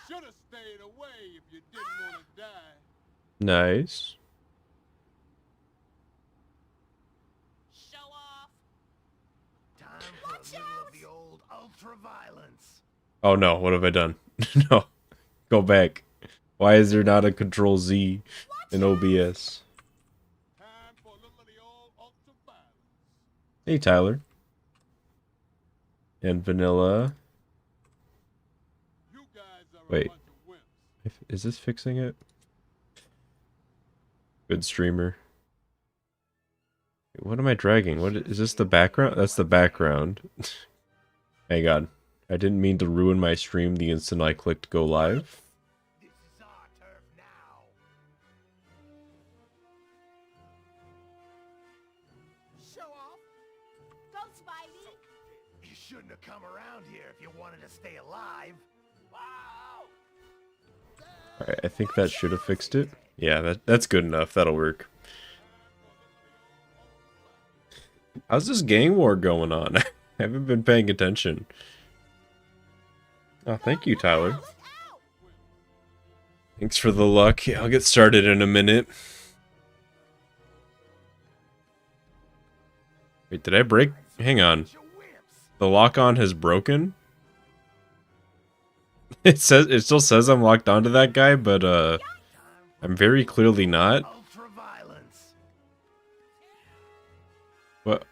Should have stayed away if you didn't want to die. Nice. Show off. Time for a little of the old ultra-violence. Oh no, what have I done? No. Go back. Why is there not a Control Z in OBS? Time for a little of the old ultraviolet. Hey, Tyler. And Vanilla. You guys are Wait. a bunch of wimps. Is this fixing it? Good streamer. What am I dragging? What is this, the background? That's the background. Hang on. I didn't mean to ruin my stream the instant I clicked go live. This is our turf now. Show off. Go, Spidey. You shouldn't have come around here if you wanted to stay alive. Wow! Alright, I think that should have fixed it. Yeah, that's good enough. That'll work. How's this gang war going on? I haven't been paying attention. Oh, thank you, Tyler. Look out. Thanks for the luck. Yeah, I'll get started in a minute. Wait, did I break? Hang on. Bunch of wimps. The lock-on has broken? It still says I'm locked onto that guy, but I'm very clearly not. Ultra-violence. What?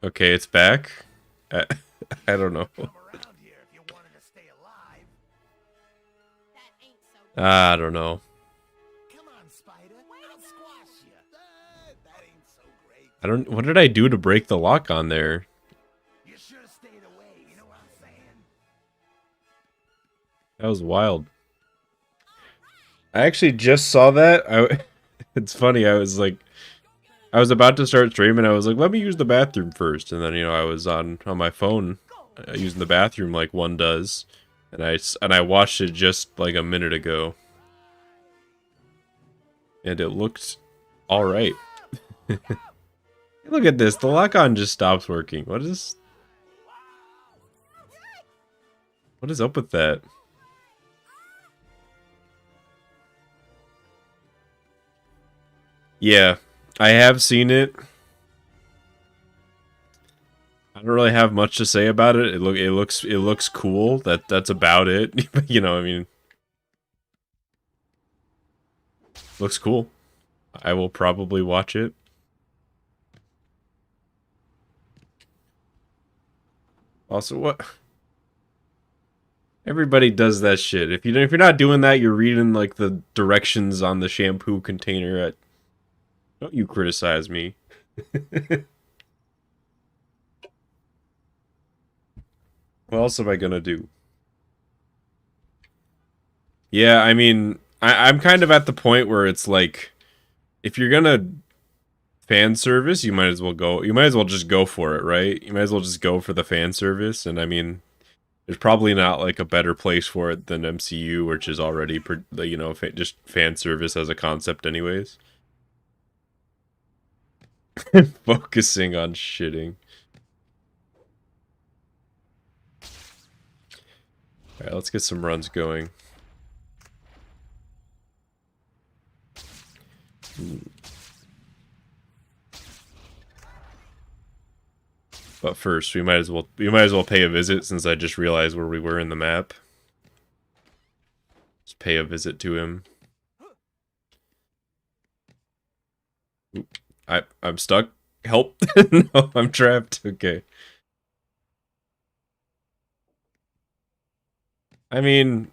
Okay, it's back. I don't know. Come around here if you wanted to stay alive. That ain't so. I don't know. Come on, Spider. I'll squash you. That ain't so great. I don't. What did I do to break the lock on there? You should have stayed away. You know what I'm saying? That was wild. I actually just saw that. It's funny. I was about to start streaming. I was like, let me use the bathroom first, and then I was on my phone using the bathroom like one does, and I watched it just like a minute ago, and it looked all right. Look at this. The lock-on just stops working. What is up with that? Yeah, I have seen it. I don't really have much to say about it. It looks cool. That's about it. I mean, looks cool. I will probably watch it. Also, what? Everybody does that shit. If you're not doing that, you're reading like the directions on the shampoo container. Don't you criticize me. What else am I gonna do? Yeah, I mean, I'm kind of at the point where it's like, if you're gonna fan service, you might as well go. You might as well just go for it, right? You might as well just go for the fan service. And I mean, there's probably not like a better place for it than MCU, which is already, just fan service as a concept, anyways. Focusing on shitting. Alright, let's get some runs going. But first, we might as well pay a visit, since I just realized where we were in the map. Just pay a visit to him. Oop. I'm stuck. Help. No, I'm trapped. Okay. I mean,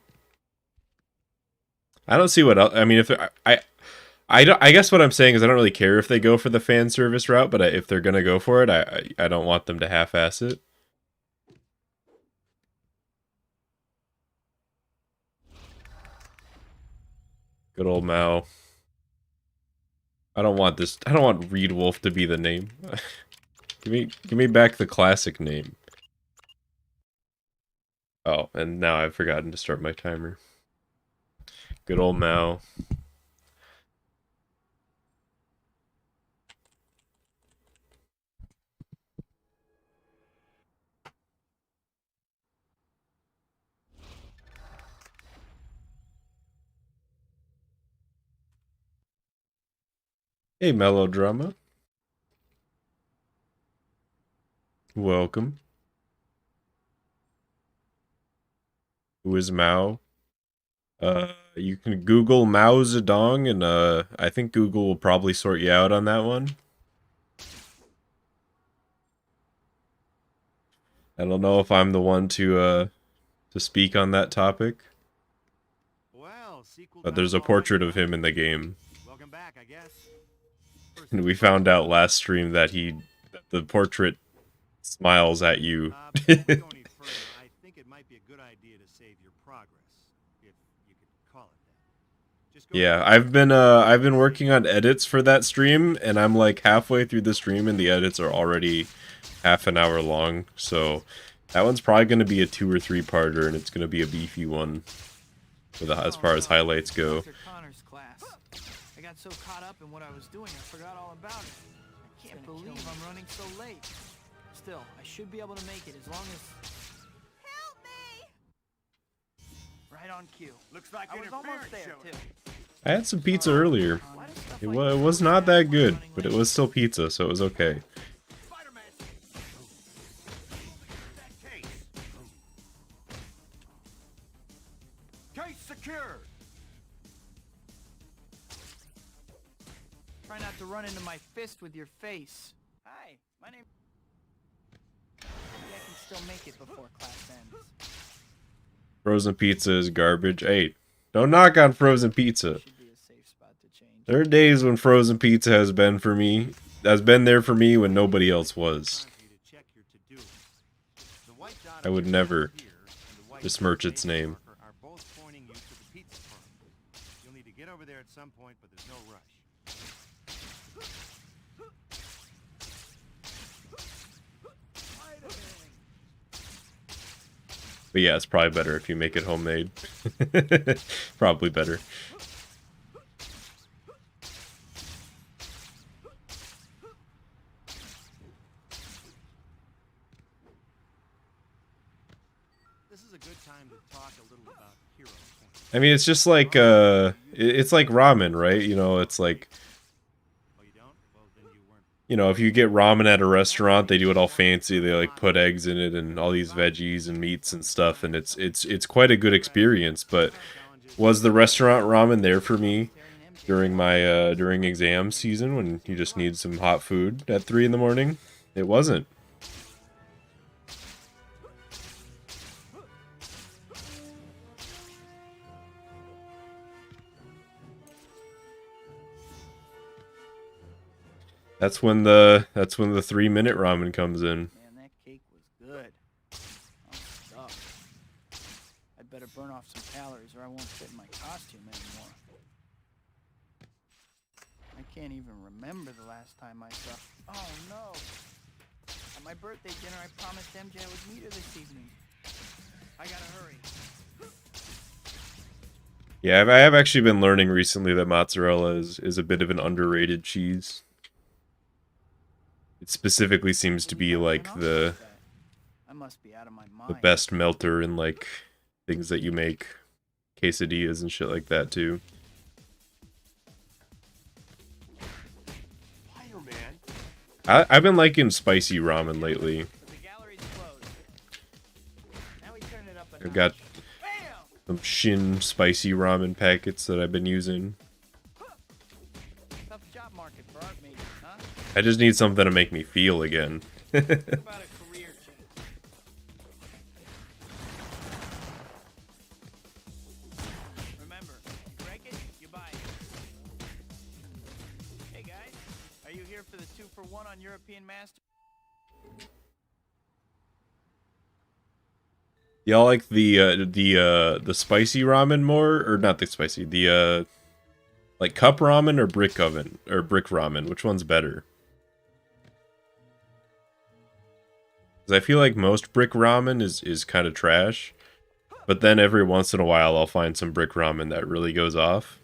I don't see what else. I mean, if I guess what I'm saying is I don't really care if they go for the fan service route, but if they're gonna go for it, I don't want them to half-ass it. Good old Mao. I don't want this. I don't want Reed Wolf to be the name. Give me back the classic name. Oh, and now I've forgotten to start my timer. Good old Mao. Hey, Melodrama. Welcome. Who is Mao? You can Google Mao Zedong, and I think Google will probably sort you out on that one. I don't know if I'm the one to speak on that topic, Well, sequel but time there's a already, portrait of huh? him in the game, Welcome back, I guess. and we found out last stream that the portrait smiles at you. Before we go any further, I think it might be a good idea to save your progress, if you could call it that. Just go Yeah, ahead. I've been working on edits for that stream, and I'm like halfway through the stream, and the edits are already half an hour long. So that one's probably going to be a 2 or 3 parter, and it's going to be a beefy one for the as far as highlights go. Dr. Connor's class. I got so caught up in what I was doing, I forgot all about it. I can't believe I'm running so late. Still, I should be able to make it as long as Help me! right on cue. Looks like I was almost there showed. too. I had some pizza earlier. Why does stuff It like was, this it was happen not that when good, I'm running but it late? was still pizza, so it was okay. Spider-Man! That case! Case secured! Try not to run into my fist with your face. Hi, my name. Maybe I can still make it before class ends. Frozen pizza is garbage. Hey, don't knock on frozen pizza. Should be a safe spot to change. There are days when frozen pizza has been there for me when nobody else was. Time for you to check your to-do. The white dot I would on your never map here and the white besmirch its destination name. marker are both pointing you to the pizza firm. You'll need to get over there at some point, but there's no rush. But yeah, it's probably better if you make it homemade. Probably better. This is a good time to talk a little about hero points. I mean, it's just like it's like ramen, right? You know, it's like, Oh, you don't? Well, then you weren't. you know, if you get ramen at a restaurant, they do it all fancy. They like put eggs in it and all these veggies and meats and stuff, and it's quite a good experience. But was the restaurant ramen there for me during my during exam season when you just need some hot food at 3 in the morning? It wasn't. That's when the 3-minute ramen comes in. Man, that cake was good. I'm stuffed. I'd better burn off some calories or I won't fit in my costume anymore. I can't even remember the last time I saw... Oh, no. At my birthday dinner, I promised MJ I would meet her this evening. I gotta hurry. Yeah, I have actually been learning recently that mozzarella is a bit of an underrated cheese. It specifically seems to be like the I must be out of my the mind. best melter in like things that you make, quesadillas and shit like that too. Spider-Man? I've been liking spicy ramen lately. The gallery's closed. Now we turn it up a I've got Bam! some Shin spicy ramen packets that I've been using. Tough job market for art majors, huh? I just need something to make me feel again. What about a career change? Remember, you break it, you buy it. Hey guys, are you here for the 2-for-1 on European Master? Y'all like the spicy ramen more, or not the spicy, the like cup ramen or brick oven or brick ramen? Which one's better? Because I feel like most brick ramen is kind of trash, but then every once in a while I'll find some brick ramen that really goes off.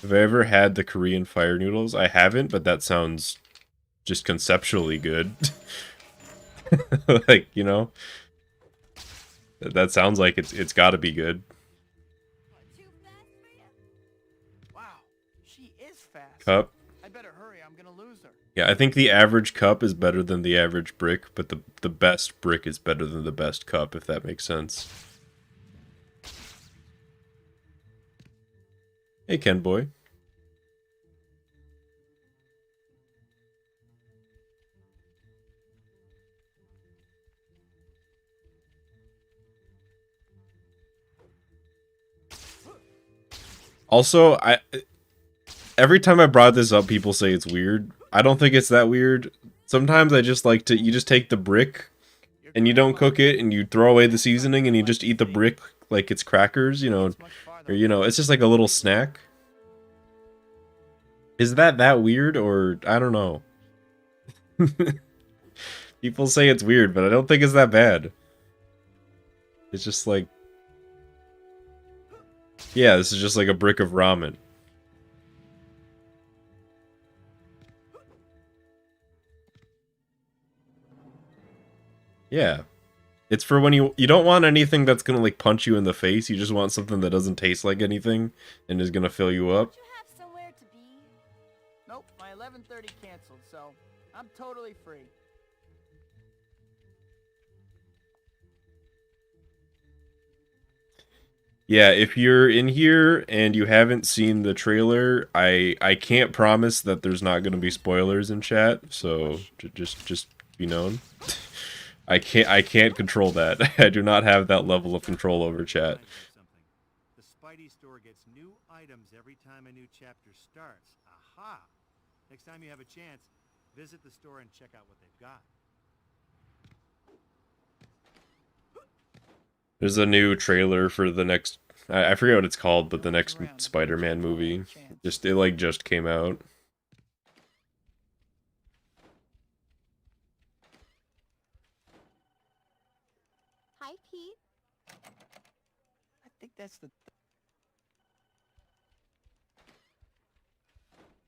Have I ever had the Korean fire noodles? I haven't, but that sounds just conceptually good. Like, you know, that sounds like it's got to be good. Too fast for you? Wow, she is fast. Cup. I Yeah, I think the average cup is better than the average brick, but the best brick is better than the best cup, if that makes sense. Hey, Ken boy. Also, every time I brought this up, people say it's weird. I don't think it's that weird. Sometimes I just like to, you just take the brick and you don't cook it and you throw away the seasoning and you just eat the brick like it's crackers, you know, or, you know, it's just like a little snack. Is that weird, or I don't know. People say it's weird, but I don't think it's that bad. It's just like, yeah, this is just like a brick of ramen. Yeah. It's for when you don't want anything that's gonna like punch you in the face, you just want something that doesn't taste like anything and is gonna fill you up. Don't you have somewhere to be? Nope, my 11:30 canceled, so I'm totally free. Yeah, if you're in here and you haven't seen the trailer, I can't promise that there's not gonna be spoilers in chat, so just be known. I can't control that. I do not have that level of control over chat. The Spidey store gets new items every time a new chapter starts. Aha! Next time you have a chance, visit the store and check out what they've got. There's a new trailer for the next, I forget what it's called, but the next Spider-Man movie. It just came out. Hi, Pete. I think that's the.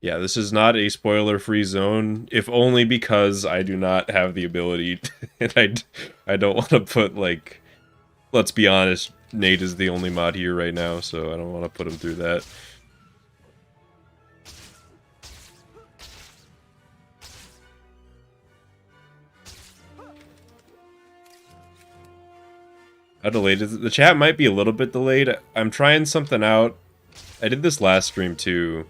Yeah, this is not a spoiler-free zone, if only because I do not have the ability, and I don't want to put, like, let's be honest, Nate is the only mod here right now, so I don't want to put him through that. How delayed is it? The chat might be a little bit delayed. I'm trying something out. I did this last stream too.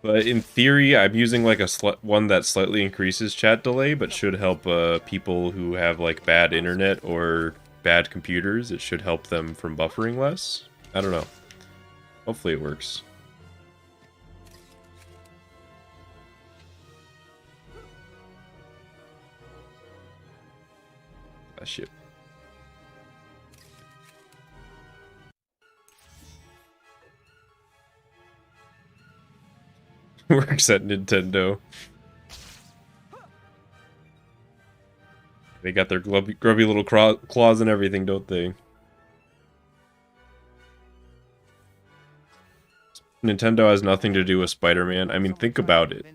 But in theory, I'm using like one that slightly increases chat delay, but should help people who have like bad internet or bad computers. It should help them from buffering less. I don't know. Hopefully it works. Ah, shit. Works at Nintendo. They got their grubby little claws and everything, don't they? Nintendo has nothing to do with Spider-Man. I mean, think about it.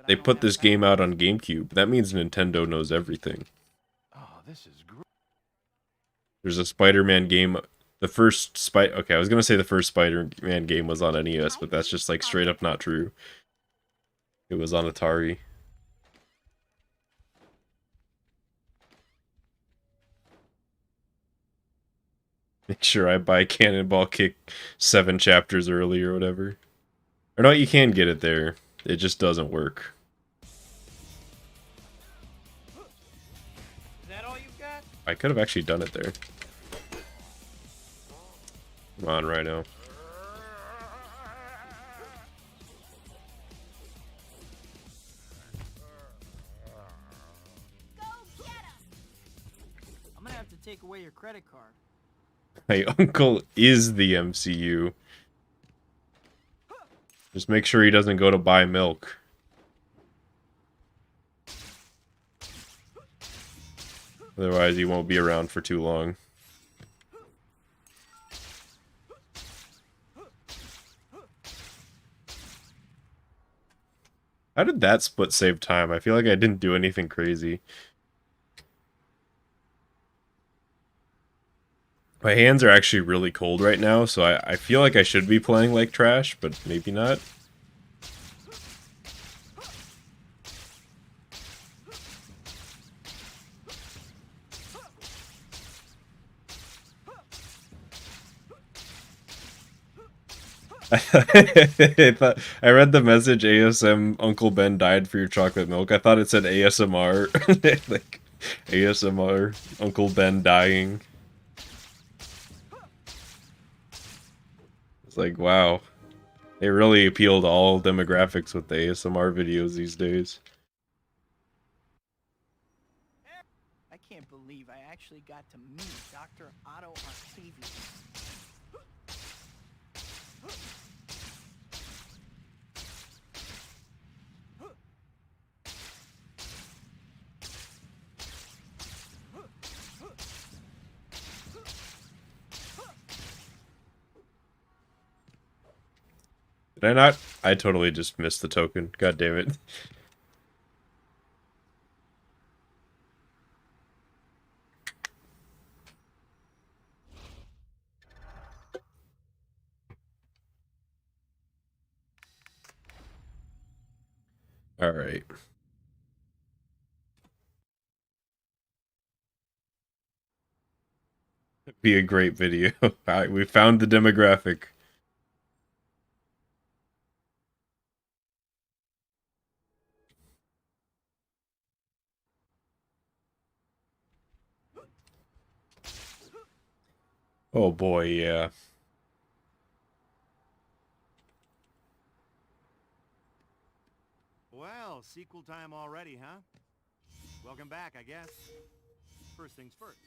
They put this game out on GameCube. That means Nintendo knows everything. Oh, this is great. There's a Spider-Man game. The first okay, I was gonna say the first Spider-Man game was on NES, but that's just like straight up not true. It was on Atari. Make sure I buy Cannonball Kick 7 chapters early or whatever. Or no, you can get it there. It just doesn't work. Is that all you got? I could have actually done it there. Come on, Rhino. Go get him! I'm gonna have to take away your credit card. My uncle is the MCU. Just make sure he doesn't go to buy milk. Otherwise, he won't be around for too long. How did that split save time? I feel like I didn't do anything crazy. My hands are actually really cold right now, so I feel like I should be playing like trash, but maybe not. I read the message ASM Uncle Ben died for your chocolate milk. I thought it said ASMR. Like ASMR Uncle Ben dying. It's like, wow. They really appeal to all demographics with the ASMR videos these days. I can't believe I actually got to meet Dr. Otto Octavius. Did I not? I totally just missed the token. God damn it. Alright. Be a great video. Alright, we found the demographic. Oh boy, yeah. Well, sequel time already, huh? Welcome back, I guess. First things first.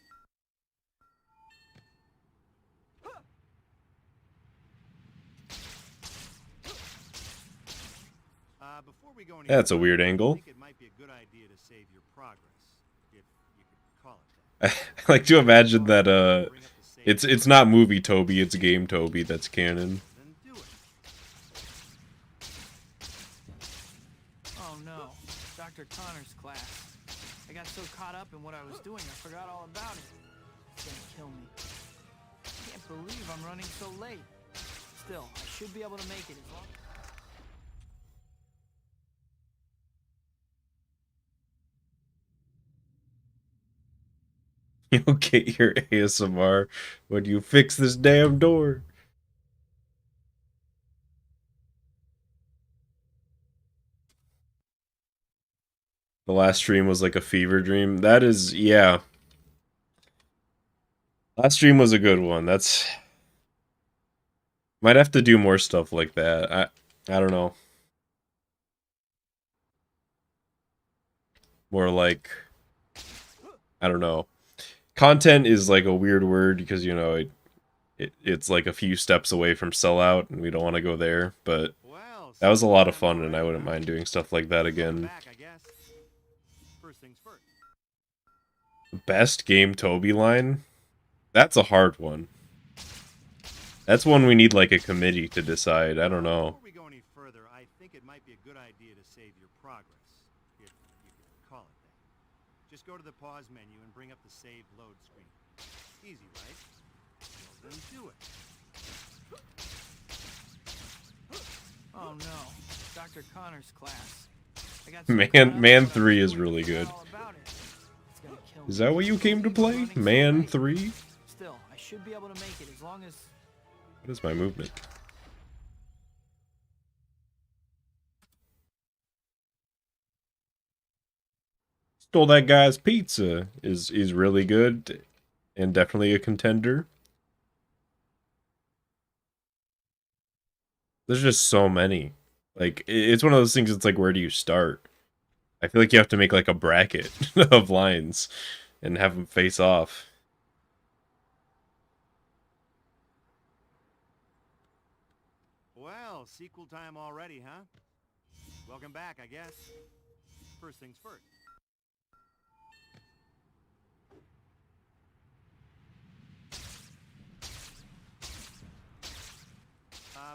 Before we go any That's a further, weird I angle. think it might be a good idea to save your progress, if you could call it that. I like to imagine that Bring up the save it's not movie Toby, it's game Toby that's canon. Then do it. Oh no, Dr. Connor's class. I got so caught up in what I was doing, I forgot all about it. It's gonna kill me. I can't believe I'm running so late. Still, I should be able to make it as long. You'll get your ASMR when you fix this damn door. The last stream was like a fever dream. That is, yeah. Last stream was a good one. That's... Might have to do more stuff like that. I don't know. More like... I don't know. Content is like a weird word because, you know, it's like a few steps away from sellout, and we don't want to go there, but Well, that was a lot of sequel time fun, and I already, wouldn't huh? mind doing stuff like that Welcome again. back, I guess. First things first. Best game Toby line? That's a hard one. That's one we need like a committee to decide. I don't know. Before we go any further, I think it might be a good idea to save your progress, if you could call it that. Just go to the pause menu and bring up the save load screen. Easy, right? Well, then do it. Oh no, Dr. Connor's class. I got so Man- caught up in Man what I 3 was is doing, I really forgot good. all about it. It's gonna kill Is me. that what you came to play? Running so Man late. 3? Still, I should be able to make it as long as... What is my movement? Stole that guy's pizza is really good and definitely a contender. There's just so many. Like it's one of those things. It's like, where do you start? I feel like you have to make like a bracket of lines and have them face off. Well, sequel time already, huh? Welcome back, I guess. First things first.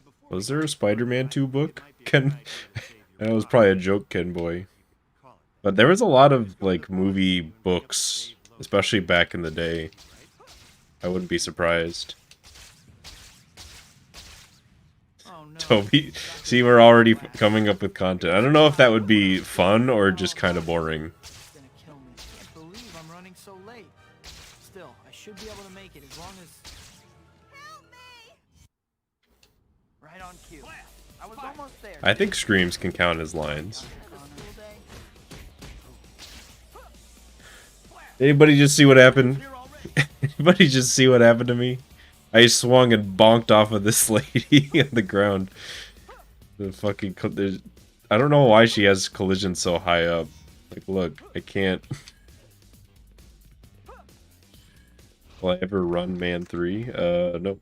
Before Was we there go a any Spider-Man further, 2 I think it book? might be a Ken, good idea to save your that was probably a progress, joke, Ken boy. if you could call it that. But there was a lot of Just go to like the pause movie menu and bring up the books, save load especially screen. back in the day. Easy, right? I wouldn't be surprised. Oh no. Toby, Dr. see, we're already Connor's class. coming up with content. I don't know if that would be fun or just kind of boring. It's gonna kill me. I can't believe I'm running so late. Still, I should be able to make it as long as... Help me! Right on cue. I was almost there. I think screams can count as lines. Anybody just see what happened? Anybody just see what happened to me? I swung and bonked off of this lady on the ground. The fucking I don't know why she has collision so high up. Like, look, I can't. Will I ever run Man 3? Nope.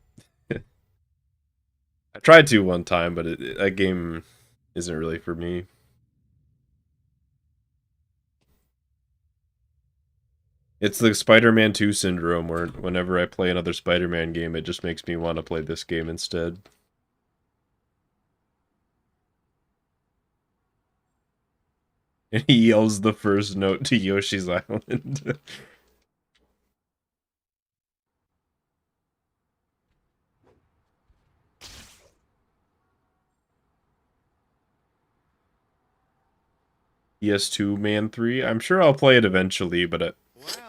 I tried to one time, but that game isn't really for me. It's the Spider-Man 2 syndrome, where whenever I play another Spider-Man game, it just makes me want to play this game instead. And he yells the first note to Yoshi's Island. PS2 Man 3? I'm sure I'll play it eventually, but I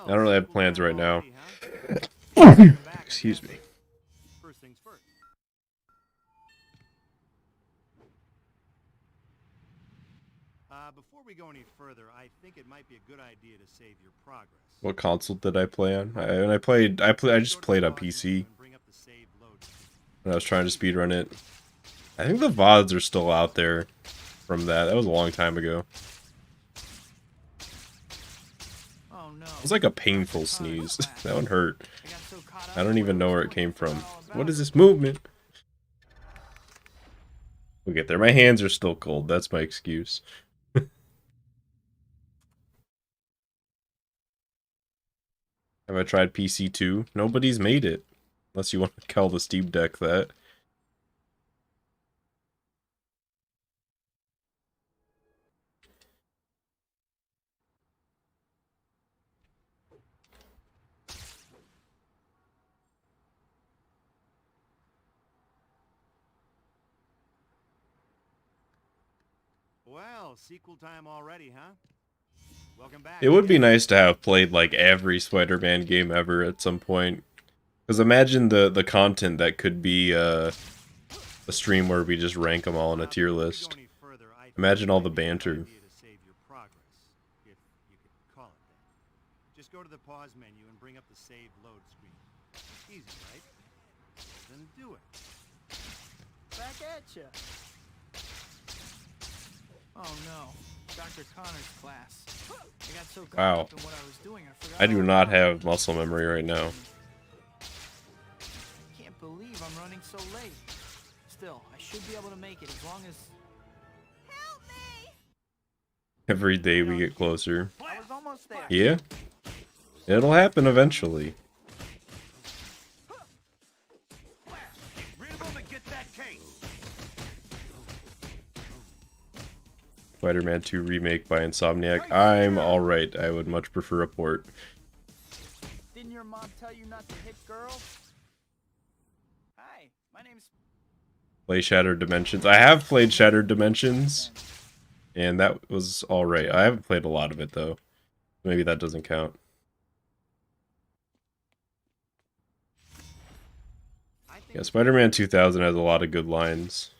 don't really have plans right now. Excuse me. First things first. Before we go any further, I think it might be a good idea to save your progress. What console did I play on? I just played on PC. When I was trying to speedrun it. I think the VODs are still out there from that. That was a long time ago. Oh no. It was like a painful sneeze. That one hurt. I don't even know where it came from. What is this movement? We'll get there. My hands are still cold. That's my excuse. Have I tried PC 2? Nobody's made it. Unless you want to call the Steam Deck that. Well, sequel time already, huh? Welcome back. It would be nice to have played like every Spider-Man game ever at some point. Because imagine the content that could be a stream where we just rank them all in a tier list. Imagine all the banter. Just go to the pause menu and bring up the save load screen. Easy, right? Then do it. Back at ya. Oh no. Dr. Connor's class. I got so caught Wow. up in what I was doing, I forgot I do all not about have it. muscle memory right now. Can't believe I'm running so late. Still, I should be able to make it as long as Help me! Every day we get closer. I was almost there. Yeah? It'll happen eventually. Rid of them and get that case. Spider-Man 2 remake by Insomniac. I'm alright. I would much prefer a port. Didn't your mom tell you not to hit girls? Hi, my name's... Play Shattered Dimensions. I have played Shattered Dimensions, and that was alright. I haven't played a lot of it, though. Maybe that doesn't count. Yeah, Spider-Man 2000 has a lot of good lines.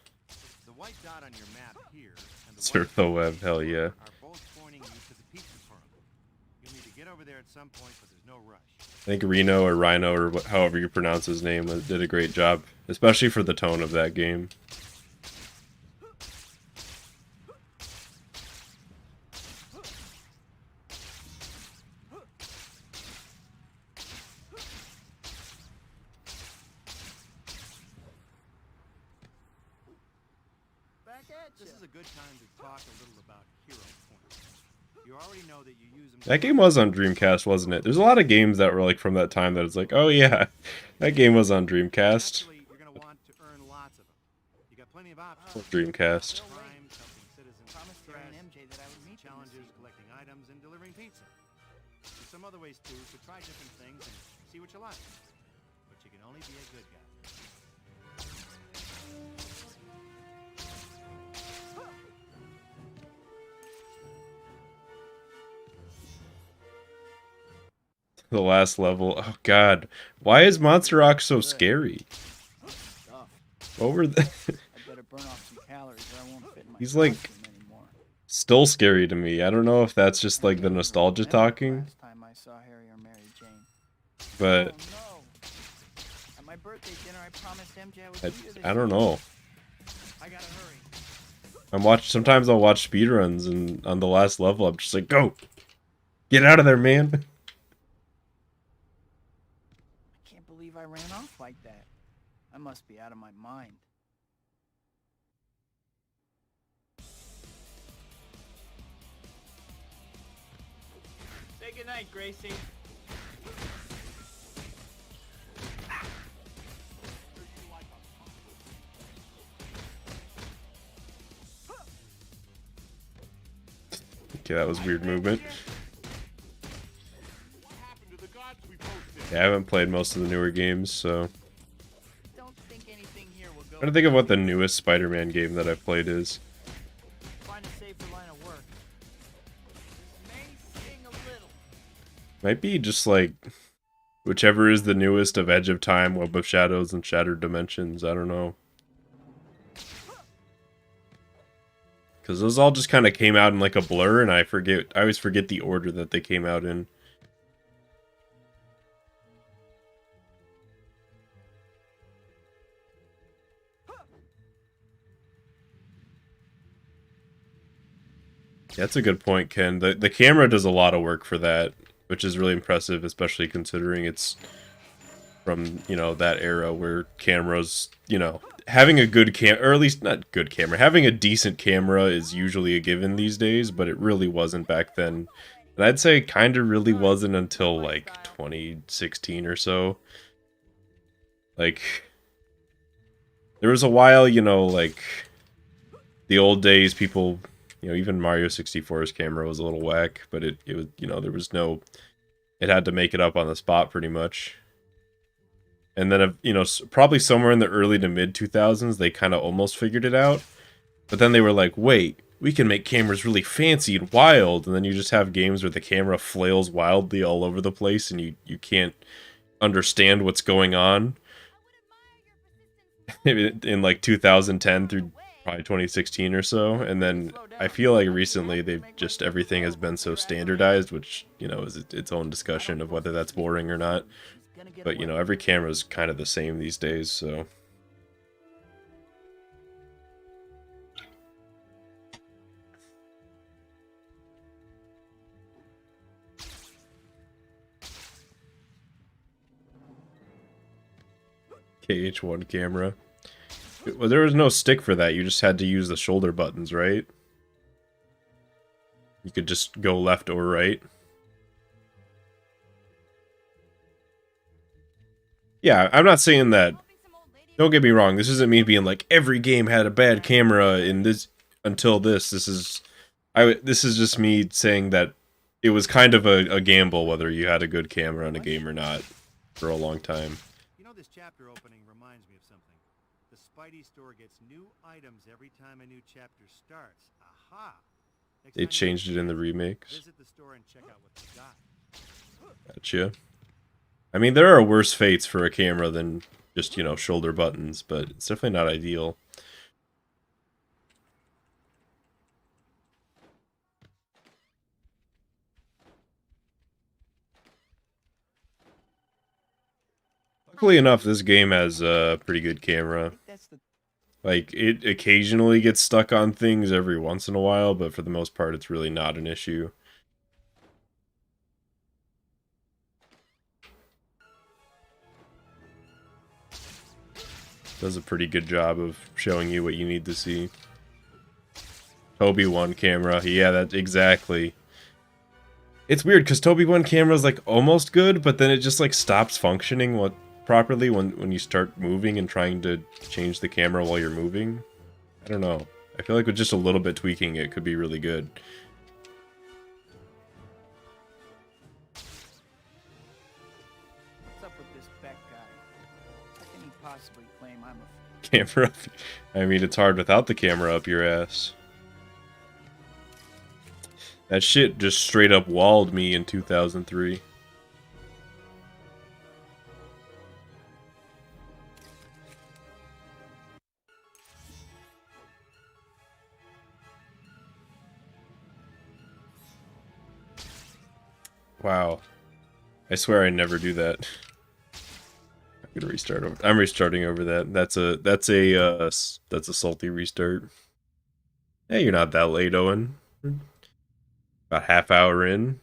The white dot on your map here and the Surf the web, hell yeah. are both pointing you to the pizza parlor. You'll need to get over there at some point, but there's no rush. I think Reno or Rhino, or however you pronounce his name, did a great job. Especially for the tone of that game. Back at This ya. is a good time to talk a little about hero points. You already know that you use them. That game was on Dreamcast, wasn't it? There's a lot of games that were like from that time that it's like, oh yeah, that game was on Dreamcast. Actually, you're gonna want to earn lots of them. You got plenty of options. Dreamcast. Crime, helping citizens, Promised Ray and stress, MJ that I would meet them this challenges, evening. collecting items, and delivering pizza. There's some other ways too, so try different things and see what you like. But you can only be a good guy. The last level. Oh god. Why is Monster Rock so scary? What were the... I better burn off some calories or I won't fit in my He's like costume anymore. still scary to me. I don't know if that's just like the nostalgia talking, Last time I saw Harry or Mary Jane. but Oh no. At my birthday dinner I promised MJ I would meet her this I don't know. I gotta hurry. Sometimes I'll watch speedruns, and on the last level I'm just like, go! Get out of there, man! I can't believe I ran off like that. I must be out of my mind. Say goodnight, Gracie. Okay, that was weird movement. What happened to the gods we posted? Yeah, I haven't played most of the newer games, so... Don't think anything here will go. I'm trying to think of what the newest Spider-Man game that I've played is. Find a safer line of work. May sting a little. Might be just like... whichever is the newest of Edge of Time, Web of Shadows, and Shattered Dimensions. I don't know. Because those all just kind of came out in like a blur, and I always forget the order that they came out in. Yeah, that's a good point, Ken. The camera does a lot of work for that, which is really impressive, especially considering it's from, you know, that era where cameras, you know, having a good or at least not good camera, having a decent camera is usually a given these days, but it really wasn't back then. And I'd say kind of really wasn't until like 2016 or so. Like, there was a while, you know, like the old days, people, you know, even Mario 64's camera was a little whack, but it was, you know, there was no, it had to make it up on the spot pretty much. And then, you know, probably somewhere in the early to mid 2000s, they kind of almost figured it out. But then they were like, wait, we can make cameras really fancy and wild. And then you just have games where the camera flails wildly all over the place and you can't understand what's going on. In like 2010 through probably 2016 or so. And then I feel like recently they've just, everything has been so standardized, which, you know, is its own discussion of whether that's boring or not. But, you know, every camera is kind of the same these days, so... KH1 camera. Well, there was no stick for that, you just had to use the shoulder buttons, right? You could just go left or right. Yeah, I'm not saying that. Don't get me wrong. This isn't me being like every game had a bad camera in this until this. This is just me saying that it was kind of a gamble whether you had a good camera in a game or not for a long time. You know, this chapter opening reminds me of something. The Spidey store gets new items every time a new chapter starts. Aha! Next They time you changed it in the remakes. visit the store and check out what they got. Gotcha. I mean, there are worse fates for a camera than just, you know, shoulder buttons, but it's definitely not ideal. Luckily enough, this game has a pretty good camera. Like, it occasionally gets stuck on things every once in a while, but for the most part, it's really not an issue. Does a pretty good job of showing you what you need to see. Toby 1 camera. Yeah, that's exactly. It's weird because Toby 1 camera is like almost good, but then it just like stops functioning properly when you start moving and trying to change the camera while you're moving. I don't know. I feel like with just a little bit tweaking, it could be really good. What's up with this Beck guy? How can he possibly claim I'm a... Camera up. I mean, it's hard without the camera up your ass. That shit just straight up walled me in 2003. Wow. I swear I never do that. I'm gonna restart over. I'm restarting over that. That's a salty restart. Hey, you're not that late, Owen. About half hour in.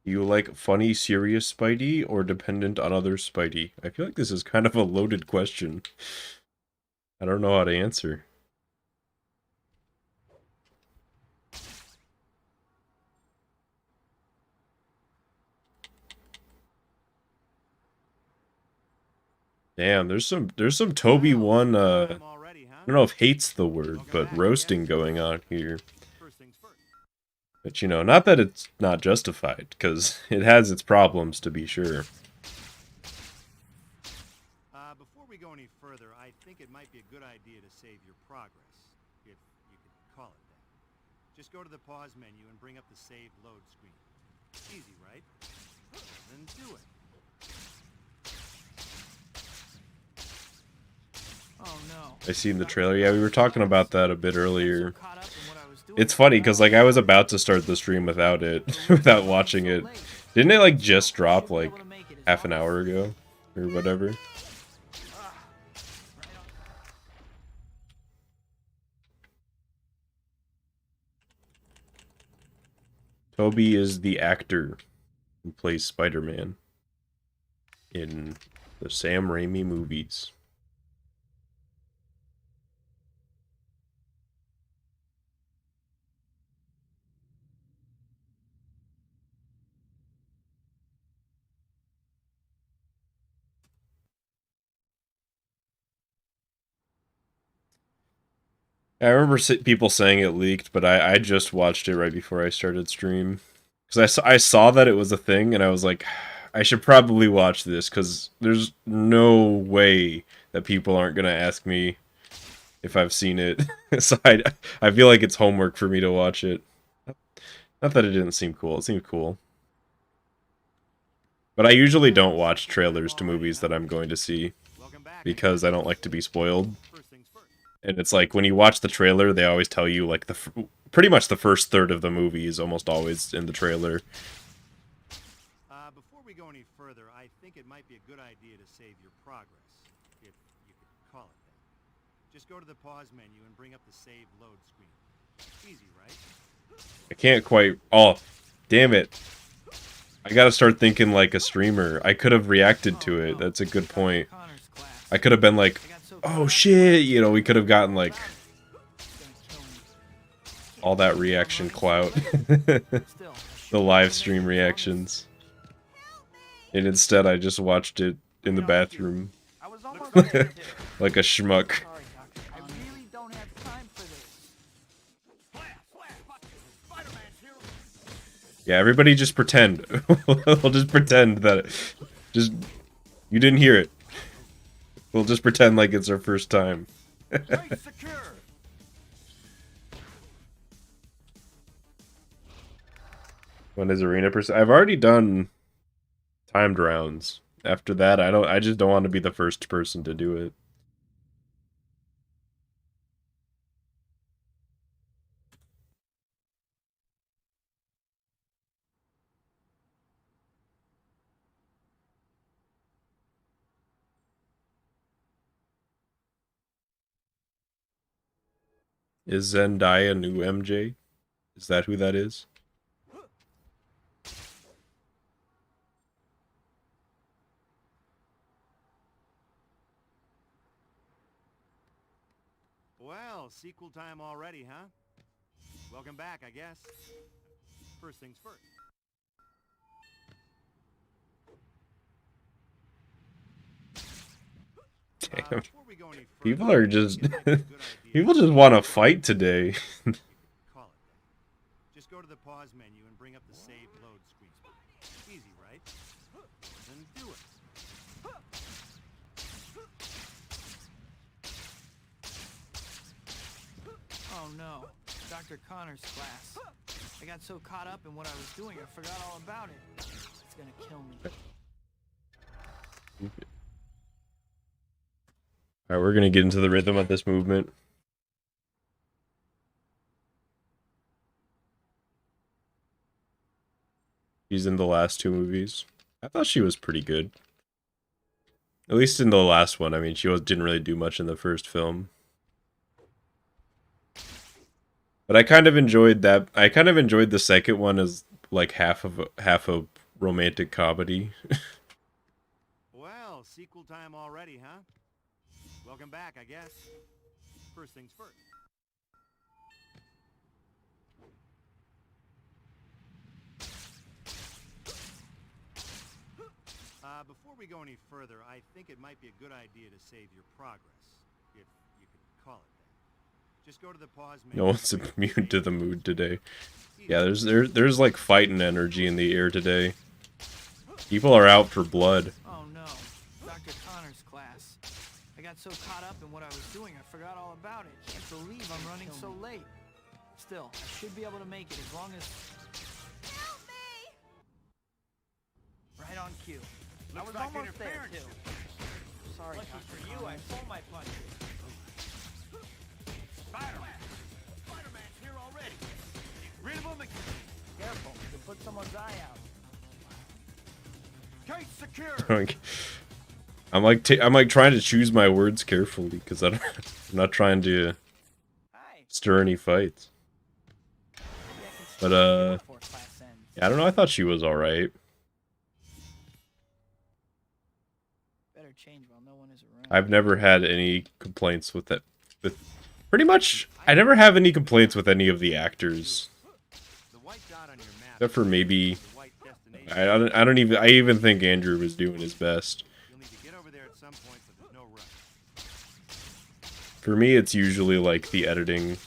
You like funny, serious Spidey or dependent on other Spidey? I feel like this is kind of a loaded question. I don't know how to answer. Damn, there's some Toby one I don't know if hate's the word, but roasting going on here. But you know, not that it's not justified, because it has its problems to be sure. Before we go any further, I think it might be a good idea to save your progress, if you could call it that. Just go to the pause menu and bring up the save load screen. Easy, right? Then do it. Oh no. I seen the trailer. Yeah, we were talking about that a bit earlier. Caught up in what I was doing. It's funny because like I was about to start the stream without it, without watching it. Didn't it like just drop like half an hour ago or whatever? Toby is the actor who plays Spider-Man in the Sam Raimi movies. I remember people saying it leaked, but I just watched it right before I started stream. Because I saw that it was a thing, and I was like, I should probably watch this, because there's no way that people aren't going to ask me if I've seen it. So I feel like it's homework for me to watch it. Not that it didn't seem cool, it seemed cool. But I usually don't watch trailers to movies that I'm going to see, because I don't like to be spoiled. And it's like, when you watch the trailer, they always tell you, like, pretty much the first third of the movie is almost always in the trailer. Before we go any further, I think it might be a good idea to save your progress, if you could call it that. Just go to the pause menu and bring up the save load screen. Easy, right? I can't quite... Oh, damn it. I gotta start thinking like a streamer. I could have reacted to it. That's a good point. I could have been like, oh shit, you know, we could have gotten like all that reaction clout. The live stream reactions. And instead I just watched it in the bathroom. Like a schmuck. I really don't have time for this. Yeah, everybody just pretend. We'll just pretend that you didn't hear it. We'll just pretend like it's our first time. When is arena I've already done timed rounds. After that, I just don't want to be the first person to do it. Is Zendaya new MJ? Is that who that is? Well, sequel time already, huh? Welcome back, I guess. First things first. Damn. People are just... People just want to fight today. Call it that. Just go to the pause menu and bring up the save load screen. Easy, right? Then do it. Oh no. Dr. Connor's class. I got so caught up in what I was doing, I forgot all about it. It's gonna kill me. All right, we're gonna get into the rhythm of this movement. She's in the last two movies. I thought she was pretty good. At least in the last one. I mean, didn't really do much in the first film. But I kind of enjoyed that. I kind of enjoyed the second one as like half a romantic comedy. Well, sequel time already, huh? Welcome back, I guess. First things first. Before we go any further, I think it might be a good idea to save your progress, if you could call it that. Just go to the pause menu. No one's immune to the mood today. Yeah, there's like fighting energy in the air today. People are out for blood. Oh no, Dr. Connor's class. I got so caught up in what I was doing, I forgot all about it. Can't believe I'm running so late. Still, I should be able to make it as long as... Help me! Right on cue. I was like almost there, interference. too. Sorry, Dr. Connor. I pulled my punches. Spider-Man's here already. Get rid of him and Careful, you put someone's eye out. case secure. I'm like trying to choose my words carefully because I'm not trying to Hi. stir any fights. But Before class ends. yeah, I don't know. I thought she was all right. Better change while no one is around. I've never had any complaints with that. With pretty much, I never have any complaints with any of the actors, The white dot on your map. except for maybe The white destination. I even think Andrew was doing his best. You'll need to get over there at some point, but there's no rush. For me, it's usually like the editing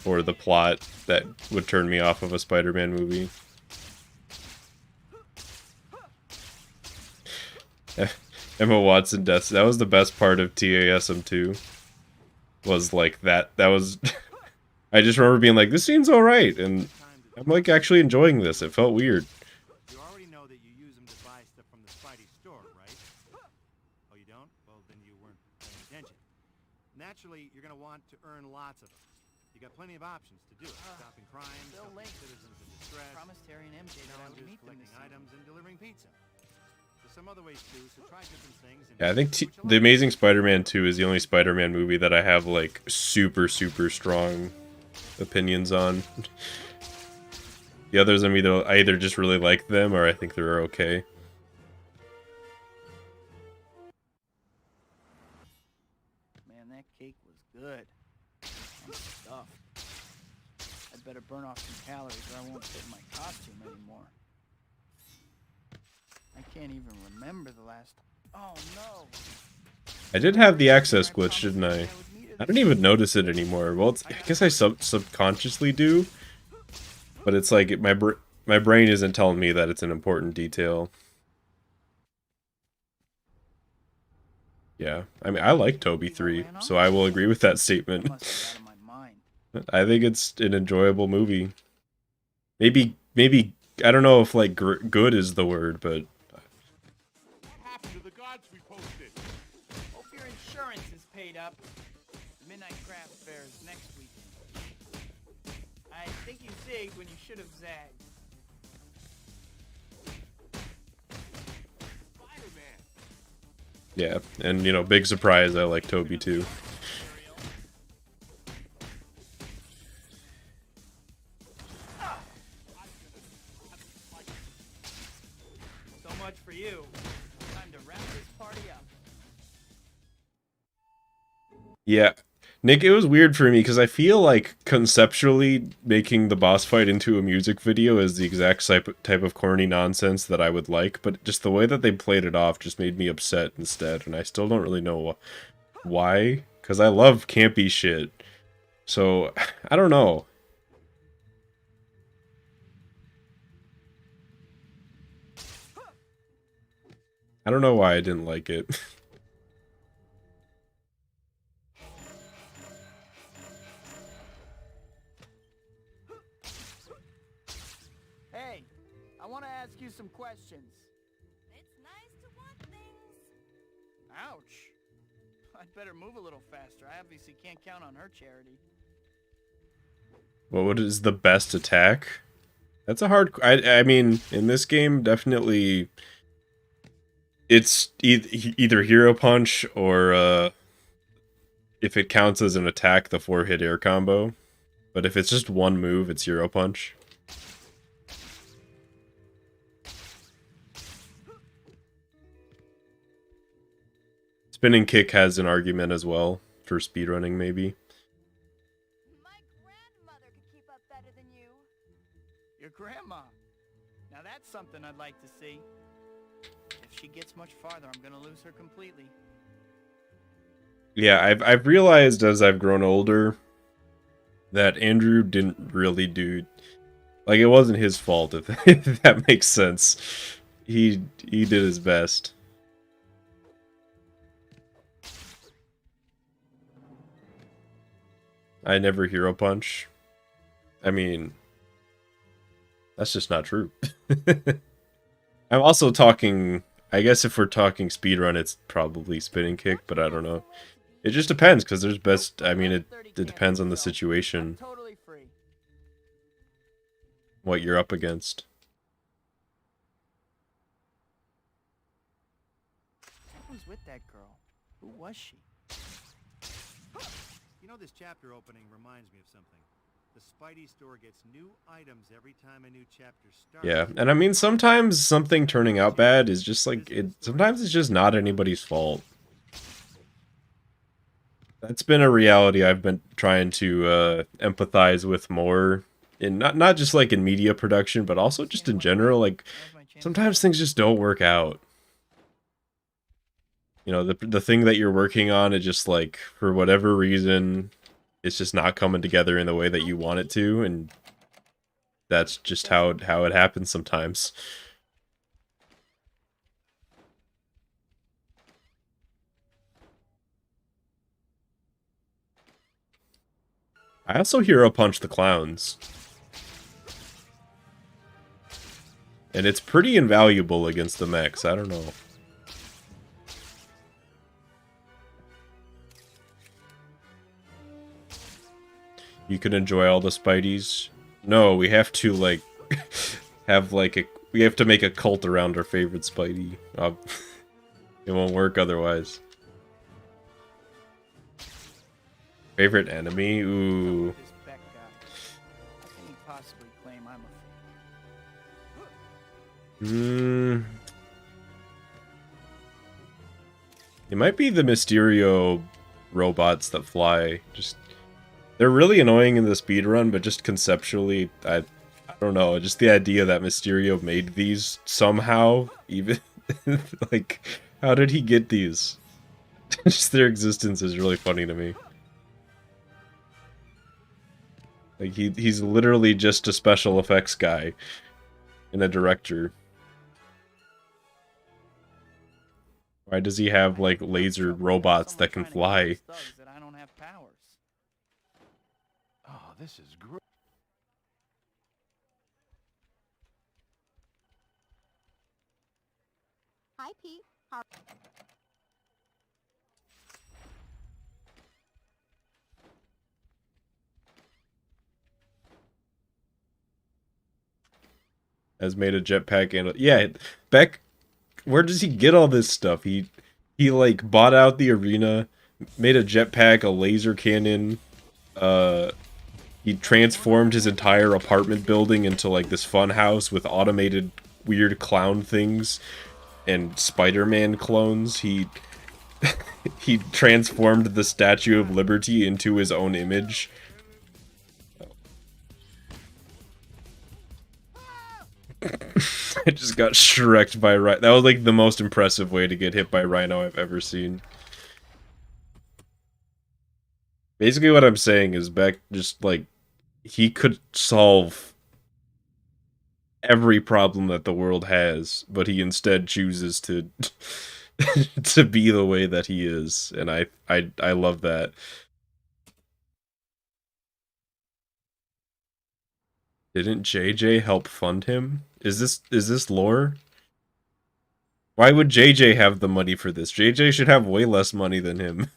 or the plot that would turn me off of a Spider-Man movie. Emma Watson death. That was the best part of TASM 2. Was like that. That was. I just remember being like, this scene's alright, and I'm like actually enjoying this. It felt weird. You already know that you use them to buy stuff from the Spidey store, right? Oh, you don't? Well, then you weren't paying attention. Naturally, you're going to want to earn lots of them. You got plenty of options to do it. Stopping crime, Bill helping Link. citizens in distress, Promised Terry and MJ that I would challenges, meet them collecting this items, and delivering pizza. There's some other ways too, so try different things. And Yeah, I think see what you The like. Amazing Spider-Man 2 is the only Spider-Man movie that I have like super strong opinions on. The others, I either just really like them or I think they're okay. Man, that cake was good. I'm stuffed. I'd better burn off some calories or I won't fit in my costume anymore. I can't even remember the last... Oh, no. I did have the access glitch, didn't I? I don't even notice it anymore. Well, I guess I subconsciously do, but it's like my brain isn't telling me that it's an important detail. Yeah, I mean, I like Toby 3, so I will agree with that I statement. must be out of my mind. I think it's an enjoyable movie. Maybe I don't know if like good is the word, but What happened to the gods we posted? Hope your insurance is paid up. Midnight Craft Fair is next weekend. I think you zigged when you should have zagged. Spider-Man. yeah, and you know, big surprise, I like Toby too. So much for you. Time to wrap this party up. Yeah. Nick, it was weird for me because I feel like conceptually making the boss fight into a music video is the exact type of corny nonsense that I would like, but just the way that they played it off just made me upset instead, and I still don't really know why, because I love campy shit. So, I don't know. I don't know why I didn't like it. Hey, I want to ask you some questions. It's nice to want things. Ouch. I'd better move a little faster. I obviously can't count on her charity. What is the best attack? That's a hard... I mean, in this game, definitely... It's either Hero Punch or, if it counts as an attack, the 4-hit air combo. But if it's just one move, it's Hero Punch. Spinning Kick has an argument as well, for speedrunning, maybe. My grandmother could keep up better than you. Your grandma. Now that's something I'd like to see. If she gets much farther, I'm gonna lose her completely. Yeah, I've realized as I've grown older that Andrew didn't really do... Like, it wasn't his fault, if that makes sense. He did his best. I never Hero Punch. I mean, that's just not true. I'm also talking... I guess if we're talking speedrun, it's probably Spinning Kick, but I don't know. It just depends, because there's best... I mean, it depends on the situation. Totally free. What you're up against. Who was with that girl? Who was she? You know, this chapter opening reminds me of something. The Spidey store gets new items every time a new chapter starts. Yeah, and I mean, sometimes something turning out bad is just like... Sometimes it's just not anybody's fault. That's been a reality I've been trying to empathize with more. In not just like in media production, but also just in general. Like, sometimes things just don't work out. You know, the thing that you're working on, it just like, for whatever reason, it's just not coming together in the way that you want it to, and that's just how it happens sometimes. I also Hero Punch the clowns. And it's pretty invaluable against the mechs, I don't know. You can enjoy all the Spideys. No, we have to, like, have, like, we have to make a cult around our favorite Spidey. It won't work otherwise. Favorite enemy? Ooh. This Beck guy. How can he possibly claim I'm a... It might be the Mysterio robots that fly. Just... They're really annoying in the speedrun, but just conceptually, I don't know, just the idea that Mysterio made these somehow, even, like, how did he get these? Just their existence is really funny to me. Like, he's literally just a special effects guy and a director. Why does he have, like, laser robots that can fly? I don't have powers. Oh, this is great. Hi, Pete. How... Has made a jetpack and... Yeah, Beck... Where does he get all this stuff? He like, bought out the arena, made a jetpack, a laser cannon, he transformed his entire apartment building into, like, this fun house with automated weird clown things and Spider-Man clones. He transformed the Statue of Liberty into his own image. I just got shreked by Rhino. That was, like, the most impressive way to get hit by Rhino I've ever seen. Basically what I'm saying is Beck just, like, he could solve every problem that the world has, but he instead chooses to to be the way that he is, and I love that. Didn't JJ help fund him? Is this lore? Why would JJ have the money for this? JJ should have way less money than him.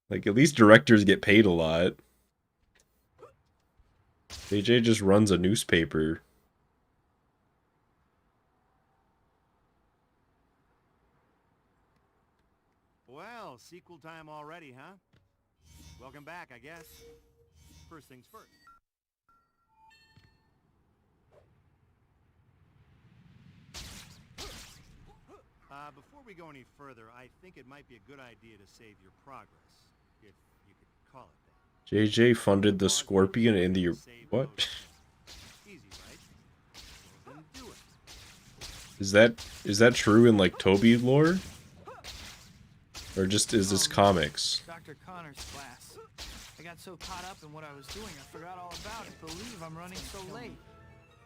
Like, at least directors get paid a lot. JJ just runs a newspaper. Well, sequel time already, huh? Welcome back, I guess. First things first. Before we go any further, I think it might be a good idea to save your progress, if you could call it that. JJ funded the Scorpion in the... What? Easy, right? Well, then do it. Is that true in, like, Toby lore? Or just is this comics? Dr. Connor's class. I got so caught up in what I was doing, I forgot all about it. Believe I'm running so late.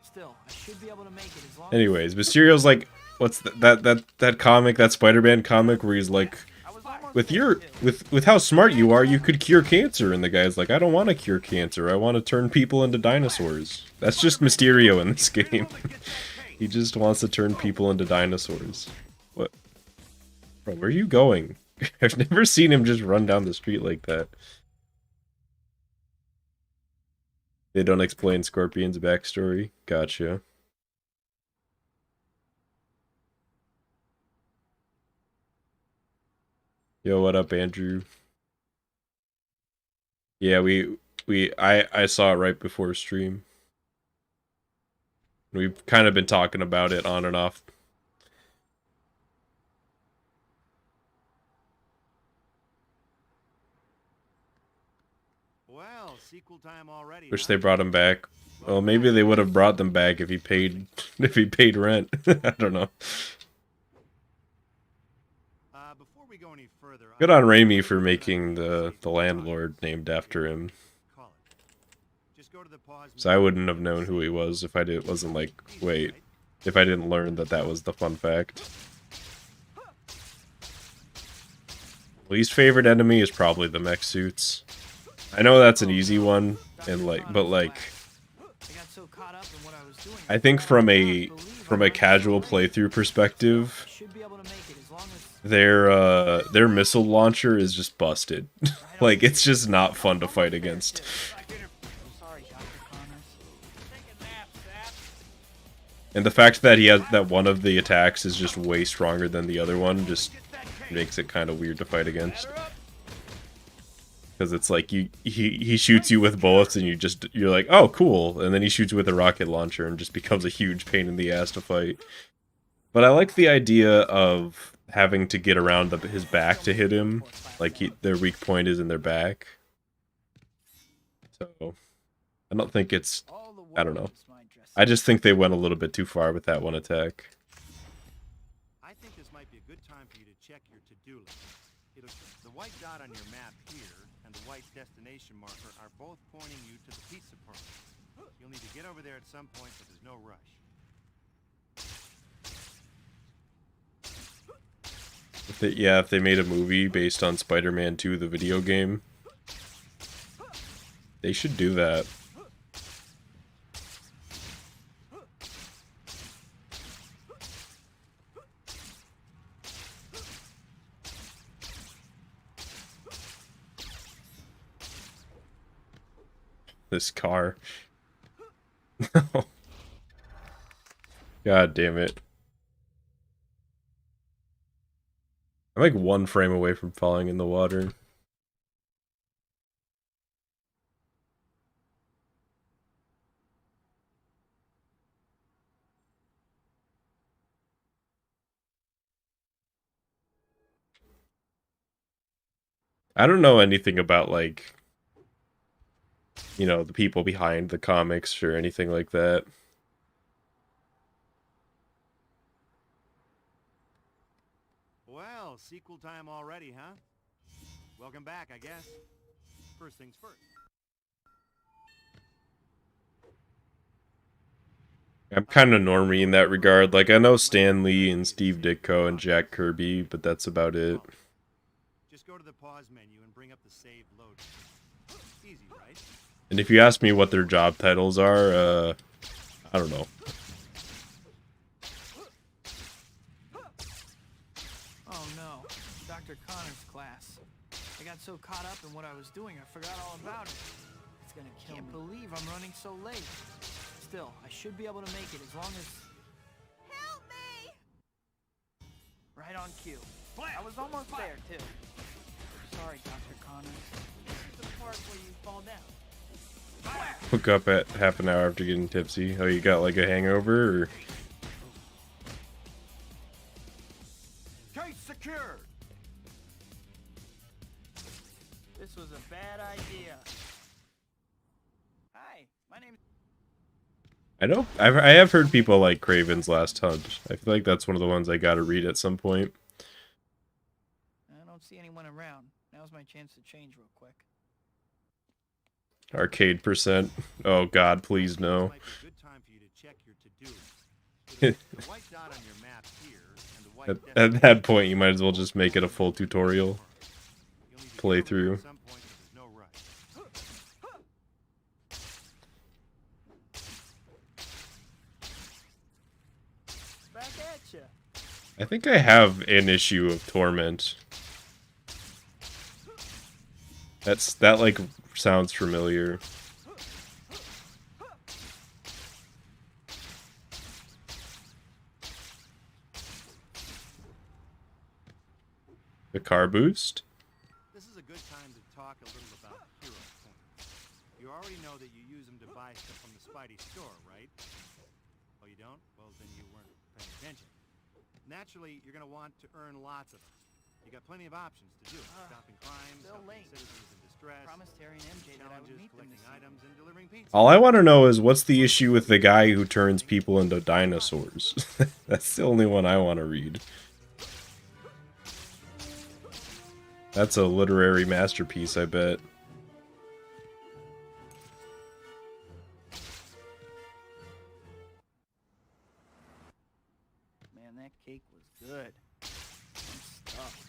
Still, I should be able to make it as long Anyways, Mysterio's like, what's that comic, that Spider-Man comic where he's like, with how smart you are, you could cure cancer, and the guy's like, I don't want to cure cancer, I want to turn people into dinosaurs. That's just Mysterio in this game. He just wants to turn people into dinosaurs. What? Bro, where are you going? I've never seen him just run down the street like that. They don't explain Scorpion's backstory. Gotcha. Yo, what up, Andrew? Yeah, I saw it right before stream. We've kind of been talking about it on and off. Well, sequel time already. Wish they brought him back. Well, maybe they would have brought them back if he paid rent. I don't know. Before we go any further, Good on Raimi for making the landlord named after him. Call it. Just go to the pause So I wouldn't have known who he was if I wasn't like, wait, if I didn't learn that was the fun fact. Least favorite enemy is probably the mech suits. I know that's an easy one, and but I think from a casual playthrough perspective, their missile launcher is just busted. Like, it's just not fun to fight against. And the fact that that one of the attacks is just way stronger than the other one just makes it kind of weird to fight against. Because it's like he shoots you with bullets and you're like, oh cool, and then he shoots you with a rocket launcher and just becomes a huge pain in the ass to fight. But I like the idea of having to get around his back to hit him. Like their weak point is in their back. So I don't think it's, I don't know. I just think they went a little bit too far with that one attack. I think this might be a good time for you to check your to-do list. The white dot on your map here and the white destination marker are both pointing you to the pizza parlor. You'll need to get over there at some point, but there's no rush. If they made a movie based on Spider-Man 2, the video game, they should do that. This car. God damn it. I'm like one frame away from falling in the water. I don't know anything about, like, you know, the people behind the comics or anything like that. Well, sequel time already, huh? Welcome back, I guess. First things first. I'm kind of normie in that regard. Like, I know Stan Lee and Steve Ditko and Jack Kirby, but that's about it. Just go to the pause menu and bring up the save load. Easy, right? And if you ask me what their job titles are, I don't know. Oh no, Dr. Dr. Connor's class. I got so caught up in what I was doing, I forgot all about it. It's gonna kill me. Can't believe I'm running so late. Still, I should be able to make it as long as... Help me! Right on cue. I was almost there, too. Sorry, Dr. Connors. This is the part where you fall down. Hook up at half an hour after getting tipsy. Oh, you got like a hangover? Or... Case secured. This was a bad idea. Hi, my name's... I have heard people like Craven's Last Hunt. I feel like that's one of the ones I gotta read at some point. I don't see anyone around. Now's my chance to change real quick. Arcade percent. Oh god, please no. Might be a good time for you to check your to-do. The white dot on your map here and the white At that point, you might as well just make it a full tutorial You'll need to playthrough. get over there at some point, but there's no rush. Back at ya. I think I have an issue of Torment. That like sounds familiar. The car boost? This is a good time to talk a little about hero points. You already know that you use them to buy stuff from the Spidey store, right? Oh, you don't? Well, then you weren't paying attention. Naturally, you're going to want to earn lots of them. You got plenty of options to do it. Stopping crimes, still helping late. citizens in distress, Promised Terry and MJ that I would challenges, meet them collecting this items, and delivering pizza. All I want to know is what's the issue with the guy who turns people into dinosaurs? That's the only one I want to read. That's a literary masterpiece, I bet. Man, that cake was good. I'm stuffed.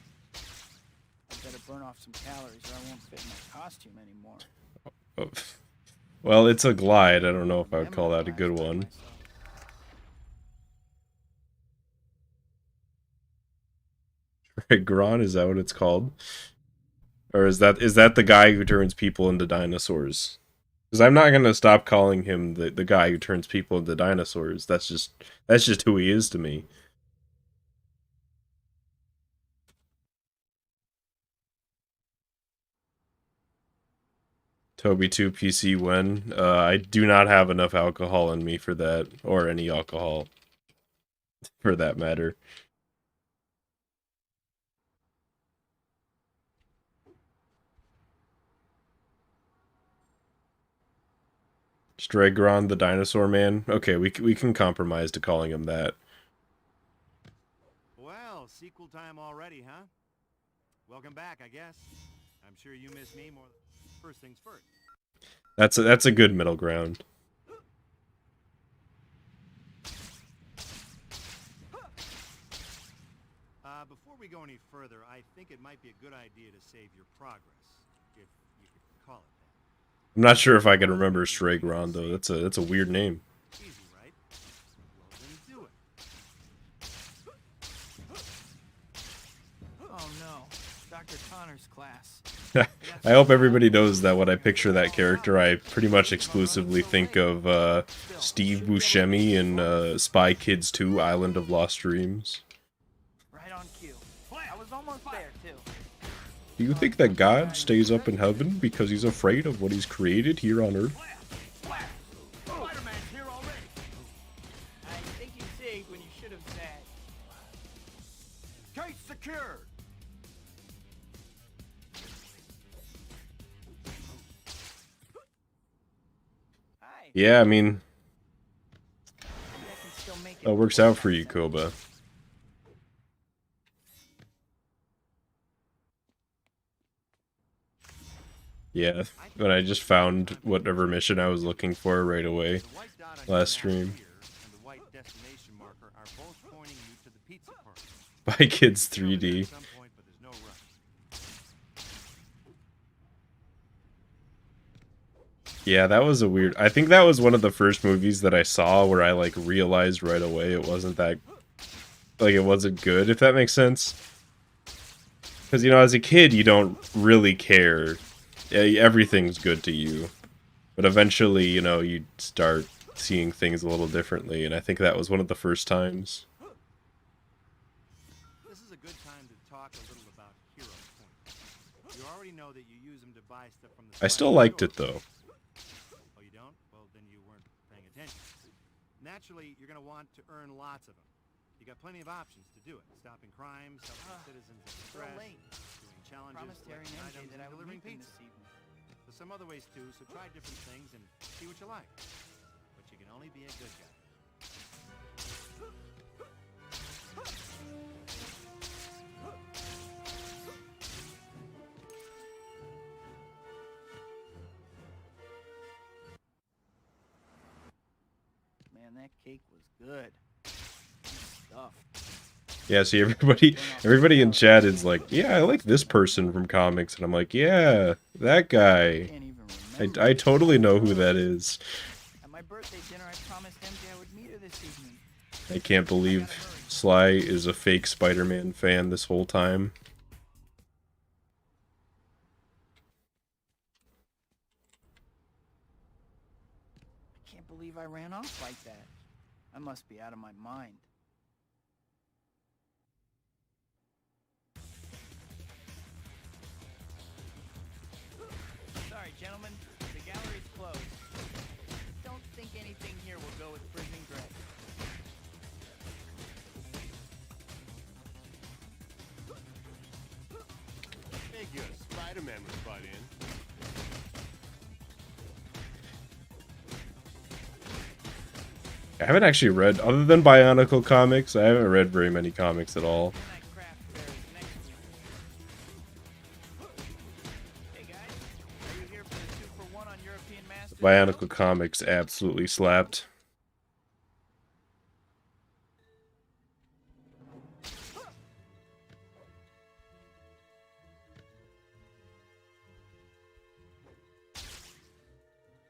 I better burn off some calories or I won't fit in my costume anymore. Oh. Well, it's a glide. I don't know if I would call that a good one. Gron, is that what it's called? Or is that the guy who turns people into dinosaurs? Because I'm not gonna stop calling him the guy who turns people into dinosaurs. That's just who he is to me. Toby 2 PC when? I do not have enough alcohol in me for that, or any alcohol, for that matter. Stragron, the dinosaur man? Okay, we can compromise to calling him that. Well, sequel time already, huh? Welcome back, I guess. I'm sure you miss me more. First things first. That's a good middle ground. Before we go any further, I think it might be a good idea to save your progress, if you could call it that. I'm not sure if I can remember Stragron though. That's a weird name. Easy, right? Well, then do it. Oh no, Dr. Connor's class. I hope everybody knows that when I picture that character, I pretty much exclusively think of Steve Buscemi in Spy Kids 2: Island of Lost Dreams. Right on cue. I was almost there too. Do you think that God stays up in heaven because he's afraid of what he's created here on Earth? Spider-Man's here already. I think you zigged when you should have said. Case secured. Hi. Yeah, I mean, Maybe I can still make it. that works out for you, Koba. Yeah, but I just found whatever mission I was looking for right away. The white dot on your Last map stream. here and the white destination marker are both pointing you to the pizza party. By Kids You'll be there 3D. at some point, but there's no rush. Yeah, that was a weird... I think that was one of the first movies that I saw where I, like, realized right away it wasn't that... Like, it wasn't good, if that makes sense. Because, you know, as a kid, you don't really care. Everything's good to you. But eventually, you know, you start seeing things a little differently, and I think that was one of the first times. This is a good time to talk a little about hero points. You already know that you use them to buy stuff from the I still liked it, though. Oh, you don't? Well, then you weren't paying attention. Naturally, you're going to want to earn lots of them. You got plenty of options to do it. Stopping crimes, helping citizens in distress, late. doing challenges, Promised Terry collecting and MJ items, that I and would delivering meet them pizza. this evening. There's some other ways too, so try different things and see what you like. But you can only be a good guy. Man, that cake was good. Stuff. Yeah, see, everybody in chat is like, yeah, I like this person from comics, and I'm like, yeah, that guy. Can't even remember. I totally know who that is. At my birthday dinner, I promised MJ I would meet her this evening. I can't believe Sly is a fake Spider-Man fan this whole time. I can't believe I ran off like that. I must be out of my mind. Sorry, gentlemen. The gallery's closed. Don't think anything here will go with prison dress. Figure Spider-Man was brought in. I haven't actually read, other than Bionicle comics, I haven't read very many comics at all. Midnight Craft Fair is next week. Hey guys, are you here for the 2-for-1 on European Masters? Bionicle comics absolutely slapped.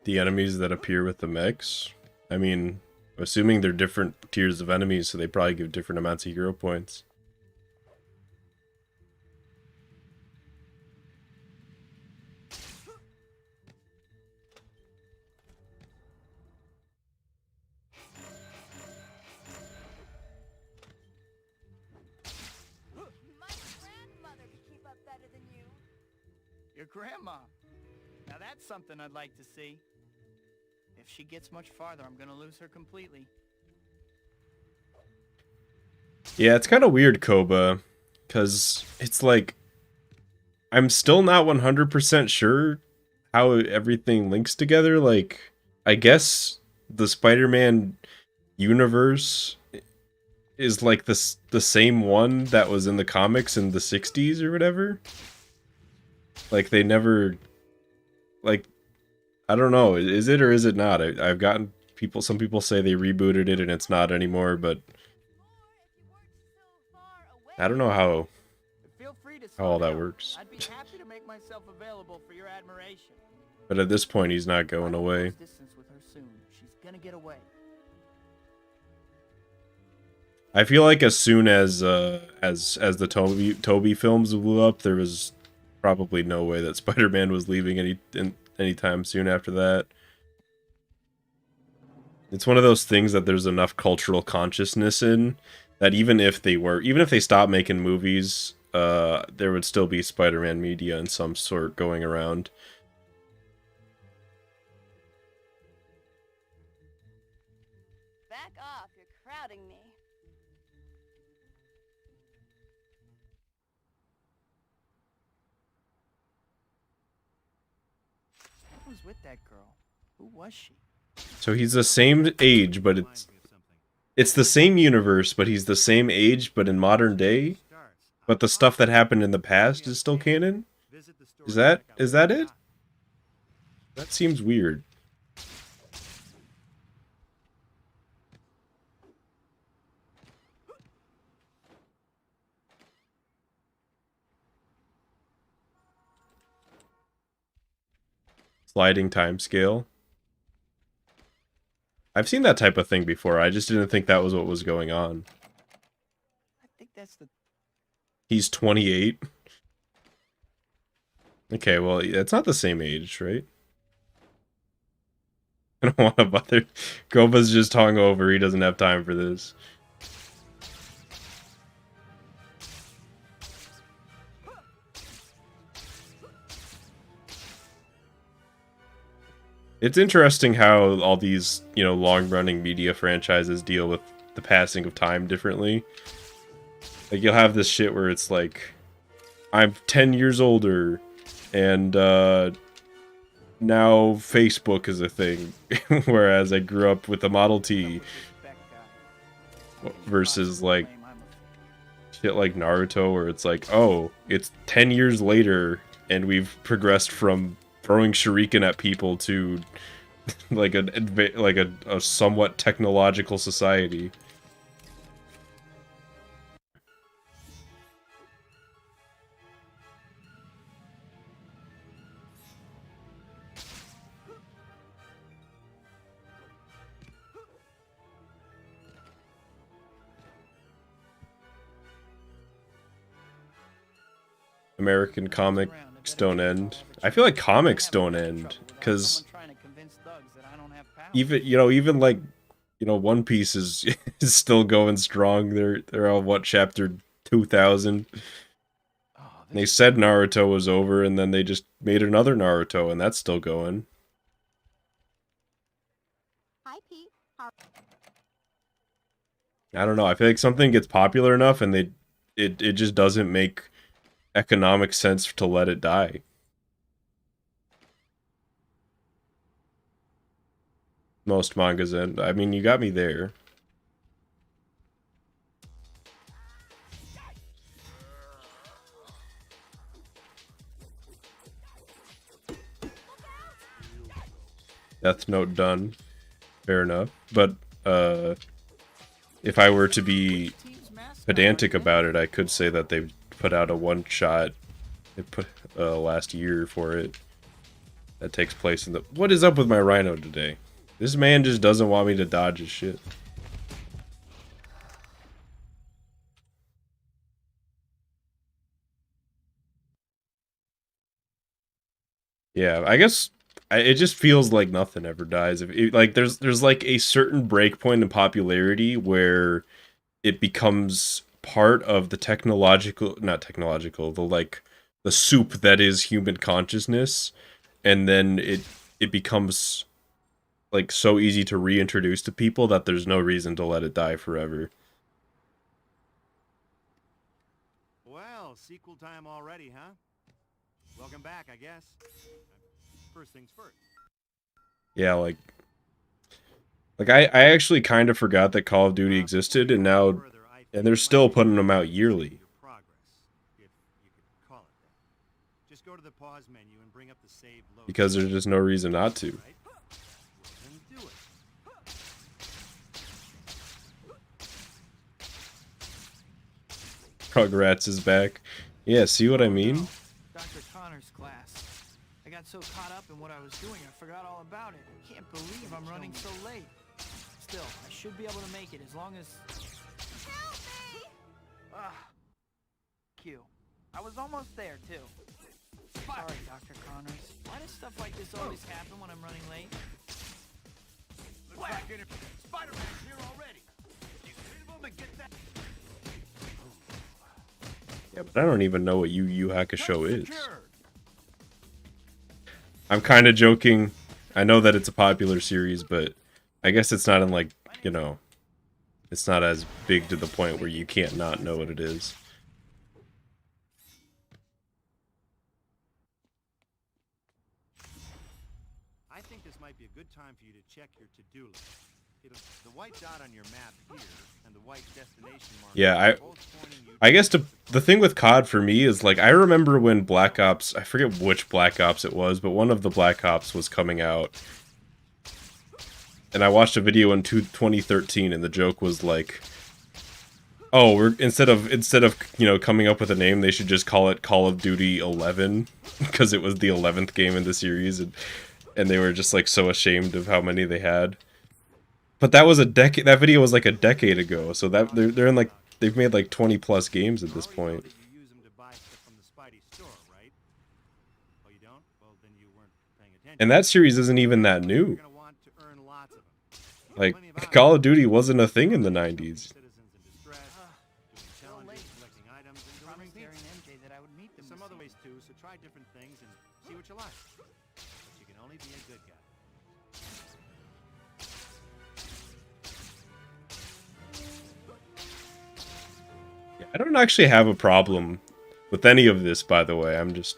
The enemies that appear with the mechs, I mean, assuming they're different tiers of enemies, so they probably give different amounts of hero points. My grandmother could keep up better than you. Your grandma. Now that's something I'd like to see. If she gets much farther, I'm gonna lose her completely. Yeah, it's kind of weird, Koba, because it's like, I'm still not 100% sure how everything links together. Like, I guess the Spider-Man universe is like the same one that was in the comics in the 60s or whatever. Like, they never, like, I don't know, is it or is it not? I've gotten some people say they rebooted it and it's not anymore, but I don't know how Feel free to all slow that down. works. I'd be happy to make myself available for your admiration. But at this point, he's not going I'll away. close distance with her soon. She's gonna get away. I feel like as soon as the Toby films blew up, there was probably no way that Spider-Man was leaving anytime soon after that. It's one of those things that there's enough cultural consciousness in that even if they stopped making movies, there would still be Spider-Man media in some sort going around. Back off, you're crowding me. What was with that girl? Who was she? So he's the same age, but Reminds me of something. it's the same universe, but he's the same age, but in modern day. Starts. But the stuff that happened in the past is still canon? Visit the store Is and that check out it? what they got. That seems weird. Sliding timescale. I've seen that type of thing before. I just didn't think that was what was going on. I think that's the... He's 28. Okay, well, it's not the same age, right? I don't want to bother. Goba's just hungover. He doesn't have time for this. It's interesting how all these, long-running media franchises deal with the passing of time differently. Like, you'll have this shit where it's like, I'm 10 years older, and, now Facebook is a thing, whereas I grew up with the Model T, versus, like, shit like Naruto, where it's like, oh, it's 10 years later, and we've progressed from throwing shuriken at people to like a somewhat technological society. American comics don't end. I feel like comics don't end because even like One Piece is is still going strong. They're on what, chapter 2000. They said Naruto was over, and then they just made another Naruto, and that's still going. Hi, Pete. I don't know. I feel like something gets popular enough, and it just doesn't make economic sense to let it die. Most mangas end. I mean, you got me there. Death Note done. Fair enough. But, if I were to be pedantic about it, I could say that they put out a one-shot. They put last year for it. That takes place in the... What is up with my rhino today? This man just doesn't want me to dodge his shit. Yeah, I guess it just feels like nothing ever dies. Like there's like a certain breakpoint in popularity where it becomes part of the not technological, the soup that is human consciousness, and then it becomes like so easy to reintroduce to people that there's no reason to let it die forever. Well, sequel time already, huh? Welcome back, I guess. First things first. Yeah, like I actually kind of forgot that Call of Duty existed, and they're still putting them out yearly. Just go to the pause menu and bring up the save load. Because there's just no reason not to. Rugrats is back. Yeah, see what I mean? Dr. Connor's class. I got so caught up in what I was doing, I forgot all about it. Can't believe I'm running so late. Still, I should be able to make it as long as... Help me! Q. I was almost there, too. Sorry, Dr. Connors. Why does stuff like this always happen when I'm running late? Looks like Spider-Man's here already. You hit him and get that. Yeah, but I don't even know what Yu Yu Hakusho is. I'm kind of joking. I know that it's a popular series, but I guess it's not in like, it's not as big to the point where you can't not know what it is. I think this might be a good time for you to check your to-do list. The white dot on your map here and the white destination marker. Yeah, I guess the thing with COD for me is like I remember when Black Ops, I forget which Black Ops it was, but one of the Black Ops was coming out. And I watched a video in 2013 and the joke was like, oh, we're instead of coming up with a name, they should just call it Call of Duty 11 because it was the 11th game in the series, and they were just like so ashamed of how many they had. But that was that video was like a decade ago, so that they're in like they've made like 20 plus games at this point. Oh, you don't? Well, then you weren't paying attention. And that series isn't even that You're new. gonna want to earn lots of them. Like, Plenty of Call of options. Duty wasn't a thing in the 90s. Citizens in distress, doing challenges, collecting items, and delivering Promised Gary pizza. and MJ that I would meet them. There's some this other evening. ways too, so try different things and see what you like. But you can only be a good guy. I don't actually have a problem with any of this, by the way. I'm just...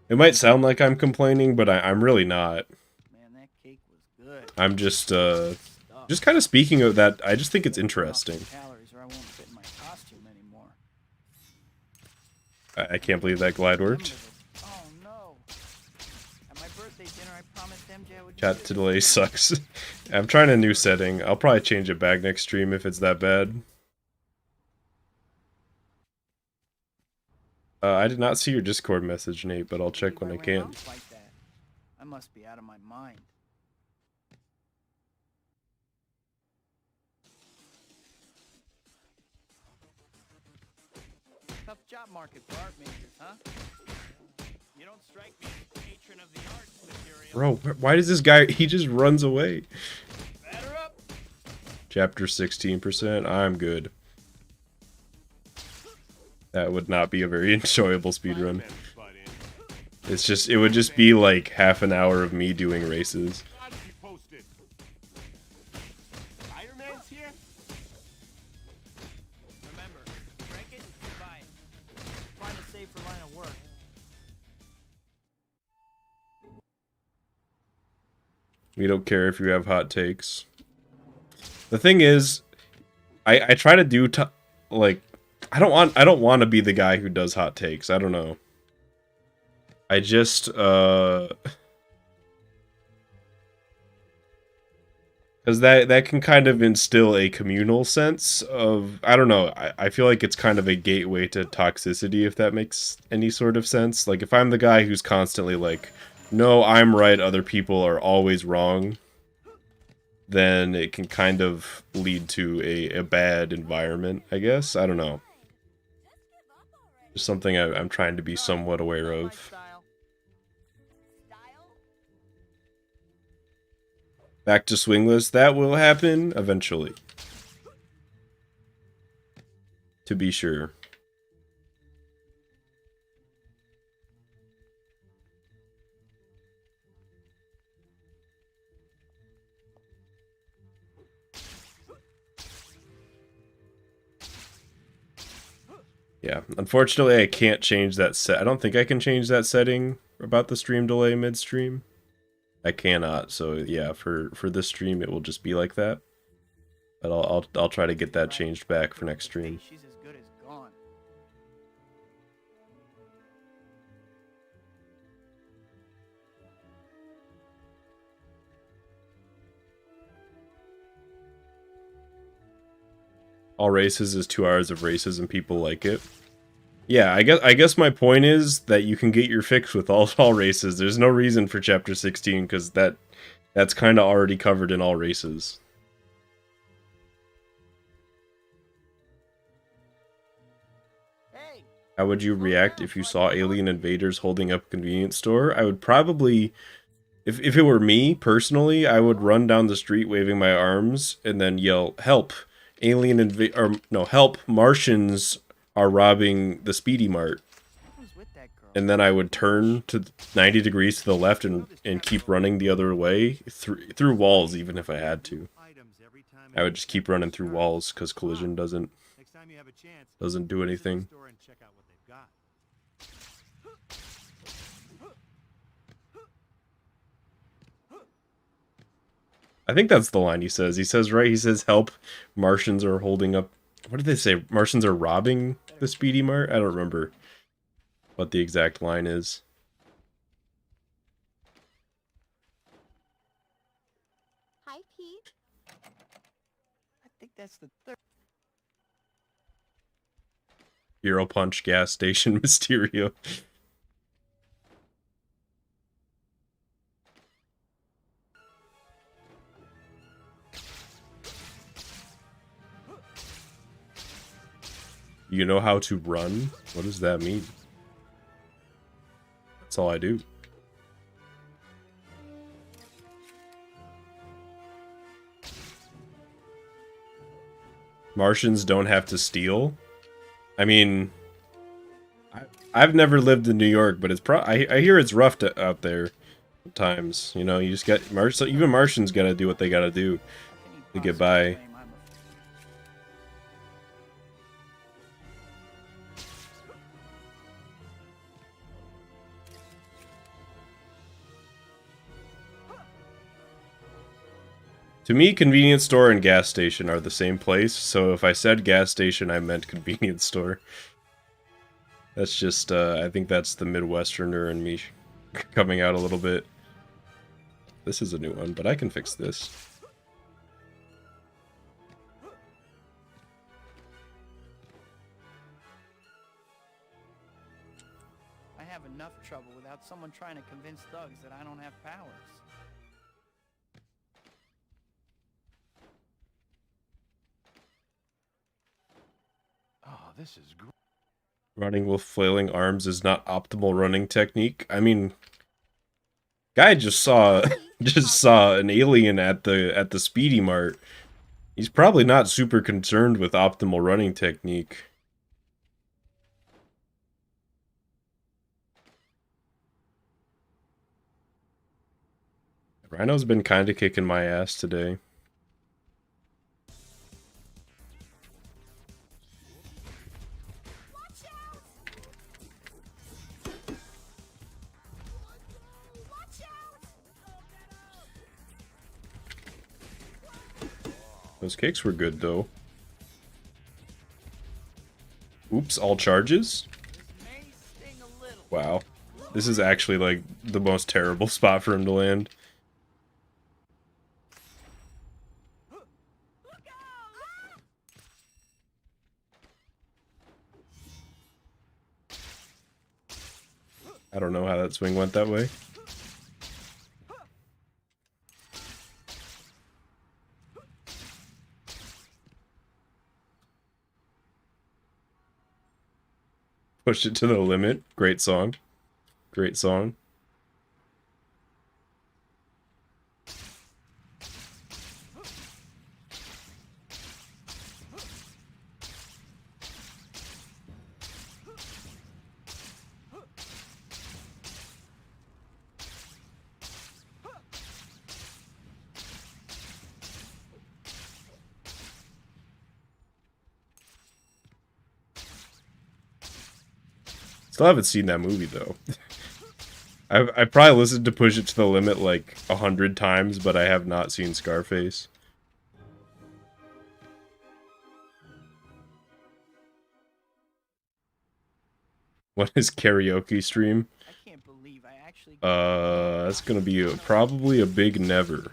It might sound like I'm complaining, but I'm really not. Man, that cake was good. I'm just Stuff. kind of speaking of that, I just think it's interesting. Calories or I won't fit in my costume anymore. I can't believe that glide worked. Oh no. At my birthday dinner I promised MJ I would Chat to delay sucks. I'm trying a new setting. I'll probably change it back next stream if it's that bad. I did not see your Discord message, Nate, but I'll check when I can. Like that. I must be out of my mind. Tough job market for art majors, huh? You don't strike me as a patron of the arts material. Bro, why does this guy... He just runs away. Batter up. Chapter 16%. I'm good. That would not be a very enjoyable speedrun. It's just... It would just be like half an hour of me doing races. Spider-Man's here? Remember, break it, buy it. Find a safer line of work. We don't care if you have hot takes. The thing is, I try to do like I don't want to be the guy who does hot takes. I don't know. I just because that can kind of instill a communal sense of, I don't know, I feel like it's kind of a gateway to toxicity, if that makes any sort of sense. Like if I'm the guy who's constantly like, no, I'm right, other people are always wrong, then it can kind of lead to a bad environment, I guess. I don't know. Just something I'm trying to be somewhat aware of. Style? Back to swingless, that will happen eventually. To be sure. Yeah, unfortunately I can't change that set. I don't think I can change that setting about the stream delay midstream. I cannot, so yeah, for this stream it will just be like that. But I'll try to get that changed back for next stream. She's as good as gone. All races is 2 hours of races and people like it. Yeah, I guess my point is that you can get your fix with all races. There's no reason for chapter 16 because that's kind of already covered in all races. Hey, How would you react if you saw alien invaders holding up a convenience store? I would probably, if it were me personally, I would run down the street waving my arms and then yell, "Help! Help! Martians are robbing the Speedy Mart." who's with that girl? And then I would turn to 90 degrees to the left and keep running the other way through walls, even if I had to. I would just keep running through walls because collision doesn't Next time you have a chance, do visit the anything. store and check out what they've got. I think that's the line he says. He says, right? He says, "Help! Martians are holding up." What did they say? Martians are robbing the Speedy Mart? I don't remember what the exact line is. Hi, Pete. I think that's the third. Hero Punch gas station Mysterio. You know how to run? What does that mean? That's all I do. Martians don't have to steal? I mean, I've never lived in New York, but it's I hear it's rough out there sometimes. You know, you just get even Martians gotta do what they gotta do to get by. To me, convenience store and gas station are the same place, so if I said gas station, I meant convenience store. That's just, I think that's the Midwesterner in me coming out a little bit. This is a new one, but I can fix this. I have enough trouble without someone trying to convince thugs that I don't have powers. Oh, this is great. Running with flailing arms is not optimal running technique. I mean, guy just saw an alien at the Speedy Mart. He's probably not super concerned with optimal running technique. Rhino's been kind of kicking my ass today. Those cakes were good, though. Oops, all charges? Wow. This is actually, like, the most terrible spot for him to land. I don't know how that swing went that way. Pushed it to the limit. Great song. Great song. Still haven't seen that movie, though. I probably listened to Push It to the Limit like 100 times, but I have not seen Scarface. What is karaoke stream? I can't believe I actually That's gonna be probably a big never.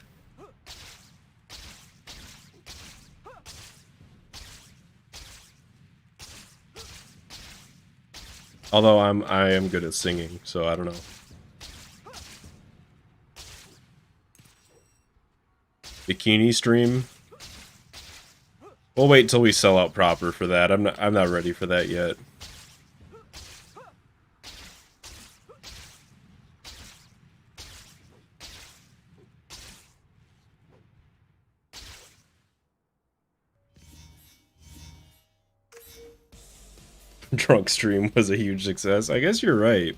Although I am good at singing, so I don't know. Bikini stream. We'll wait till we sell out proper for that. I'm not ready for that yet. Drunk stream was a huge success. I guess you're right.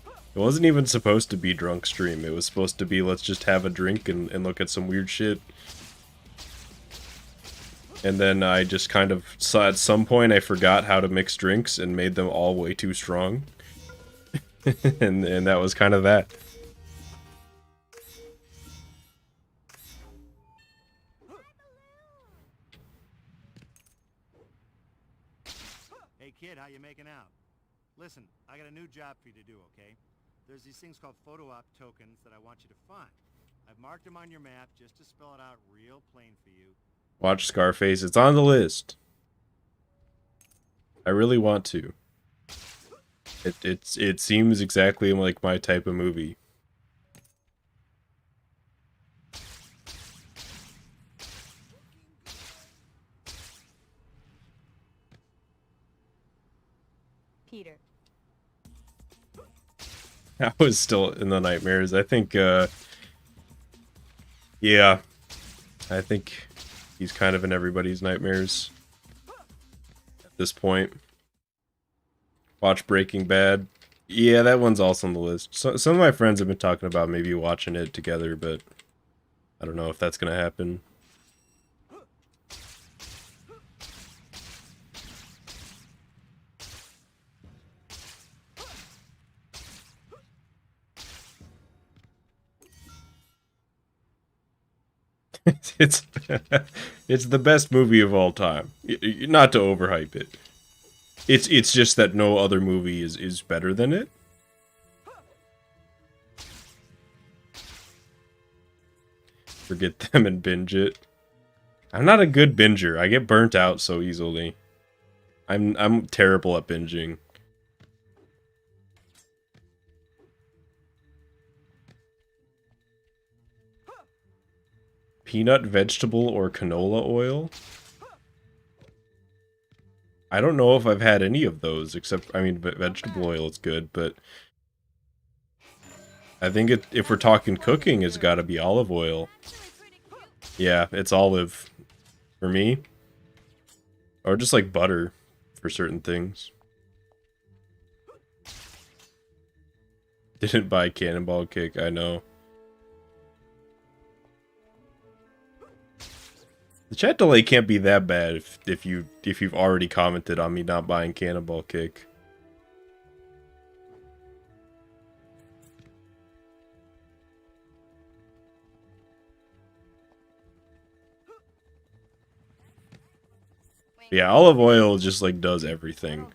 It wasn't even supposed to be drunk stream. It was supposed to be let's just have a drink and look at some weird shit. And then I just kind of saw at some point I forgot how to mix drinks and made them all way too strong. and that was kind of that. Hey kid, how you making out? Listen, I got a new job for you to do, okay? There's these things called photo op tokens that I want you to find. I've marked them on your map just to spell it out real plain for you. Watch Scarface. It's on the list. I really want to. It seems exactly like my type of movie. Peter, I was still in the nightmares. I think, yeah, I think he's kind of in everybody's nightmares at this point. Watch Breaking Bad. Yeah, that one's also on the list. So, some of my friends have been talking about maybe watching it together, but I don't know if that's gonna happen. It's it's the best movie of all time. Not to overhype it. It's just that no other movie is better than it. Forget them and binge it. I'm not a good binger. I get burnt out so easily. I'm terrible at binging. Peanut, vegetable, or canola oil? I don't know if I've had any of those, except, I mean, vegetable oil is good, but I think if we're talking cooking, it's gotta be olive oil. Yeah, it's olive for me. Or just like butter for certain things. Didn't buy Cannonball Cake, I know. The chat delay can't be that bad if you've already commented on me not buying Cannonball Cake. Yeah, olive oil just like does everything.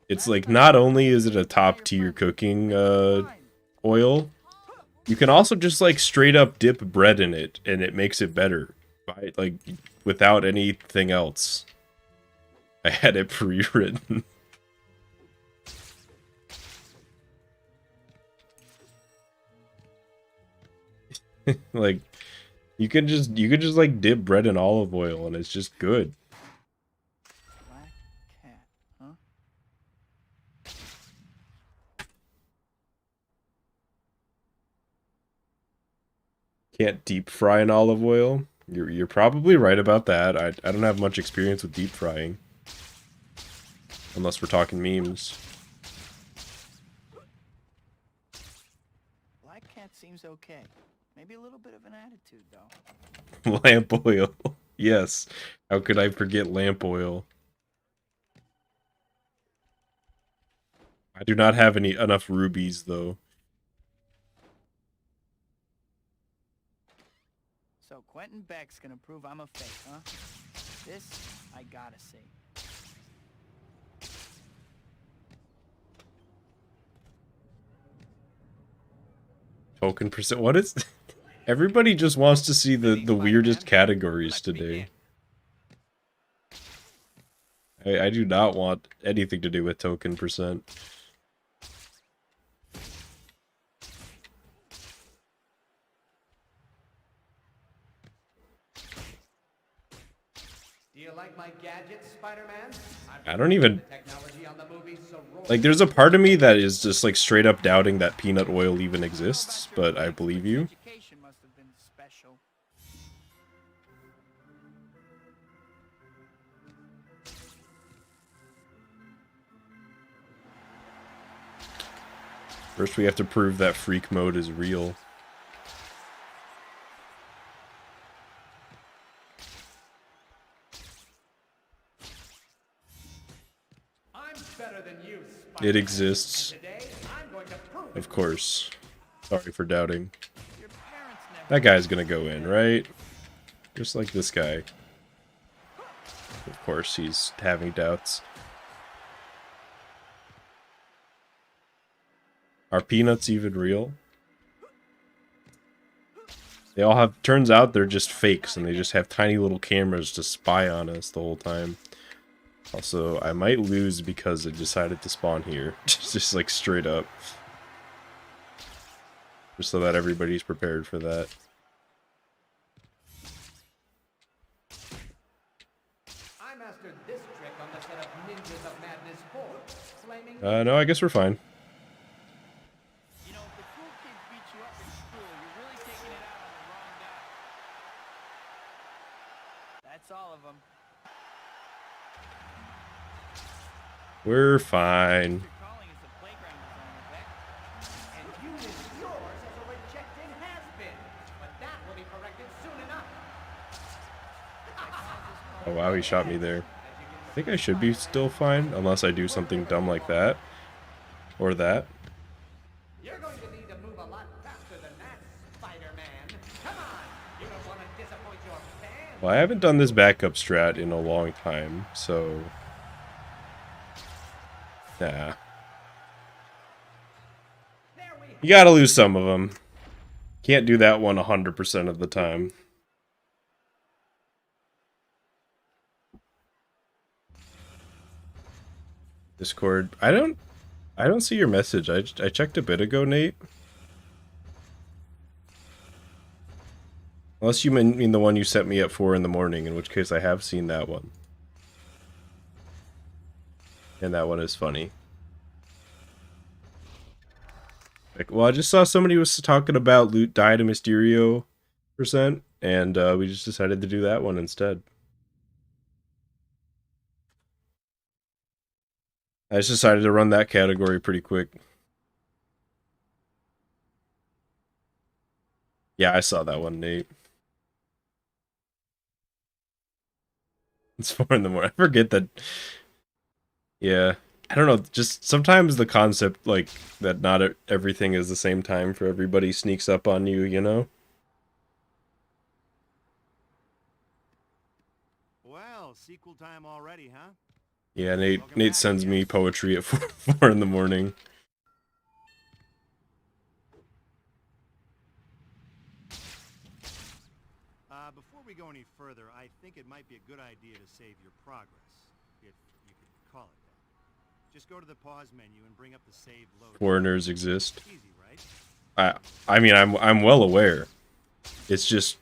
It's like not only is it a top tier cooking oil, you can also just like straight up dip bread in it and it makes it better. Like without anything else. I had it pre-written. Like you could just like dip bread in olive oil and it's just good. Black cat, huh? Can't deep fry in olive oil. You're probably right about that. I don't have much experience with deep frying. Unless we're talking memes. Black cat seems okay. Maybe a little bit of an attitude, though. Lamp oil. Yes. How could I forget lamp oil? I do not have enough rubies though. So Quentin Beck's gonna prove I'm a fake, huh? This I gotta see. Token percent. What is? Everybody just wants to see the weirdest categories today. I do not want anything to do with token percent. Do you like my gadgets, Spider-Man? I don't even... Technology on the movie, so roll. Like, there's a part of me that is just, like, straight up doubting that peanut oil even exists, but I believe you. Education must have been special. First we have to prove that freak mode is real. I'm better than you, Spider-Man. It exists. And today, I'm going to prove Of course. Sorry for doubting. Your parents never. That guy's gonna go in, right? Just like this guy. Of course, he's having doubts. Are peanuts even real? They all have... Turns out they're just fakes, and they just have tiny little cameras to spy on us the whole time. Also, I might lose because it decided to spawn here. Just like straight up. Just so that everybody's prepared for that. I mastered this trick on the set of Ninjas of Madness 4. Flaming No, I guess we're fine. You know, We're fine. Calling is the playground designer, Beck. And you is yours as a rejected has-been. But that will be corrected soon enough. Oh wow, he shot me there. I think I should be still fine, unless I do something dumb like that. Or that. You're going to need to move a lot faster than that, Spider-Man. Come on! You don't want to disappoint your fans. Well, I haven't done this backup strat in a long time, so... Nah. There we You gotta lose some of them. Can't do that one 100% of the time. Discord. I don't see your message. I checked a bit ago, Nate. Unless you mean the one you sent me at 4 in the morning, in which case I have seen that one. And that one is funny. Like, well, I just saw somebody was talking about loot die to Mysterio %, and we just decided to do that one instead. I just decided to run that category pretty quick. Yeah, I saw that one, Nate. It's 4 in the morning. I forget that. Yeah. I don't know. Just sometimes the concept, like, that not everything is the same time for everybody sneaks up on you, you know? Well, sequel time already, huh? Yeah, Nate sends me poetry at 4 in the morning. Before we go any further, I think it might be a good idea to save your progress, if you could call it that. Just go to the pause menu and bring up the save load. Foreigners exist. Easy, right? I mean, I'm well aware. It's just,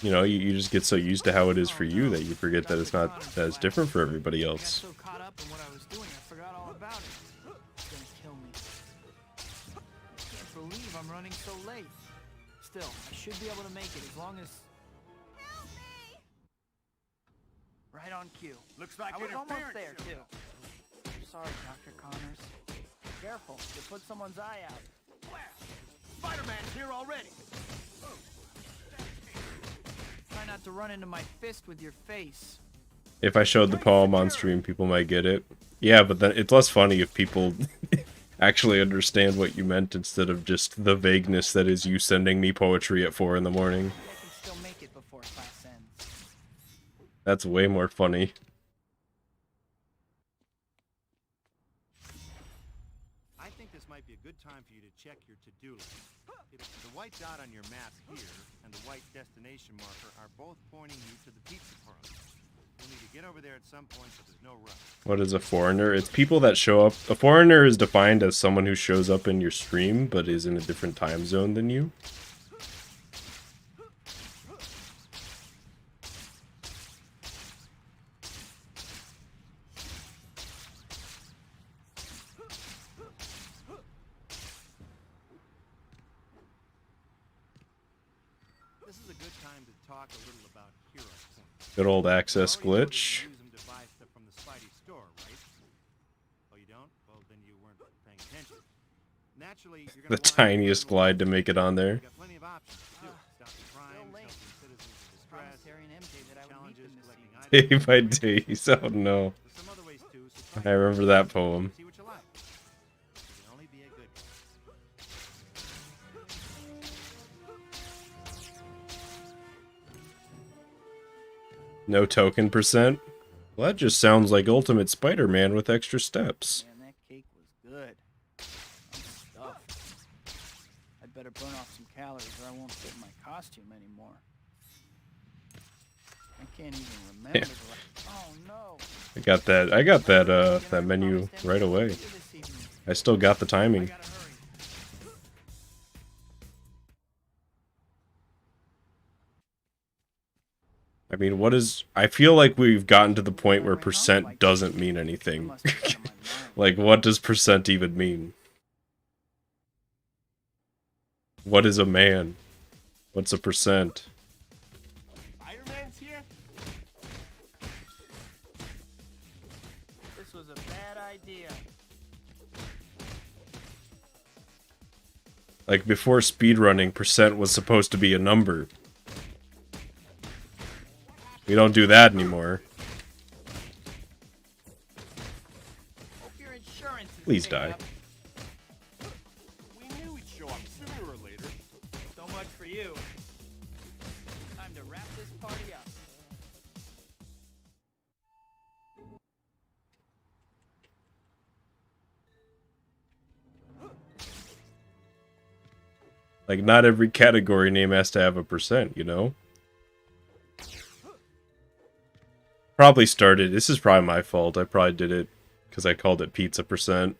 you know, you just get so used to how it is for you that you forget that it's not as different for everybody I got else. so caught up in what I was doing, I forgot all about it. It's gonna kill me. I can't believe I'm running so late. Still, I should be able to make it as long as... Help me! Right on cue. Looks like I was almost interference. there, too. Sorry, Dr. Connors. Careful, you put someone's eye out. Spider-Man's here already. Try not to run into my fist with your face. If I showed the poem on stream, people might get it. Yeah, but then it's less funny if people actually understand what you meant instead of just the vagueness that is you sending me poetry at 4 in the morning. I can still make it before class ends. That's way more funny. I think this might be a good time for you to check your to-do list. The white dot on your map here and the white destination marker are both pointing you to the pizza parlor. You'll need to get over there at some point, but there's no rush. What is a foreigner? It's people that show up. A foreigner is defined as someone who shows up in your stream but is in a different time zone than you. This is a good time to talk a little about hero points. Good old access You already know that glitch. you use them to buy stuff from the Spidey store, right? Oh, you don't? Well, then you weren't paying attention. Naturally, you're The gonna wanna tiniest learn glide to make it on there. You got plenty of options to do it. Stopping crime, late. helping citizens in distress, Promised Harry and MJ that I would meet challenges, them this collecting evening. items. Day by days. Oh no. There's some other ways too, so I remember that poem. see what you like. You can only be a good guy. Man, No token %? Well, that just sounds like Ultimate Spider-Man with extra steps. that cake was good. I'm stuffed. I'd better burn off some calories or I won't fit in my costume anymore. I can't even remember Yeah. Oh no. I got that menu right away. This evening. I still got the I timing. gotta hurry. I mean, what is... I feel like we've gotten to the point where % doesn't mean anything. Must be out of my mind. Like, what does % even mean? What is a man? What's a %? Spider-Man's here? This was a Like before speedrunning, percent was supposed to be a number. We don't do that anymore. Hope your insurance is Please picking die. up. We knew he'd show up sooner or later. So much for you. Time to wrap this party up. Like, not every category name has to have a percent, you know? Probably started. This is probably my fault. I probably did it because I called it pizza percent.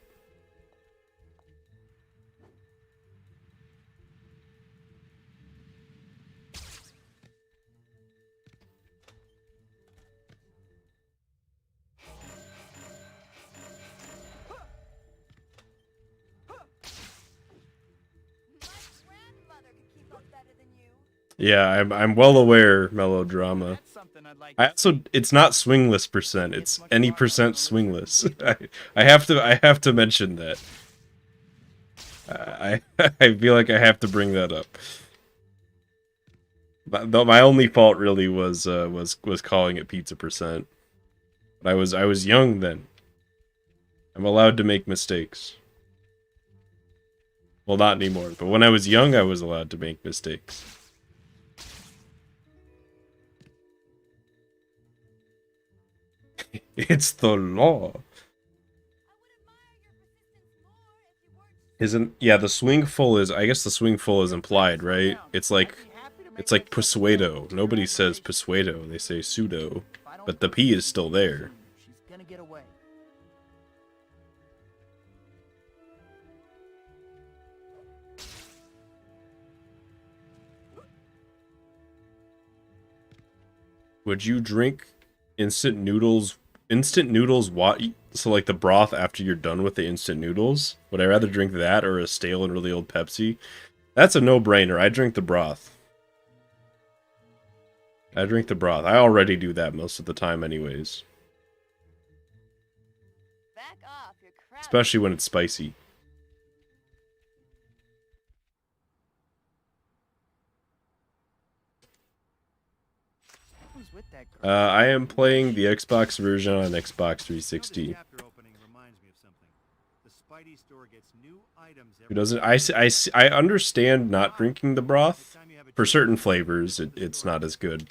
My grandmother could keep up better than you. Yeah, I'm well aware, melodrama. That's something I'd like I to also, it's not swingless percent. It's any percent swingless. I have to mention that. I I feel like I have to bring that up. Though my only fault really was calling it pizza percent. But I was young then. I'm allowed to make mistakes. Well, not anymore, but when I was young, I was allowed to make mistakes. It's the law. Isn't, yeah, the swing full is, I guess the swing full is implied, right? It's like persuado. Nobody says persuado, they say pseudo. But the P is still there. She's gonna get away. Would you drink instant noodles? Instant noodles, what? So like the broth after you're done with the instant noodles? Would I rather drink that or a stale and really old Pepsi? That's a no-brainer. I drink the broth. I drink the broth. I already do that most of the time anyways. Back off, you're crap. Especially when it's spicy. Who's with that girl? I am playing the Xbox version on Xbox 360. Chapter opening reminds me of something. The Spidey store gets new items Who every doesn't? I understand not drinking the broth. For certain flavors, it's not as good.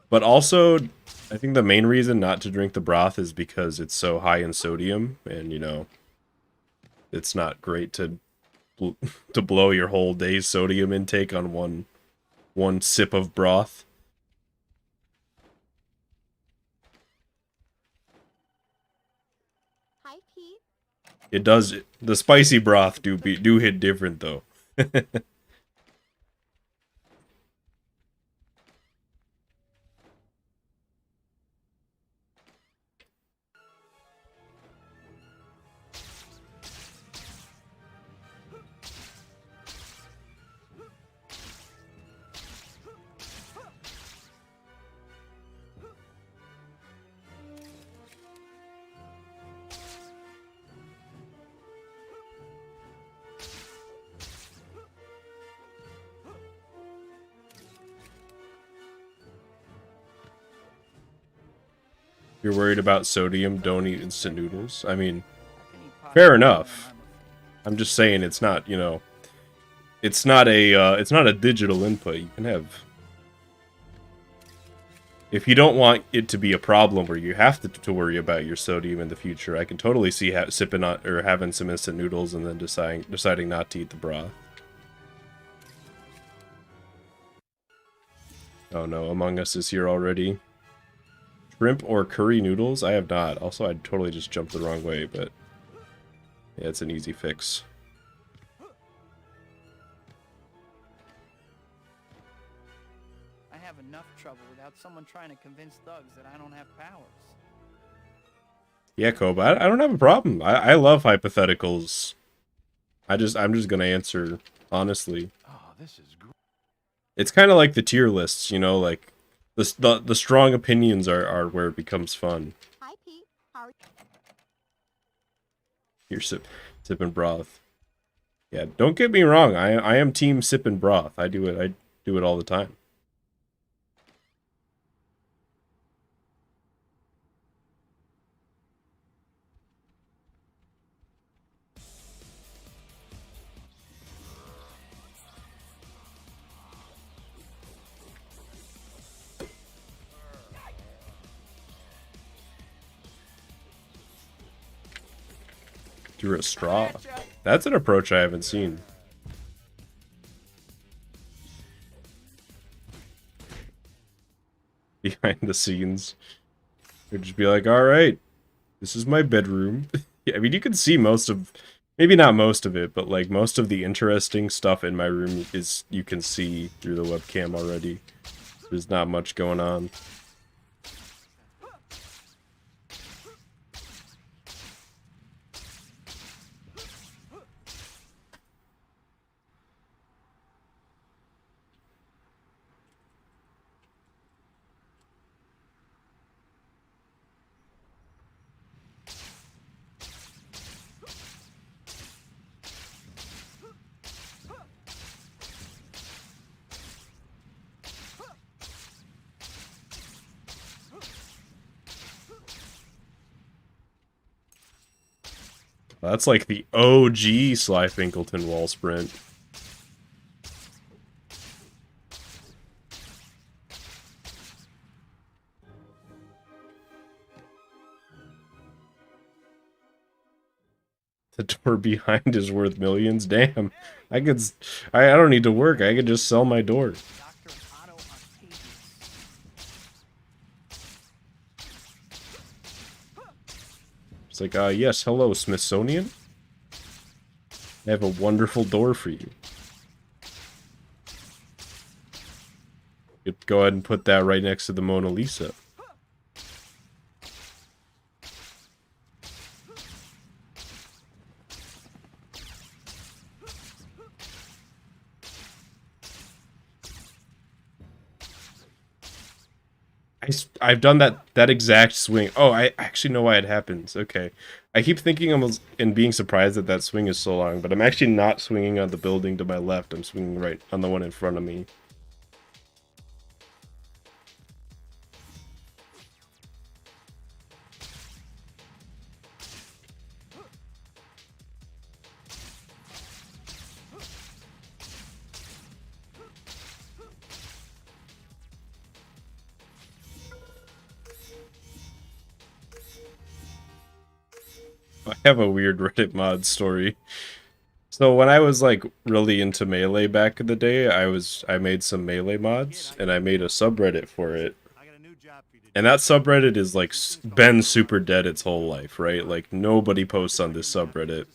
But also, I think the main reason not to drink the broth is because it's so high in sodium, and you know, it's not great to blow your whole day's sodium intake on one sip of broth. Hi, Pete. It does. The spicy broth do hit different though. You're worried about sodium, don't eat instant noodles. I mean, fair enough. I'm just saying it's not, you know, it's not a digital input. You can have, if you don't want it to be a problem where you have to worry about your sodium in the future, I can totally see sipping on or having some instant noodles and then deciding not to eat the broth. Oh no, Among Us is here already. Shrimp or curry noodles? I have not. Also, I totally just jumped the wrong way, but yeah, it's an easy fix. I have enough trouble without someone trying to convince thugs that I don't have powers. Yeah, Kobe, I don't have a problem. I love hypotheticals. I'm just gonna answer honestly. Oh, this is great. It's kind of like the tier lists, you know, like the strong opinions are where it becomes fun. Hi, Pete. How are you? You're sipping broth. Yeah, don't get me wrong. I am team sipping broth. I do it. I do it all the time. Through a straw. That's an approach I haven't seen. Behind the scenes. It'd just be like, alright, this is my bedroom. Yeah, I mean, you can see most of, maybe not most of it, but like most of the interesting stuff in my room is, you can see through the webcam already. There's not much going on. That's like the OG Slyfincleton wall sprint. The door behind is worth millions. Damn, I could. I don't need to work. I could just sell my door. Dr. Otto Octavius. It's like, yes, hello, Smithsonian. I have a wonderful door for you. You could go ahead and put that right next to the Mona Lisa. I've done that exact swing. Oh, I actually know why it happens. Okay. I keep thinking and being surprised that that swing is so long, but I'm actually not swinging on the building to my left. I'm swinging right on the one in front of me. I have a weird Reddit mod story. So when I was like really into Melee back in the day, I made some Melee mods and I made a subreddit for it. I got a new job for you to And that subreddit is like been super dead its whole life, right? Like nobody posts on this subreddit.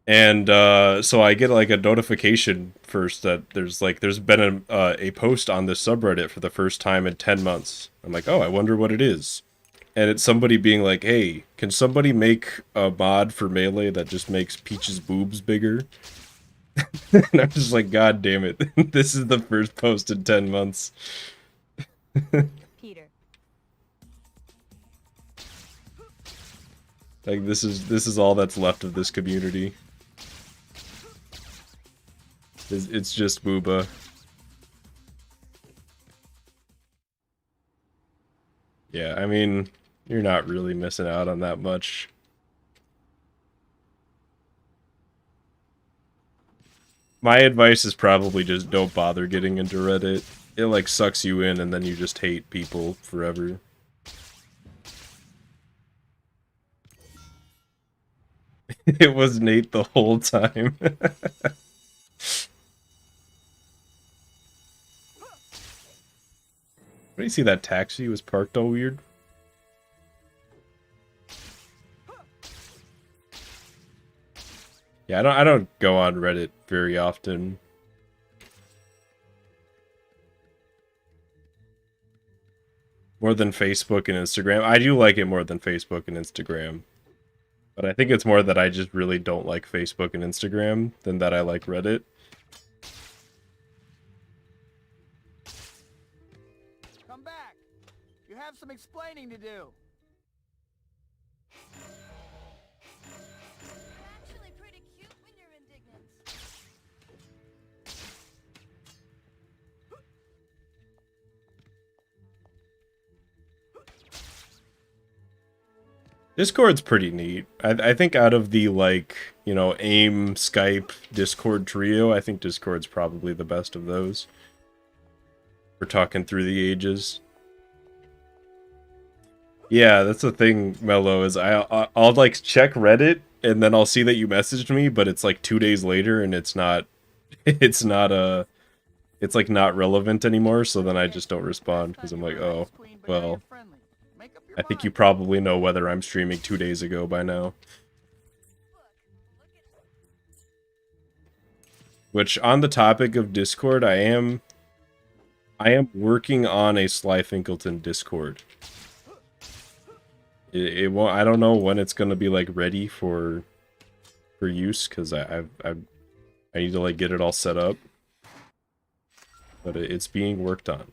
And so I get like a notification first that there's been a post on this subreddit for the first time in 10 months. I'm like, oh, I wonder what it is. And it's somebody being like, hey, can somebody make a mod for Melee that just makes Peach's boobs bigger? And I'm just like, god damn it. This is the first post in 10 months. Peter. Like this is all that's left of this community. It's just booba. Yeah, I mean, you're not really missing out on that much. My advice is probably just don't bother getting into Reddit. It like sucks you in and then you just hate people forever. It was Nate the whole time. What do you see, that taxi was parked all weird? Yeah, I don't go on Reddit very often. More than Facebook and Instagram. I do like it more than Facebook and Instagram. But I think it's more that I just really don't like Facebook and Instagram than that I like Reddit. Come back. You have some explaining to do. You're actually pretty cute when you're Discord's pretty neat. I think out of the, like, you know, AIM, Skype, Discord trio, I think Discord's probably the best of those. We're talking through the ages. Yeah, that's the thing, Mello, is I'll like check Reddit and then I'll see that you messaged me, but it's like 2 days later and it's not it's like not relevant anymore, so then I just don't respond because I'm like, oh, well, I think you probably know whether I'm streaming 2 days ago by now. Which, on the topic of Discord, I am working on a Slyfincleton Discord. It won't. I don't know when it's gonna be like ready for use because I need to like get it all set up, but it's being worked on.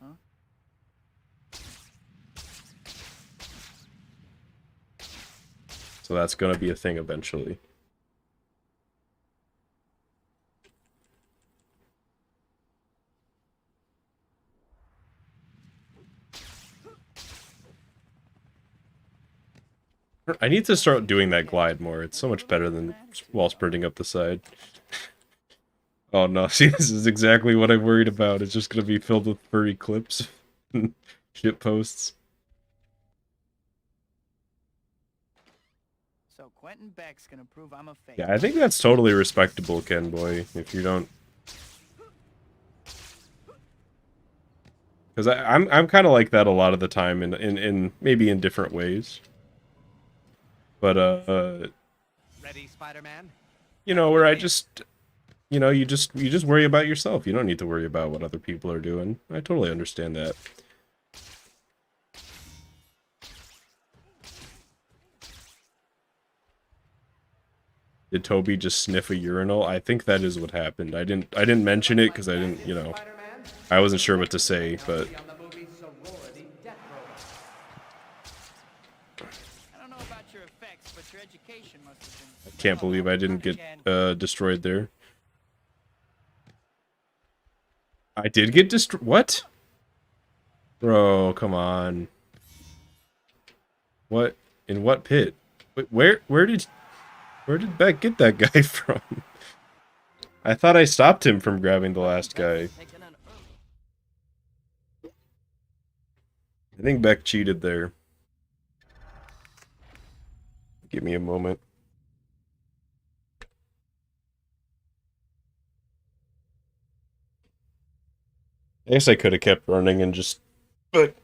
So that's gonna be a thing eventually. I need to start doing that glide more. It's so much better than wall sprinting up the side. Oh no, see, this is exactly what I'm worried about. It's just gonna be filled with furry clips and shit posts. So Quentin Beck's gonna prove I'm a fake. Yeah, I think that's totally respectable, Ken Boy, if you don't... Because I'm kind of like that a lot of the time, in maybe in different ways. But, Ready, Spider-Man? you know, where I just... You know, you just worry about yourself. You don't need to worry about what other people are doing. I totally understand that. Did Toby just sniff a urinal? I think that is what happened. I didn't mention it because I didn't, you know, I wasn't sure what to say, but I don't know about your effects, but your education must have been. I can't believe I didn't get destroyed there. I did get destroyed. What? Bro, come on. What? In what pit? Wait, where did Beck get that guy from? I thought I stopped him from grabbing the last guy. I think Beck cheated there. Give me a moment. I guess I could have kept running and just... But...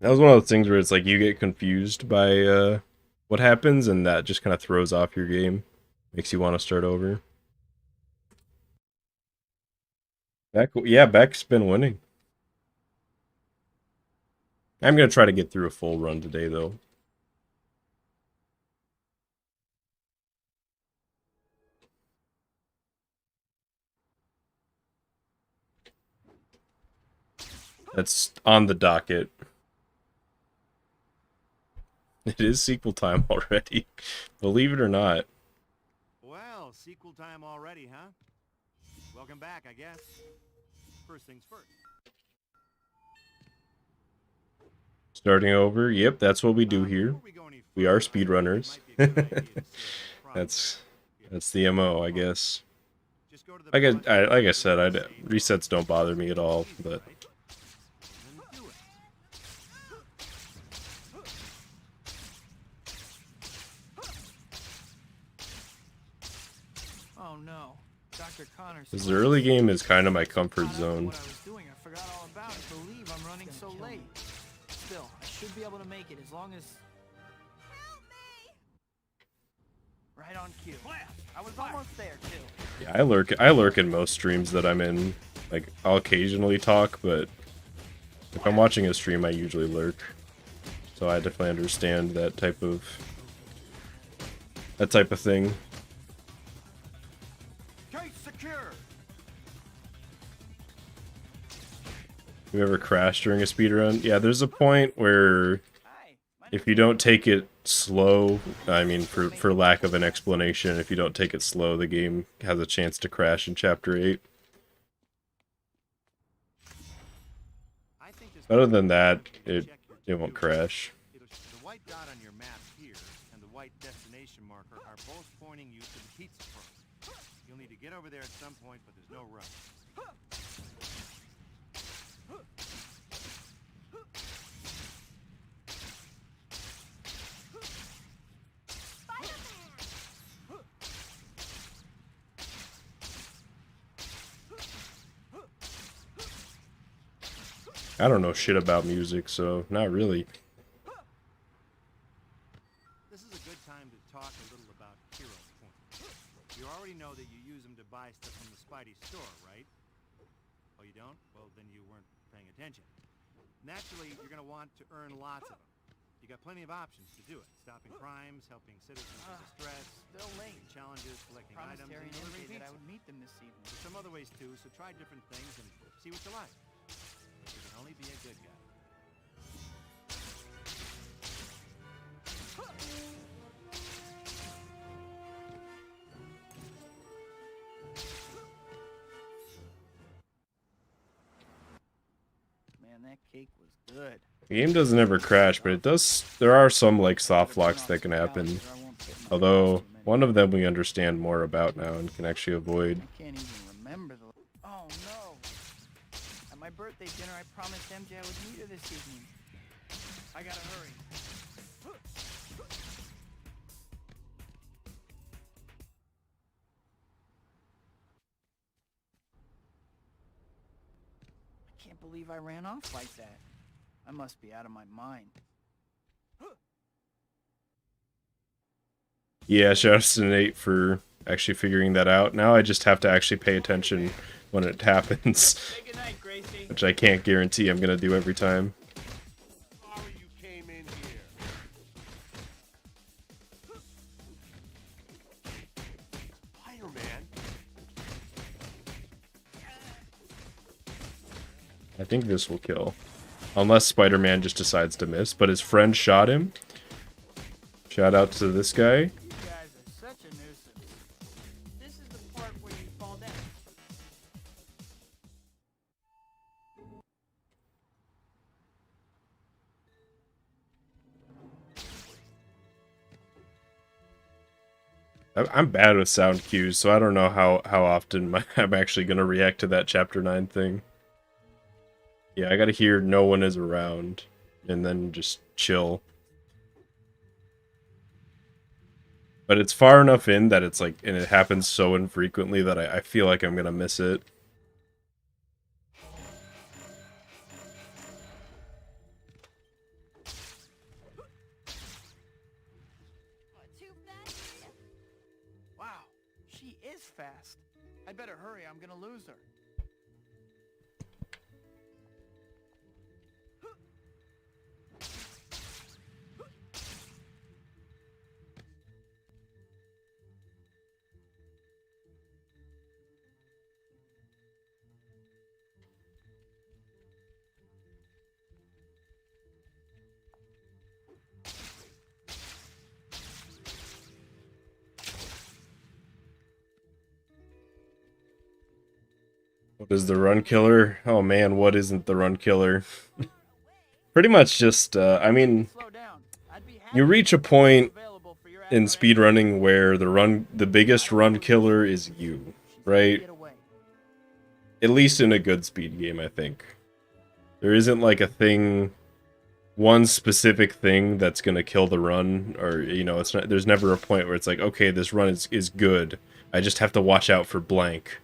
That was one of those things where it's like you get confused by what happens, and that just kind of throws off your game. Makes you want to start over. Beck, yeah, Beck's been winning. I'm going to try to get through a full run today, though. That's on the docket. It is sequel time already. Believe it or not. Well, sequel time already, huh? Welcome back, I guess. First things first. Starting over. Yep, that's what we do here. We are speedrunners. That's the MO, I guess. Like I said, resets don't bother me at all, but... Oh no, Dr. Connors. Because the early game is kind of my comfort zone. What I was doing, I forgot all about it. Believe I'm running so late. Still, I should be able to make it as long as. Help me! Right on cue. I was almost there too. Yeah, I lurk in most streams that I'm in. Like, I'll occasionally talk, but if I'm watching a stream, I usually lurk. So I definitely understand that type of thing. Gate secure. You ever crash during a speedrun? Yeah, there's a point where if you don't take it slow, I mean, for lack of an explanation, if you don't take it slow, the game has a chance to crash in Chapter 8. I think this Other than that, it Check your won't computer. crash. The white dot on your map here and the white destination marker are both pointing you to the pizza firm. You'll need to get over there at some point, but there's no rush. I don't know shit about music, so not really. This is a good time to talk a little about hero points. You already know that you use them to buy stuff from the Spidey store, right? Oh, you don't? Well, then you weren't paying attention. Naturally, you're going to want to earn lots of them. You got plenty of options to do it. Stopping crimes, helping citizens in distress, Still late. challenges, collecting Promised items, Terry and and delivering MJ that I pizza. would meet them this evening. There's some other ways too, so try different things and see what you like. You can only be a good guy. Man, that cake was good. The game doesn't ever crash, but it does. There are some like soft locks that can happen. Although one of them we understand more about now and can actually avoid. I can't even remember the. Oh no! At my birthday dinner, I promised MJ I would meet her this evening. I gotta hurry. I can't believe I ran off like that. I must be out of my mind. Yeah, shouts to Nate for actually figuring that out. Now I just have to actually pay attention when it happens, Say goodnight, Gracie. which I can't guarantee I'm gonna do every time. Sorry you came in here. Spider-Man? I think this will kill. Unless Spider-Man just decides to miss, but his friend shot him. Shout out to this guy. You guys are such a nuisance. This is the part where you fall down. I'm bad with sound cues, so I don't know how often I'm actually gonna react to that Chapter 9 thing. Yeah, I gotta hear no one is around, and then just chill. But it's far enough in that it's like, and it happens so infrequently that I feel like I'm gonna miss it. Too fast. Wow, she is fast. I better hurry, I'm gonna lose her. What is the run killer? Oh man, what isn't the run killer? Pretty much just, I mean, Slow down. I'd be you happy reach to a be point available for your in apprehension. speedrunning where the biggest run killer is you, She's gonna right? get away. At least in a good speed game, I think. There isn't like a thing, one specific thing that's gonna kill the run, or you know, it's not. There's never a point where it's like, okay, this run is good. I just have to watch out for blank.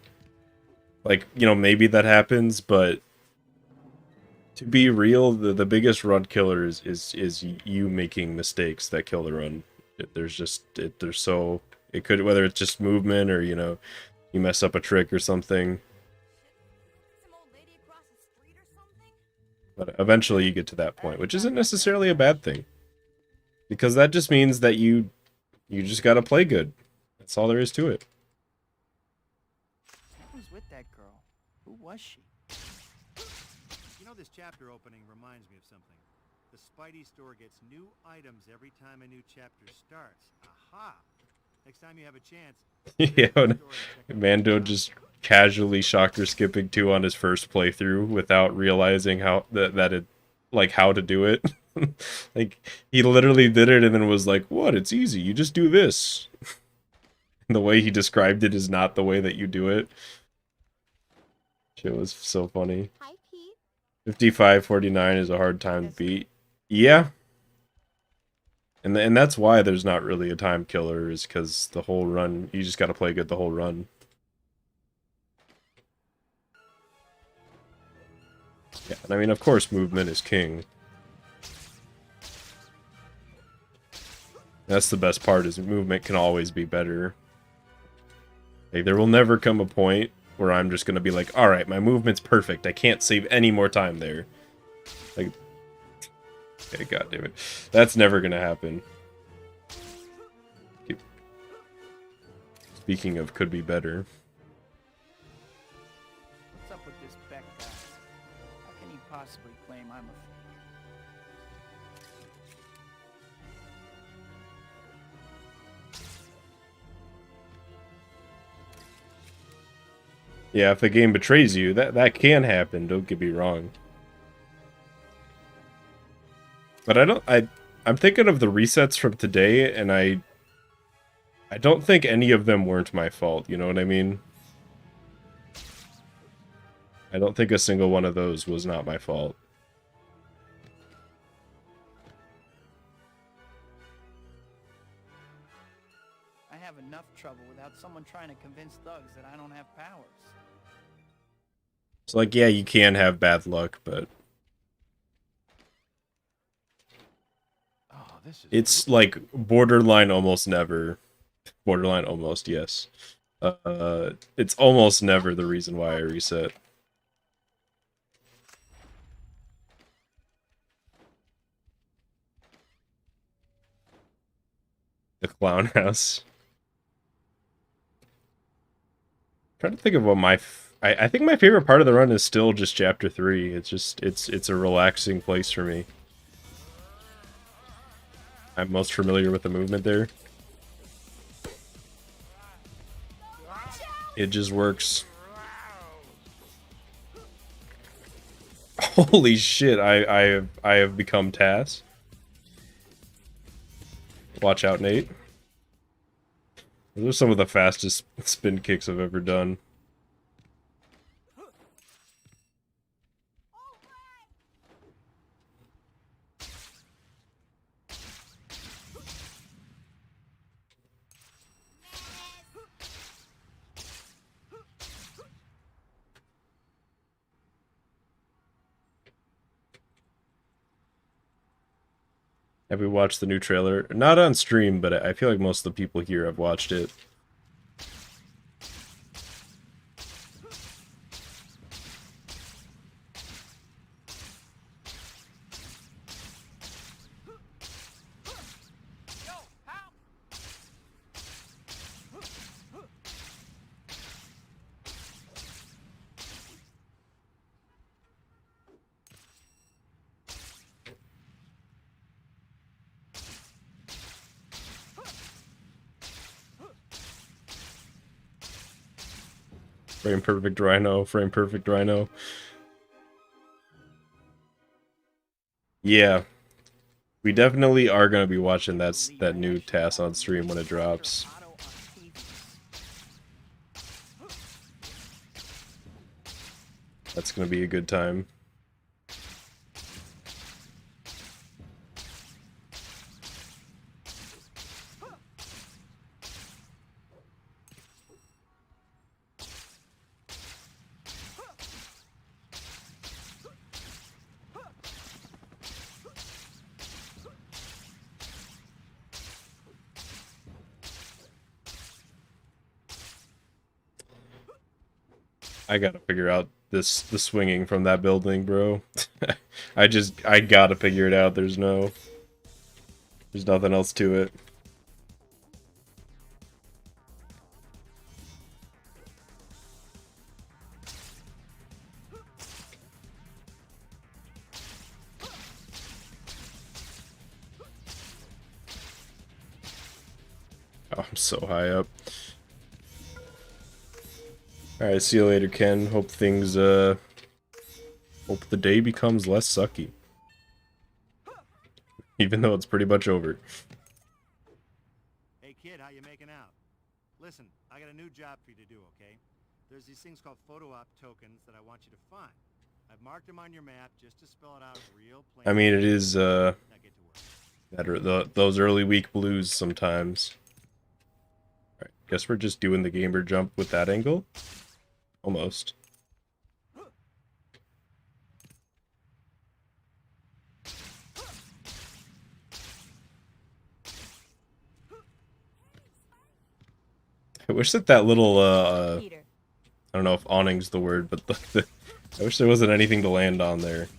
Like, you know, maybe that happens, but to be real, the biggest run killer is you making mistakes that kill the run. There's just there's so it could, whether it's just movement or you know, you mess up a trick or something. Some old lady across the street or something? But eventually you get to that point, which isn't necessarily a bad thing. Because that just means that you just gotta play good. That's all there is to it. Who's with that girl? Who was she? You know, this chapter opening reminds me of something. The Spidey store gets new items every time a new chapter starts. Aha! Next time you have a chance, Yeah, go to and the store and check out Mando the just casually shocker skipping 2 on his first playthrough without realizing how that it like how to do it. Like he literally did it and then was like, "What? It's easy. You just do this." And the way he described it is not the way that you do it. Shit was so funny. Hi, Pete. 55-49 is a hard time to beat. Yeah. And that's why there's not really a time killer, is because the whole run, you just gotta play good the whole run. Yeah, and I mean, of course, movement is king. That's the best part, is movement can always be better. Like, there will never come a point where I'm just gonna be like, alright, my movement's perfect, I can't save any more time there. Like, okay, god damn it. That's never gonna happen. Speaking of could be better. What's up with this Beck guy? How can he possibly claim I'm a... Yeah, if the game betrays you, that can happen, don't get me wrong. But I'm thinking of the resets from today, and I don't think any of them weren't my fault, you know what I mean? I don't think a single one of those was not my fault. I have enough trouble without someone trying to convince thugs that I don't have powers. So, like, yeah, you can have bad luck, but Oh, this is it's, like, borderline almost never. Borderline almost, yes. It's almost never the reason why I reset. The clown house. Trying to think of what my... I think my favorite part of the run is still just chapter 3. It's just, it's a relaxing place for me. I'm most familiar with the movement there. It just works. Holy shit, I have become Taz. Watch out, Nate. Those are some of the fastest spin kicks I've ever done. Have we watched the new trailer? Not on stream, but I feel like most of the people here have watched it. Frame perfect rhino, frame perfect rhino. Yeah. We definitely are going to be watching that new TAS on stream when it drops. That's going to be a good time. I gotta figure out the swinging from that building, bro. I gotta figure it out. There's nothing else to it. Oh, I'm so high up. Alright, see you later, Ken. Hope things, hope the day becomes less sucky. even though it's pretty much over. Hey kid, how you making out? Listen, I got a new job for you to do, okay? There's these things called photo op tokens that I want you to find. I've marked them on your map just to spell it out real plain. I mean, it is Now get to work. those early week blues sometimes. All right, guess we're just doing the gamer jump with that angle. Almost. I wish that little Peter. I don't know if awning's the word, but I wish there wasn't anything to land on there.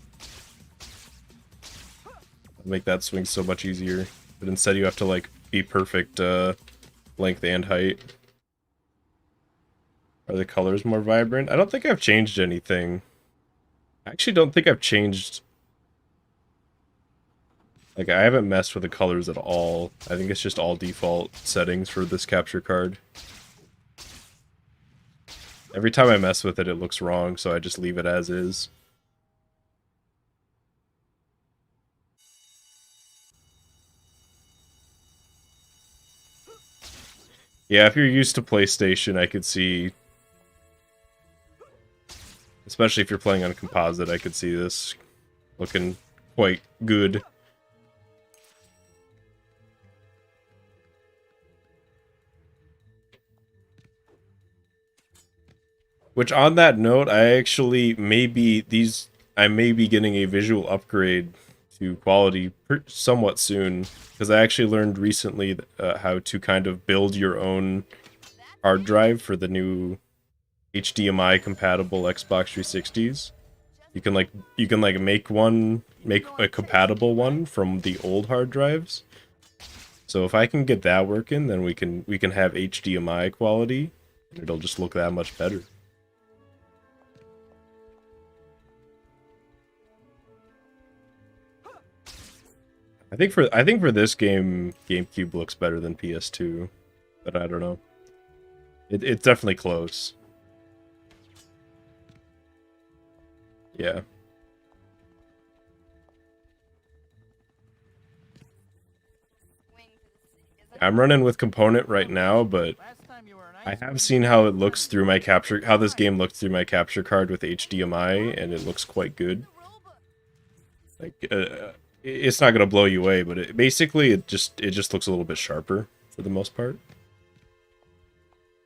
It'd make that swing so much easier. But instead you have to like be perfect length and height. Are the colors more vibrant? I don't think I've changed anything. I actually don't think I've changed... Like, I haven't messed with the colors at all. I think it's just all default settings for this capture card. Every time I mess with it, it looks wrong, so I just leave it as is. Yeah, if you're used to PlayStation, I could see... Especially if you're playing on a composite, I could see this looking quite good. Which, on that note, I actually I may be getting a visual upgrade to quality somewhat soon, because I actually learned recently how to kind of build your own hard drive for the new HDMI compatible Xbox 360s. You can make a compatible one from the old hard drives. So if I can get that working, then we can have HDMI quality, and it'll just look that much better. I think for this game, GameCube looks better than PS2, but I don't know. It's definitely close. Yeah. I'm running with Component right now, but I have seen how it looks through my how this game looks through my capture card with HDMI, and it looks quite good. Like, it's not gonna blow you away, but it just looks a little bit sharper for the most part.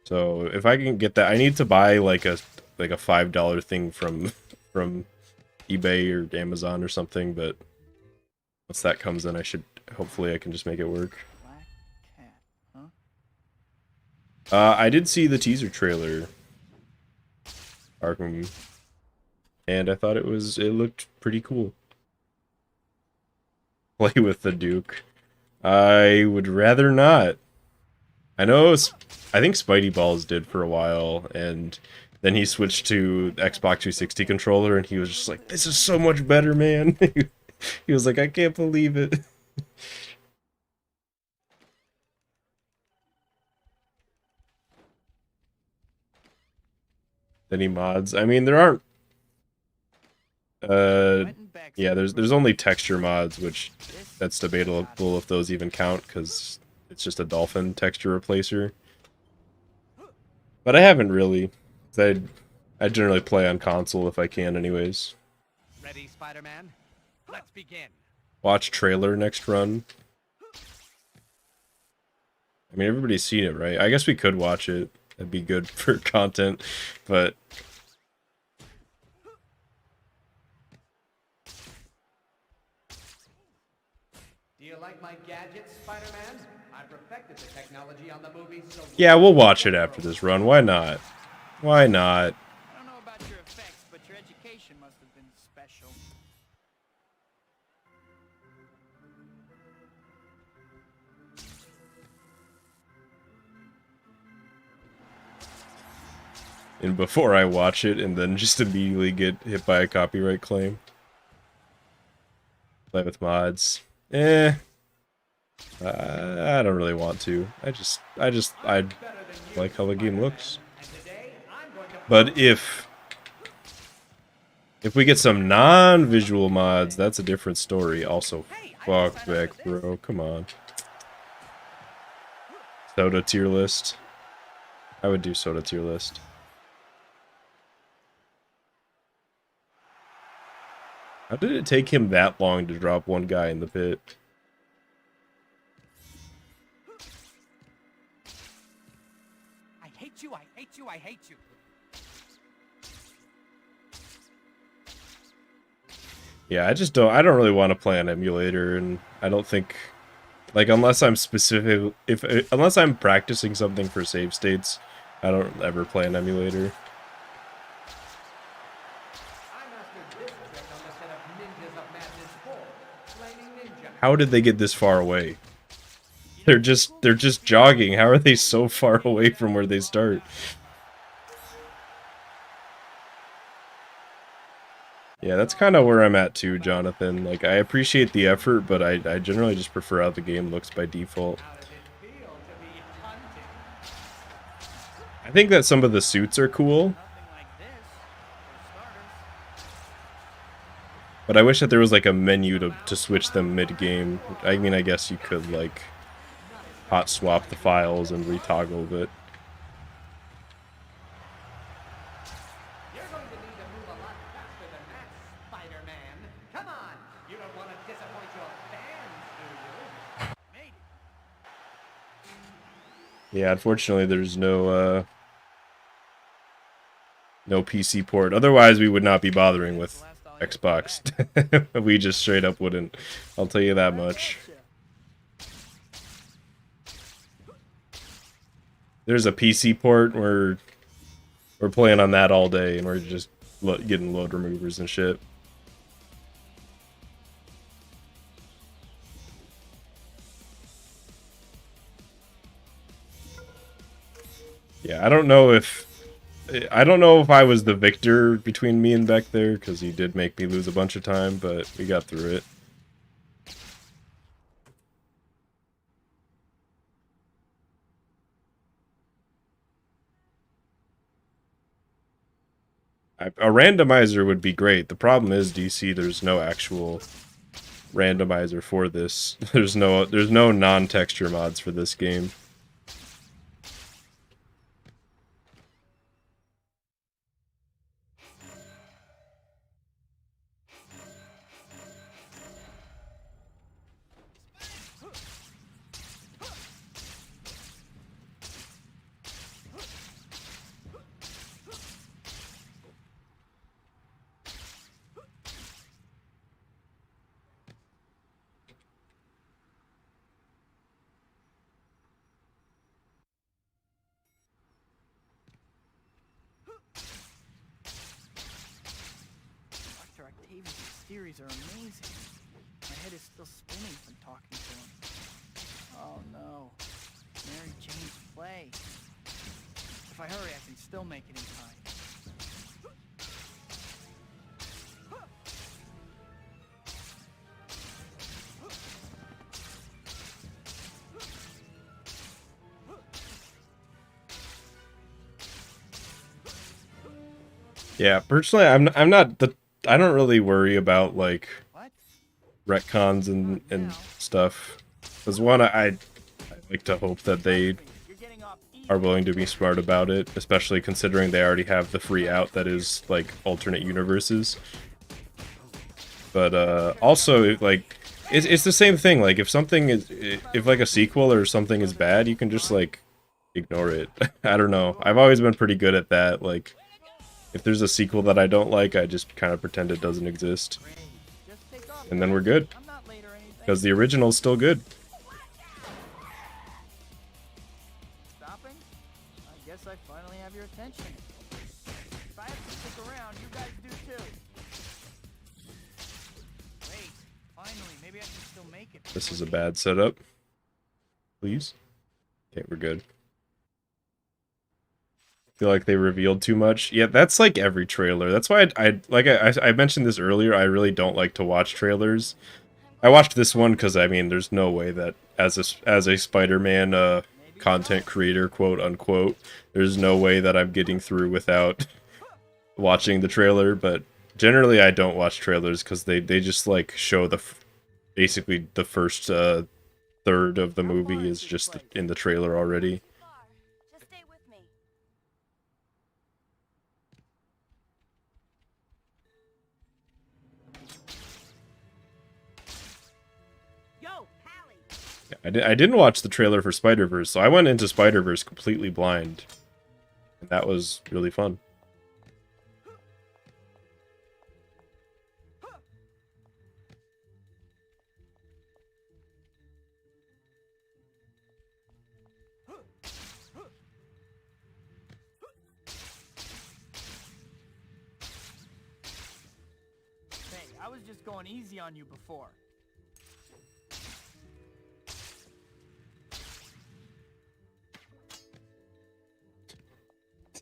So if I can get that, I need to buy like a $5 thing from eBay or Amazon or something. But once that comes in, hopefully I can just make it work. Black cat, huh? I did see the teaser trailer, Arkham, and I thought it looked pretty cool. Play with the Duke. I would rather not. I think Spidey Balls did for a while, and then he switched to the Xbox 360 controller, and he was just like, "This is so much better, man." He was like, "I can't believe it." Any mods? I mean, there aren't. Yeah, there's only texture mods, which that's debatable if those even count, because it's just a dolphin texture replacer. But I haven't really. I generally play on console if I can, anyways. Ready, Spider-Man? Let's begin. Watch trailer next run. I mean, everybody's seen it, right? I guess we could watch it. That'd be good for content, but... Do you like my gadgets, Spider-Man? I perfected the technology on the movie, so... Yeah, we'll watch it after this run. Why not? Why not? I don't know about your effects, but your education must have been special. And before I watch it, and then just immediately get hit by a copyright claim. Play with mods. I don't really want to. I like how the game looks. But if we get some non-visual mods, that's a different story also. Hey, fuck back, bro. Come on. Soda tier list. I would do soda tier list. How did it take him that long to drop one guy in the pit? I hate you, I hate you, I hate you. Yeah, I don't really want to play on emulator, and I don't think, like, unless I'm unless I'm practicing something for save states, I don't ever play an emulator. I mastered this trick on the set of Ninjas of Madness 4. Flaming Ninja. How did they get this far away? They're just jogging. How are they so far away from where they start? Yeah, that's kind of where I'm at too, Jonathan. Like, I appreciate the effort, but I generally just prefer how the game looks by default. How does it feel to be hunted? I think that some of the suits are cool, Nothing like this, for starters. but I wish that there was like a menu to switch them mid-game. I mean, I guess you could like hot swap the files and retoggle, but You're going to need to move a lot faster than that, Spider-Man. Come on, you don't want to disappoint your fans, do you? Made it. yeah, unfortunately there's no PC port. Otherwise, we would not be bothering with Xbox. We just straight up wouldn't. I'll tell you that much. There's a PC port where we're playing on that all day, and we're just getting load removers and shit. Yeah, I don't know if I was the victor between me and Beck there, because he did make me lose a bunch of time, but we got through it. A randomizer would be great. The problem is, DC, there's no actual randomizer for this. There's no non-texture mods for this game. Dr. Octavius' theories are amazing. My head is still spinning from talking to him. Oh no. Mary Jane's play. If I hurry, I can still make it in time. Yeah, personally, I'm not the. I don't really worry about like What? retcons and stuff. Because one, I like to hope that they You're getting off easy. are willing to be smart about it, especially considering they already have the free out that is like alternate universes. But also, like, it's the same thing. Like, if something is, if like a sequel or something is bad, you can just like ignore it. I don't know. I've always been pretty good at that. Like, if there's a sequel that I don't like, I just kind of pretend it doesn't exist, Just take off. and then we're good. I'm not late or anything. Because the original's still good. Stopping? I guess I finally have your attention. If I have to stick around, you guys do too. Wait, finally, maybe I can still make it. This is a bad setup. Please. Okay, we're good. Feel like they revealed too much. Yeah, that's like every trailer. That's why I mentioned this earlier. I really don't like to watch trailers. I watched this one because I mean, there's no way that as a Spider-Man content creator, quote unquote, there's no way that I'm getting through without watching the trailer. But generally, I don't watch trailers because they just like show basically the first third of the movie is just in the trailer already. Too far. Just stay with me. Yo, Pally! I didn't watch the trailer for Spider-Verse, so I went into Spider-Verse completely blind. And that was really fun. Hey, I was just going easy on you before.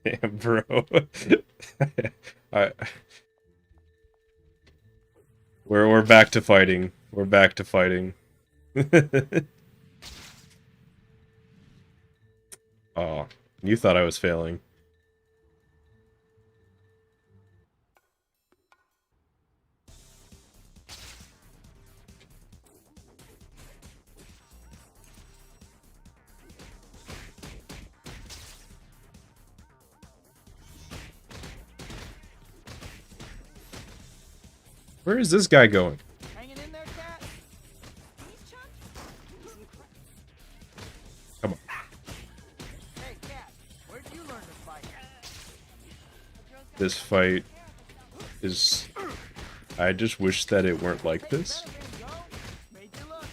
Damn, bro. I, we're back to fighting. We're back to fighting. Oh, you thought I was failing. Where is this guy going? Hanging in there, cat? Come on. Hey, cat, where'd you learn to fight? This fight is... I just wish that it weren't like this. There you go. Made you look.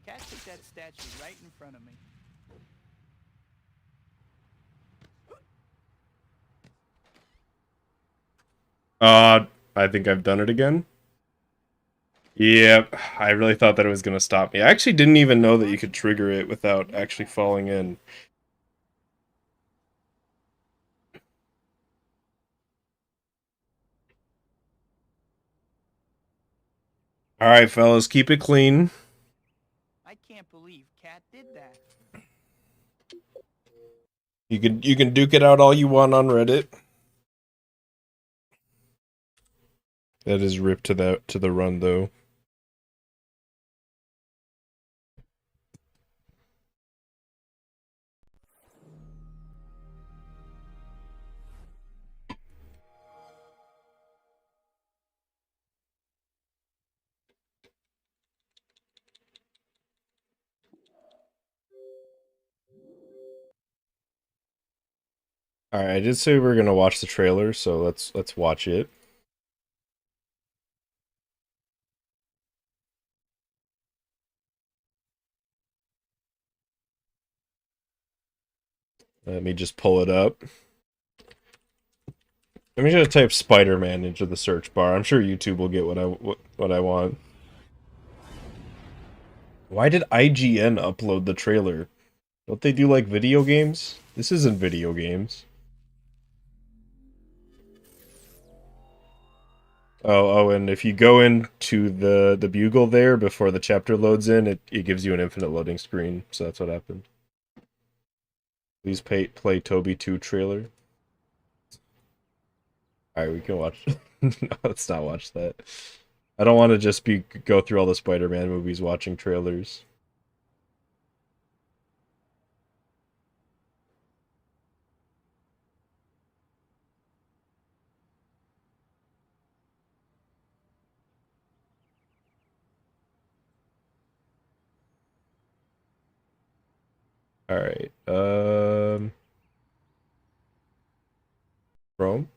Cat took that statue right in front of me. I think I've done it again. Yep, I really thought that it was gonna stop me. I actually didn't even know that you could trigger it without actually falling in. Alright, fellas, keep it clean. I can't believe Cat did that. You can duke it out all you want on Reddit. That is ripped to the run though. Alright, I did say we were gonna watch the trailer, so let's watch it. Let me just pull it up. Let me just type Spider-Man into the search bar. I'm sure YouTube will get what I want. Why did IGN upload the trailer? Don't they do like video games? This isn't video games. Oh, and if you go into the bugle there before the chapter loads in, it gives you an infinite loading screen. So that's what happened. Please play Toby 2 trailer. Alright, we can watch. No, let's not watch that. I don't want to just go through all the Spider-Man movies watching trailers. Alright, Chrome?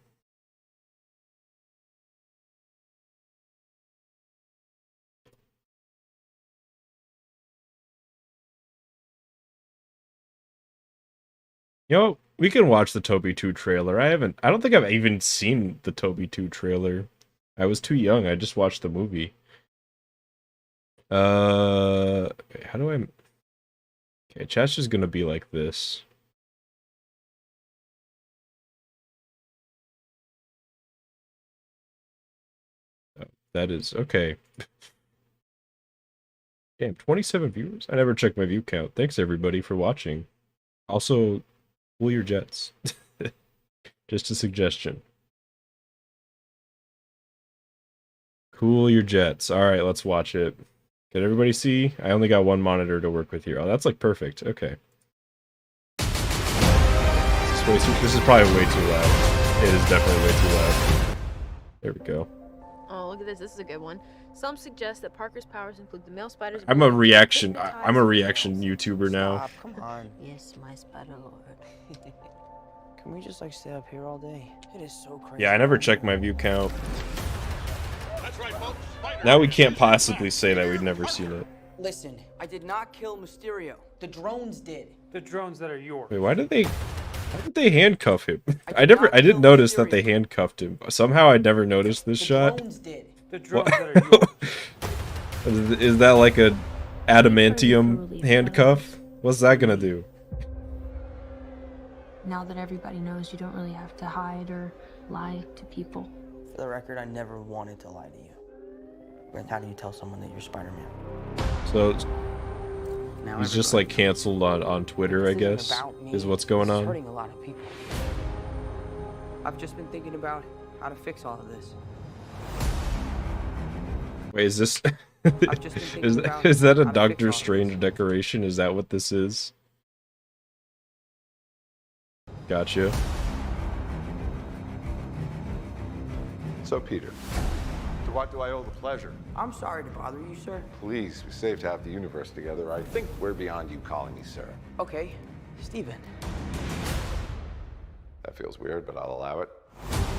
You know, we can watch the Toby 2 trailer. I don't think I've even seen the Toby 2 trailer. I was too young. I just watched the movie. How do I... Okay, chat's just gonna be like this. That is okay. Damn, 27 viewers? I never checked my view count. Thanks everybody for watching. Also, cool your jets. Just a suggestion. Cool your jets. Alright, let's watch it. Can everybody see? I only got one monitor to work with here. Oh, that's like perfect. Okay. This is probably way too loud. It is definitely way too loud. There we go. Oh, look at this. This is a good one. Some suggest that Parker's powers include the male spiders. I'm a reaction YouTuber now. Stop, come on. Yes, my spider lord. Can we just like stay up here all day? It is so crazy. Yeah, I never checked my view count. That's right, folks. Now we can't possibly say that we've never seen it. Listen, I did not kill Mysterio. The drones did. The drones that are yours. Wait, why did they handcuff him? I didn't notice that they handcuffed him. Somehow I never noticed this shot. The drones did. The drones that are yours. Is that like a adamantium handcuff? What's that gonna do? Now that everybody knows, you don't really have to hide or lie to people. For the record, I never wanted to lie to you. But how do you tell someone that you're Spider-Man? So Now he's just like canceled on Twitter, I guess, is what's going It's on. hurting a lot of people. I've just been thinking about how to fix all of this. Wait, is this I've just been thinking about is that a how to fix Doctor all of Strange this. decoration? Is that what this is? Gotcha. So, Peter, to what do I owe the pleasure? I'm sorry to bother you, sir. Please, we saved half the universe together. I think we're beyond you calling me sir. Okay, Steven. That feels weird, but I'll allow it.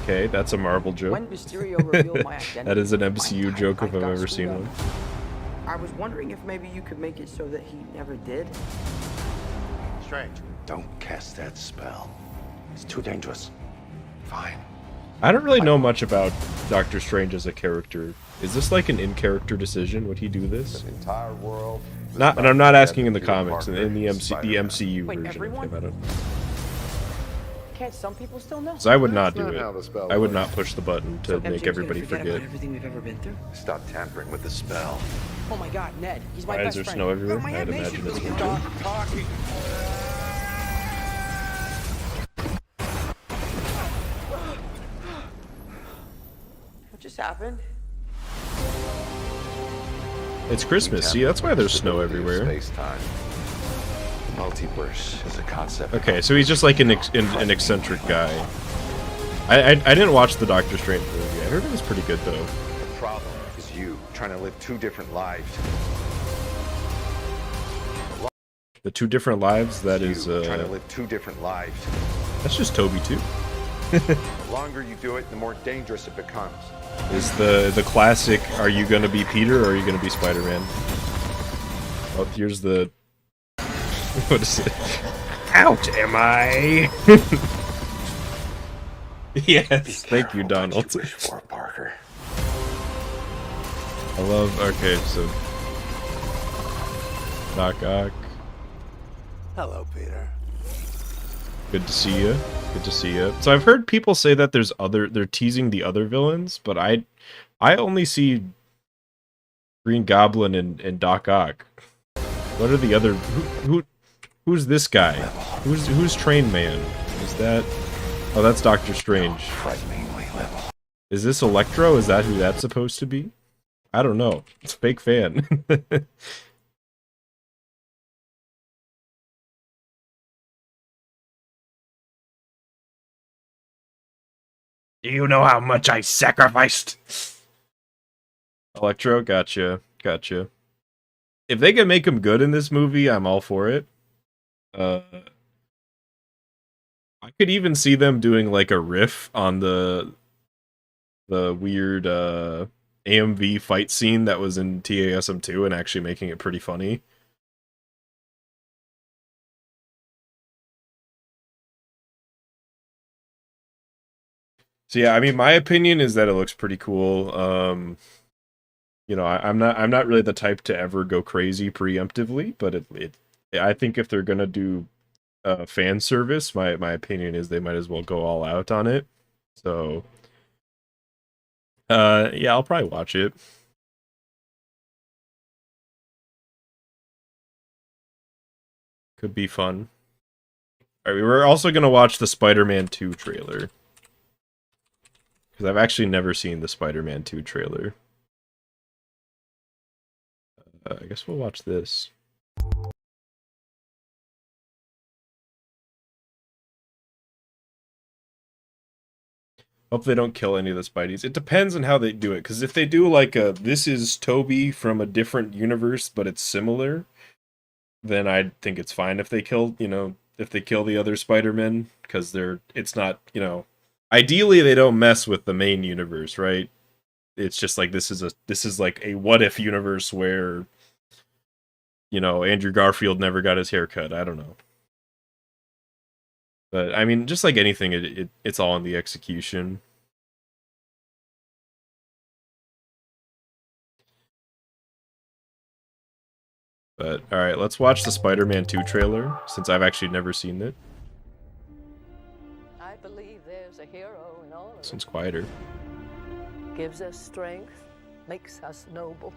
Okay, that's a Marvel joke. When Mysterio revealed my identity, That is an my MCU entire joke if life I've got ever screwed seen up. one. I was wondering if maybe you could make it so that he never did. Strange. Don't cast that spell. It's too dangerous. Fine. I don't really know much about Doctor Strange as a character. Is this like an in-character decision? Would he do this? The entire world. is Not, about and I'm not to asking in the Peter comics, Parker, in the Spider-Man. MCU Wait, version. everyone? Of him. Can't some people still know? So I would not That's do not how the it. spell I would works. not push the button to So make MJ's gonna everybody forget forget. about everything we've ever been through? Stop tampering with the spell. Oh my God, Ned, he's my Why is best there friend. snow everywhere? My I'd animation imagine it's really winter. Stop talking. What just happened? It's Christmas. See, that's why there's snow everywhere. Space-time. Multiverse is a concept. Okay, so he's just like an eccentric guy. I didn't watch the Doctor Strange movie. I heard it was pretty good though. The problem is you trying to live two different lives. The two different lives. That is. You trying to live two different lives. That's just Toby too. The longer you do it, the more dangerous it becomes. Is the classic? Are you gonna be Peter or are you gonna be Spider-Man? Oh, here's the. What is it? Out am I? Yes, thank you, Donald. What you wish for, Parker. I love. Okay, so Doc Ock. Hello, Peter. Good to see you. Good to see you. So I've heard people say that they're teasing the other villains, but I only see Green Goblin and Doc Ock. What are the other? Who's this guy? Who's Train Man? Is that? Oh, that's Doctor Strange. Frighteningly level. Is this Electro? Is that who that's supposed to be? I don't know. It's fake fan. Do you know how much I sacrificed? Electro, gotcha. If they can make him good in this movie, I'm all for it. I could even see them doing like a riff on the weird AMV fight scene that was in TASM2 and actually making it pretty funny. So yeah, I mean, my opinion is that it looks pretty cool. You know, I'm not really the type to ever go crazy preemptively, but I think if they're gonna do fan service, my opinion is they might as well go all out on it. So Yeah, I'll probably watch it. Could be fun. Alright, we were also gonna watch the Spider-Man 2 trailer. Because I've actually never seen the Spider-Man 2 trailer. I guess we'll watch this. Hope they don't kill any of the Spideys. It depends on how they do it, because if they do like a this is Toby from a different universe, but it's similar, then I think it's fine if they kill, if they kill the other Spider-Men, because it's not, ideally they don't mess with the main universe, right? It's just like this is like a what if universe where, Andrew Garfield never got his hair cut. I don't know. But I mean, just like anything, it's all in the execution. But alright, let's watch the Spider-Man 2 trailer, since I've actually never seen it. I believe there's a hero in all of This one's quieter. Gives us strength, makes us noble.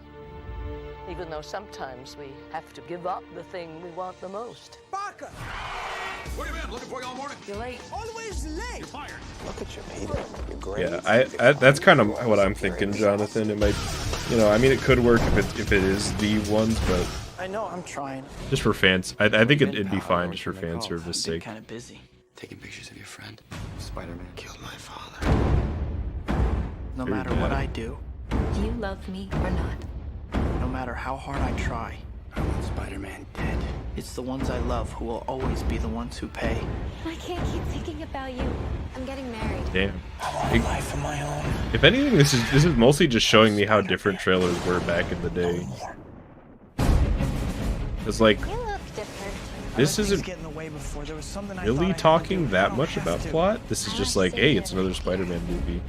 Even though sometimes we have to give up the thing we want the most. Parker! Where you been? Looking for you all morning. You're late. Always late. You're fired. Look at you, Peter. You're great. Yeah, I that's kind of what I'm thinking, Jonathan. It might, I mean, it could work if it is the ones, but I know, I'm trying. just for fans, I think it'd be fine just for fan service sake. Kind of busy. Taking pictures of your friend. Spider-Man killed my father. No Very matter bad. what I do, Do you love me or not? no matter how hard I try, I want Spider-Man dead. it's the ones I love who will always be the ones who pay. I can't keep thinking about you. I'm getting married. Damn. I want a life of my own. If anything, this is mostly just showing me how different trailers were back in the day. It's like, You look different. this isn't Get in the way before. There was something I really thought I had to talking do. I that don't much have about to. plot. This is just like, hey, it's another Spider-Man movie.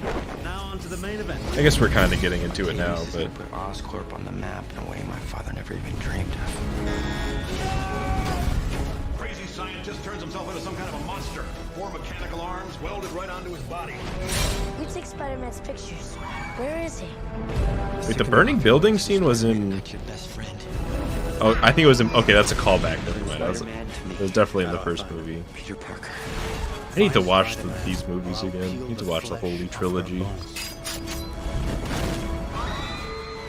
Now on to the main event. I guess we're kind of getting into it now, but Put Oscorp on the map in a way my father never even dreamed of. Crazy scientist turns himself into some kind of a monster. 4 mechanical arms welded right onto his body. You take Spider-Man's pictures. Where is he? wait, the burning building scene was in. Not your best friend. Oh, I think it was in. Okay, that's a callback. Never mind. Spider-Man to me. It was definitely in the first movie. Peter Parker. I need to watch these movies again. I need to watch the Holy Trilogy.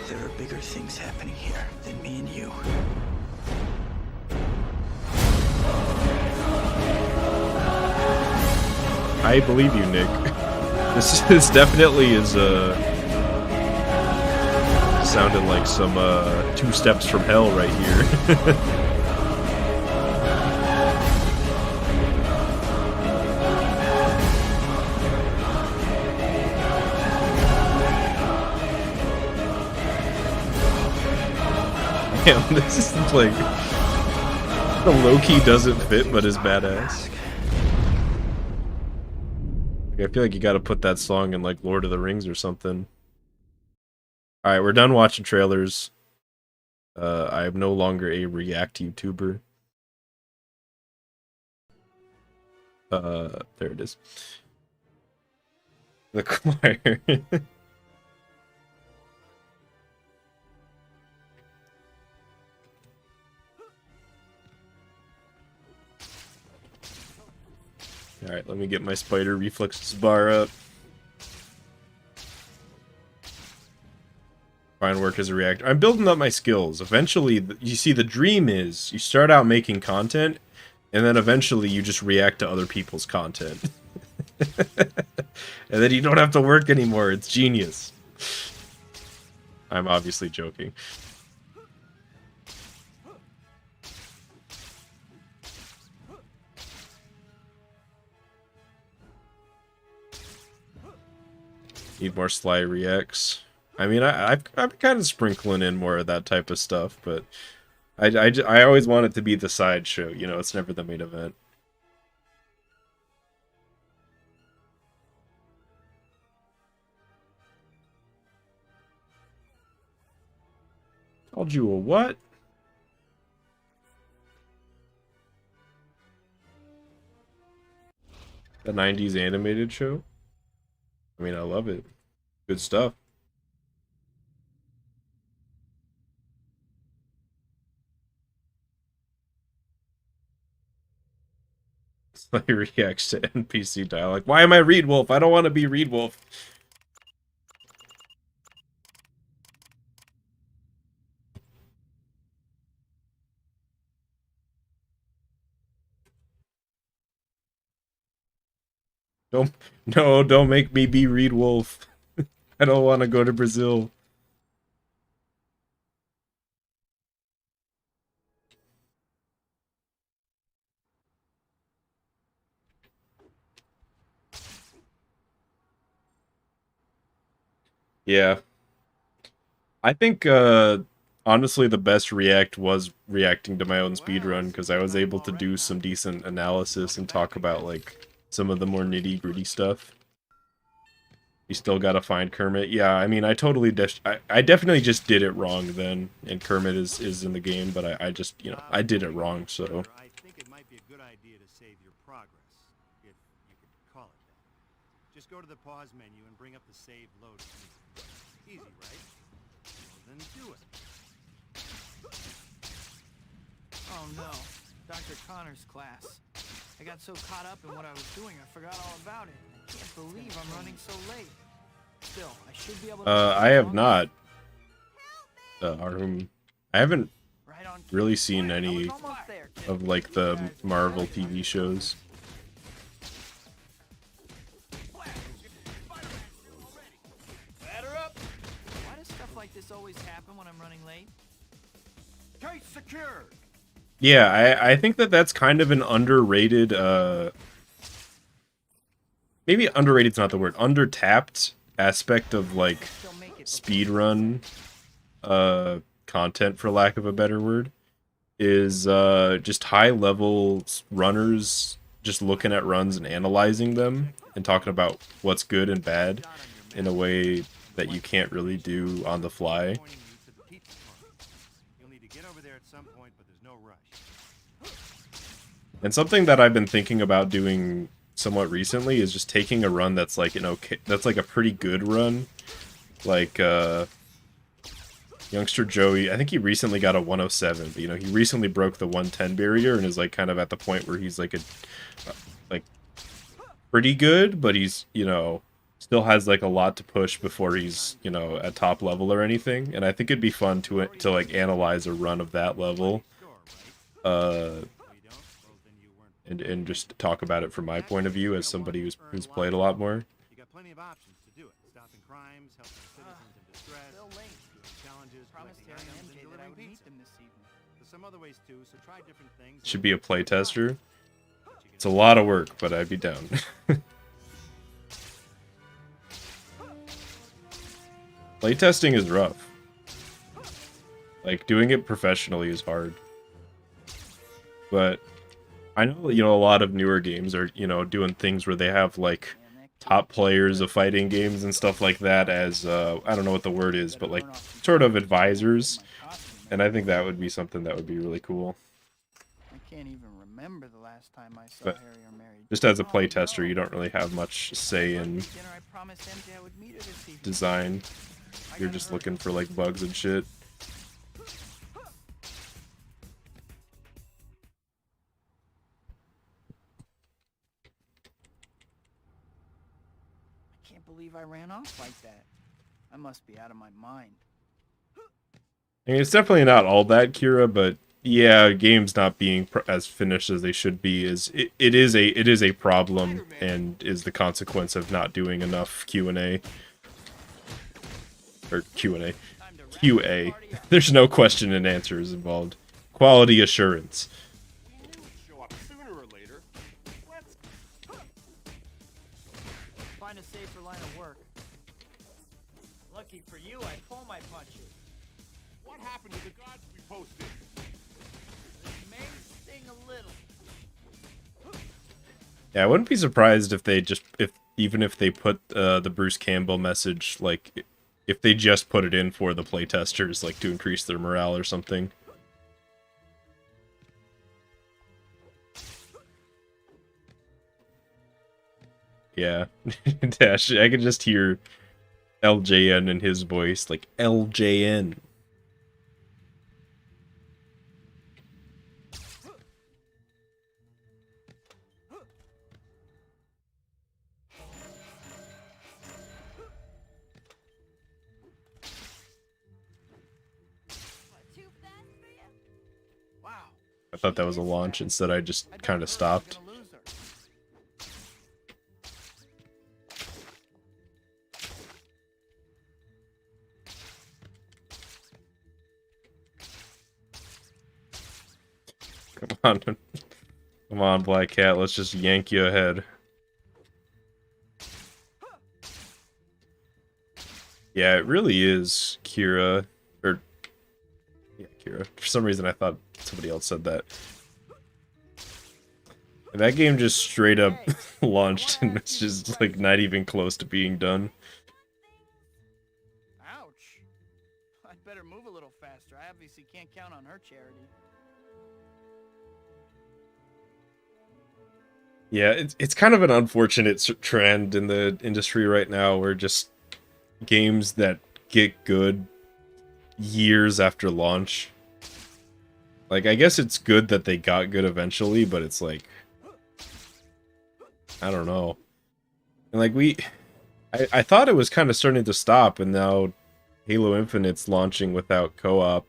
There are bigger things happening here than me and you. I believe you, Nick. This definitely is sounded like some 2 steps from hell right here. Damn, this is like the low-key doesn't fit, but is badass. I feel like you gotta put that song in like Lord of the Rings or something. Alright, we're done watching trailers. I am no longer a React YouTuber. There it is. The choir. Alright, let me get my spider reflexes bar up. Try and work as a reactor. I'm building up my skills. Eventually, you see, the dream is you start out making content, and then eventually you just react to other people's content. And then you don't have to work anymore. It's genius. I'm obviously joking. Need more Sly reacts. I mean, I've been kind of sprinkling in more of that type of stuff, but I always want it to be the sideshow. You know, it's never the main event. Called you a what? The 90s animated show? I mean, I love it. Good stuff. Like reacts to NPC dialogue. Why am I Reed Wolf? I don't want to be Reed Wolf. Don't make me be Reed Wolf. I don't want to go to Brazil. Yeah. I think honestly the best react was reacting to my own speedrun because I was able to do some decent analysis and talk about like some of the more nitty-gritty stuff. You still gotta find Kermit. Yeah, I mean, I definitely just did it wrong then, and Kermit is in the game, but I just, you know, I did it wrong, so. I think it might be a good idea to save your progress, if you could call it that. Just go to the pause menu and bring up the save load screen. Easy, right? Well, then do it. Oh no, Dr. Connor's class. I got so caught up in what I was doing, I forgot all about it. I can't believe I'm running so late. Still, I should be able to... I have not. I haven't really seen any of like the Marvel TV shows. Batter up! Why does stuff like this always happen when I'm running late? Case secured. Yeah, I think that's kind of an underrated, maybe underrated's not the word, undertapped aspect of, like, speedrun, content, for lack of a better word, is, just high-level runners just looking at runs and analyzing them, and talking about what's good and bad in a way that you can't really do on the fly. And something that I've been thinking about doing somewhat recently is just taking a run that's like that's like a pretty good run. Like youngster Joey, I think he recently got a 107, but you know, he recently broke the 110 barrier and is like kind of at the point where he's like like pretty good, but he's, you know, still has like a lot to push before he's, you know, at top level or anything. And I think it'd be fun to like analyze a run of that level. And just talk about it from my point of view as somebody who's played a lot more. You got plenty of options to do it. Stopping crimes, helping citizens in distress, doing challenges, collecting items, and delivering pizza. There's some other ways too, so try different things. Should be a playtester. It's a lot of work, but I'd be down. Playtesting is rough. Like, doing it professionally is hard. But I know, you know, a lot of newer games are, you know, doing things where they have, like, top players of fighting games and stuff like that as, I don't know what the word is, but, like, sort of advisors. And I think that would be something that would be really cool. I can't even remember the last time I saw But Harry or Mary. just as a playtester, you don't really have much say in design. You're just looking for, like, bugs and shit. I ran off like that. I must be out of my mind. I mean, it's definitely not all that, Kira, but yeah, games not being as finished as they should be it is a problem and is the consequence of not doing enough Q&A. Or Q&A. QA. There's no question and answers involved. Quality assurance. Find a safer line of work. Lucky for you, I pull my punches. What happened to the gods we posted? This may sting a little. Yeah, I wouldn't be surprised if they just even if they put the Bruce Campbell message, like if they just put it in for the playtesters, like to increase their morale or something. Yeah, Dash. I can just hear LJN in his voice, like LJN. I thought that was a launch. Instead, I just kind of stopped. Come on. Come on, Black Cat. Let's just yank you ahead. Yeah, it really is Kira. Or... yeah, Kira. For some reason, I thought somebody else said that. And that game just straight up launched, and it's just, like, not even close to being done. Ouch. I'd better move a little faster. I obviously can't count on her charity. Yeah, it's kind of an unfortunate trend in the industry right now, where just games that get good years after launch. Like, I guess it's good that they got good eventually, but it's like, I don't know. And like I thought it was kind of starting to stop, and now Halo Infinite's launching without co-op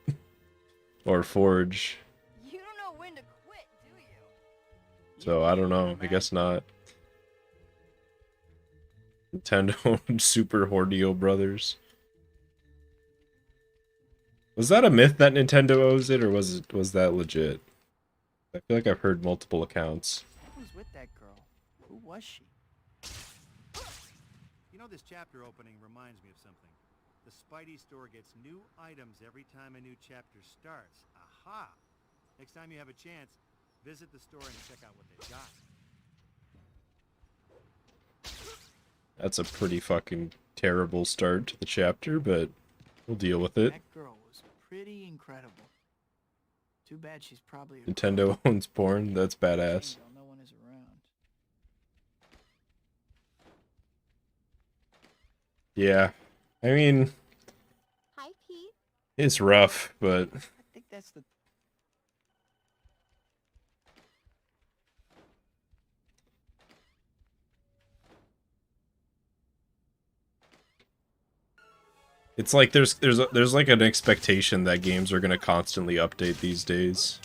or Forge. You don't know when to quit, do you? So I don't know. I guess not. Nintendo and Super Hordio Brothers. Was that a myth that Nintendo owes it, or was that legit? I feel like I've heard multiple accounts. Who was with that girl? Who was she? You know, this chapter opening reminds me of something. The Spidey store gets new items every time a new chapter starts. Aha! Next time you have a chance, visit the store and check out what they've got. That's a pretty fucking terrible start to the chapter, but we'll deal with it. That girl was pretty incredible. Too bad she's probably a Nintendo owns porn. That's badass. no one is around. Yeah. I mean, Hi, Pete. it's rough, but I think that's the it's like there's like an expectation that games are going to constantly update these days.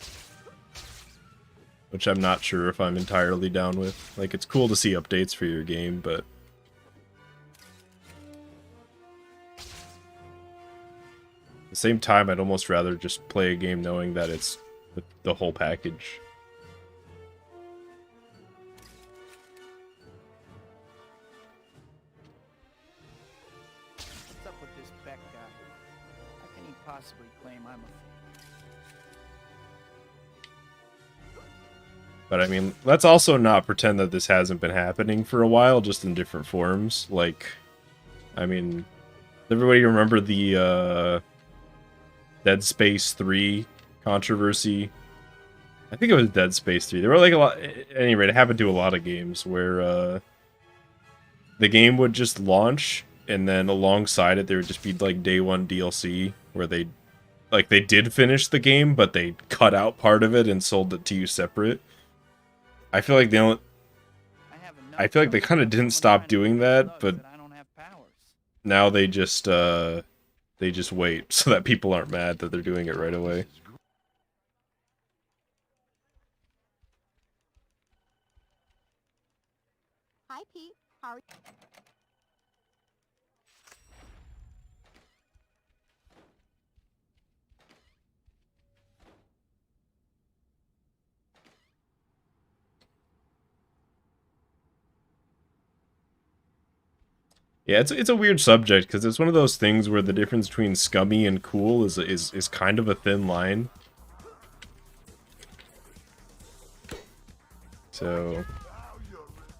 Which I'm not sure if I'm entirely down with. Like, it's cool to see updates for your game, but at the same time, I'd almost rather just play a game knowing that it's the whole package. What's up with this Beck guy? How can he possibly claim I'm a fake? But I mean, let's also not pretend that this hasn't been happening for a while, just in different forms. Like, I mean, does everybody remember the Dead Space 3 controversy? I think it was Dead Space 3. There were like a lot, at any rate, it happened to a lot of games where the game would just launch, and then alongside it there would just be like day one DLC where they did finish the game, but they cut out part of it and sold it to you separate. I feel like they kind of didn't stop doing that, but now they just wait so that people aren't mad that they're doing it right away. Hi, Pete. How are you? Yeah, it's a weird subject because it's one of those things where the difference between scummy and cool is kind of a thin line. So,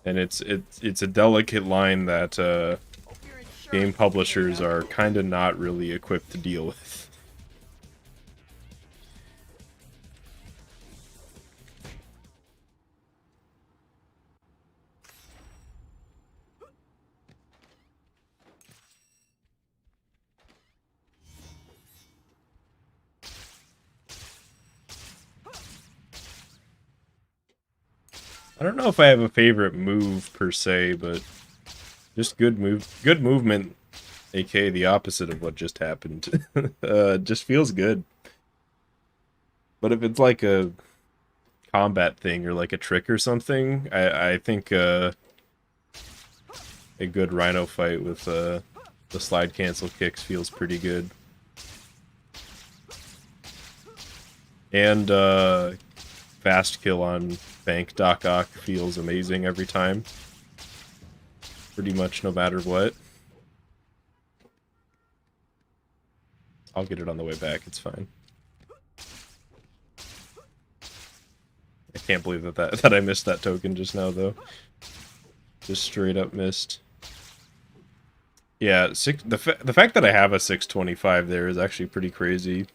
and it's a delicate line that game publishers are kind of not really equipped to deal with. I don't know if I have a favorite move per se, but just good movement, aka the opposite of what just happened. Just feels good. But if it's like a combat thing or like a trick or something, I think a good Rhino fight with the slide cancel kicks feels pretty good. And fast kill on Bank Doc Ock feels amazing every time. Pretty much no matter what. I'll get it on the way back, it's fine. I can't believe that I missed that token just now, though. Just straight up missed. Yeah, the fact that I have a 625 there is actually pretty crazy.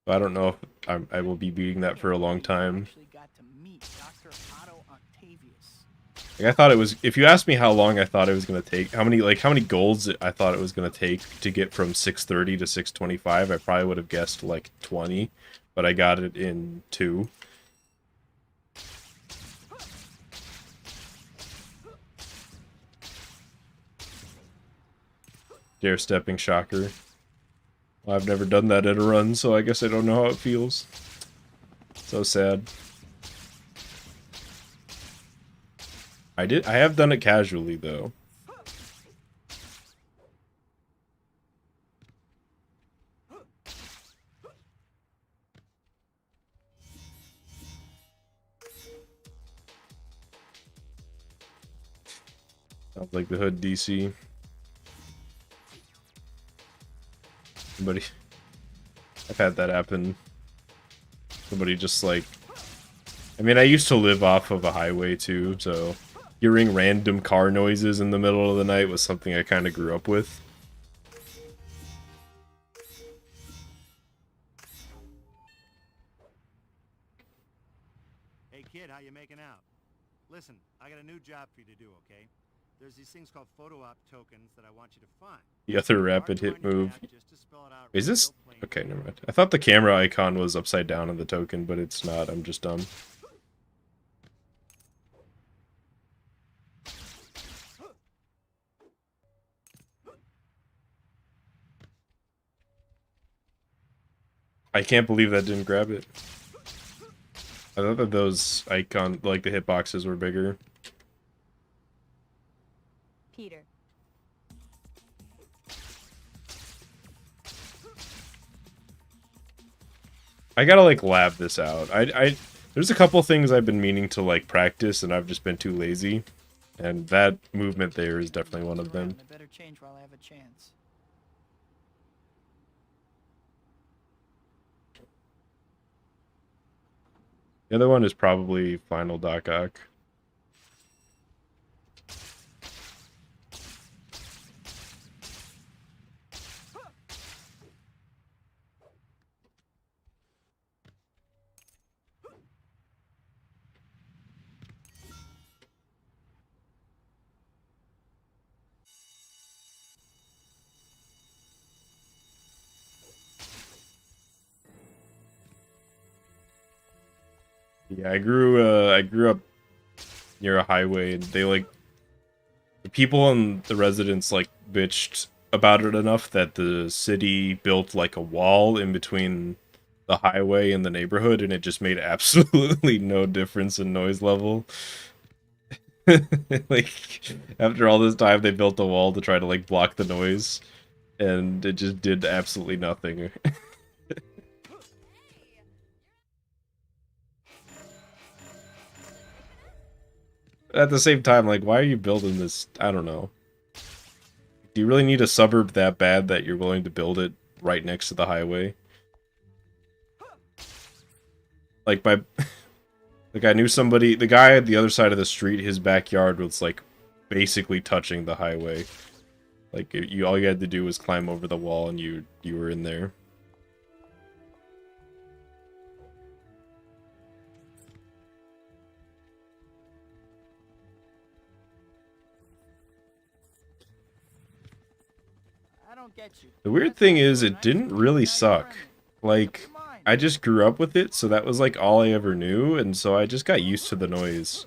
I don't know if I will be beating that for a long time. Like, I thought it was, if you asked me how long I thought it was going to take, how many golds I thought it was going to take to get from 630 to 625, I probably would have guessed like 20, but I got it in 2. Dare stepping shocker. Well, I've never done that in a run, so I guess I don't know how it feels. So sad. I have done it casually though. Sounds like the hood DC. Somebody, I've had that happen. Somebody just like, I mean, I used to live off of a highway too, so hearing random car noises in the middle of the night was something I kind of grew up with. Hey kid, how you making out? Listen, I got a new job for you to do, okay? There's these things called photo op tokens that I want you to find. The other rapid hit move. Is this? Okay, never mind. I thought the camera icon was upside down on the token, but it's not. I'm just dumb. I can't believe that didn't grab it. I thought that those icon, like the hitboxes, were bigger. Peter. I gotta like lab this out. There's a couple things I've been meaning to like practice, and I've just been too lazy. And that movement there is definitely one of them. I better change while I have a chance. The other one is probably Final Doc Ock. Yeah, I grew up near a highway, and they like the people and the residents like bitched about it enough that the city built like a wall in between the highway and the neighborhood, and it just made absolutely no difference in noise level. Like after all this time, they built a wall to try to like block the noise, and it just did absolutely nothing. At the same time, like, why are you building this? I don't know. Do you really need a suburb that bad that you're willing to build it right next to the highway? Like, like I knew somebody, the guy at the other side of the street, his backyard was like basically touching the highway. Like, all you had to do was climb over the wall and you were in there. The weird thing is, it didn't really suck. Like, I just grew up with it, so that was like all I ever knew, and so I just got used to the noise.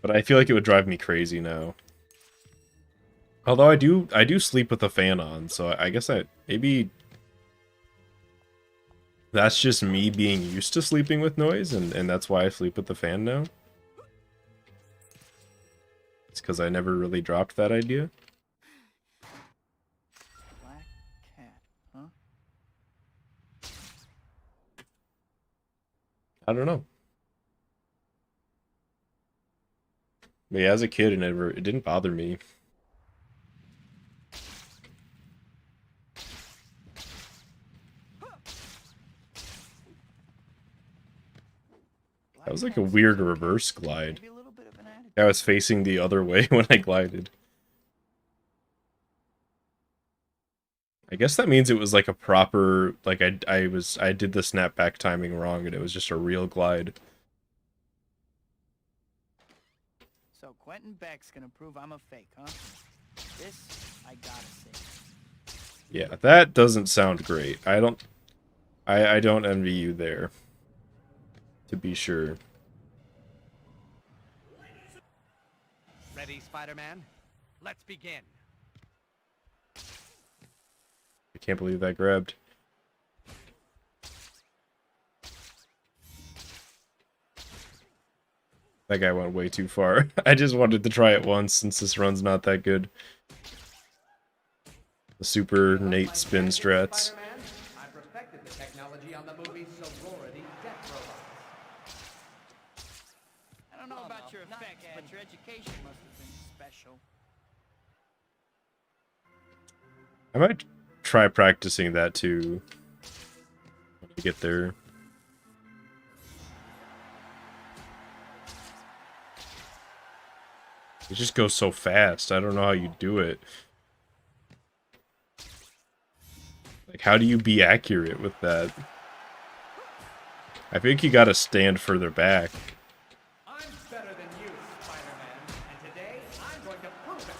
But I feel like it would drive me crazy now. Although I do sleep with the fan on, so I guess maybe that's just me being used to sleeping with noise, and that's why I sleep with the fan now. It's because I never really dropped that idea. Black cat, huh? I don't know. But yeah, as a kid, it didn't bother me. That was like a weird reverse glide. Maybe a little bit of an attitude. I was facing the other way when I glided. I guess that means it was like a proper, like I did the snapback timing wrong and it was just a real glide. So Quentin Beck's gonna prove I'm a fake, huh? This I gotta see. Yeah, that doesn't sound great. I don't envy you there. To be sure. Ready, Spider-Man? Let's begin. I can't believe that grabbed. That guy went way too far. I just wanted to try it once since this run's not that good. The super Nate spin strats. Spider-Man, I perfected the technology on the movie Sorority Death Robots. I don't know about your effects, but your education must have been special. I might try practicing that too. When I get there. It just goes so fast. I don't know how you do it. Like, how do you be accurate with that? I think you gotta stand further back. I'm better than you, Spider-Man, and today I'm going to prove it.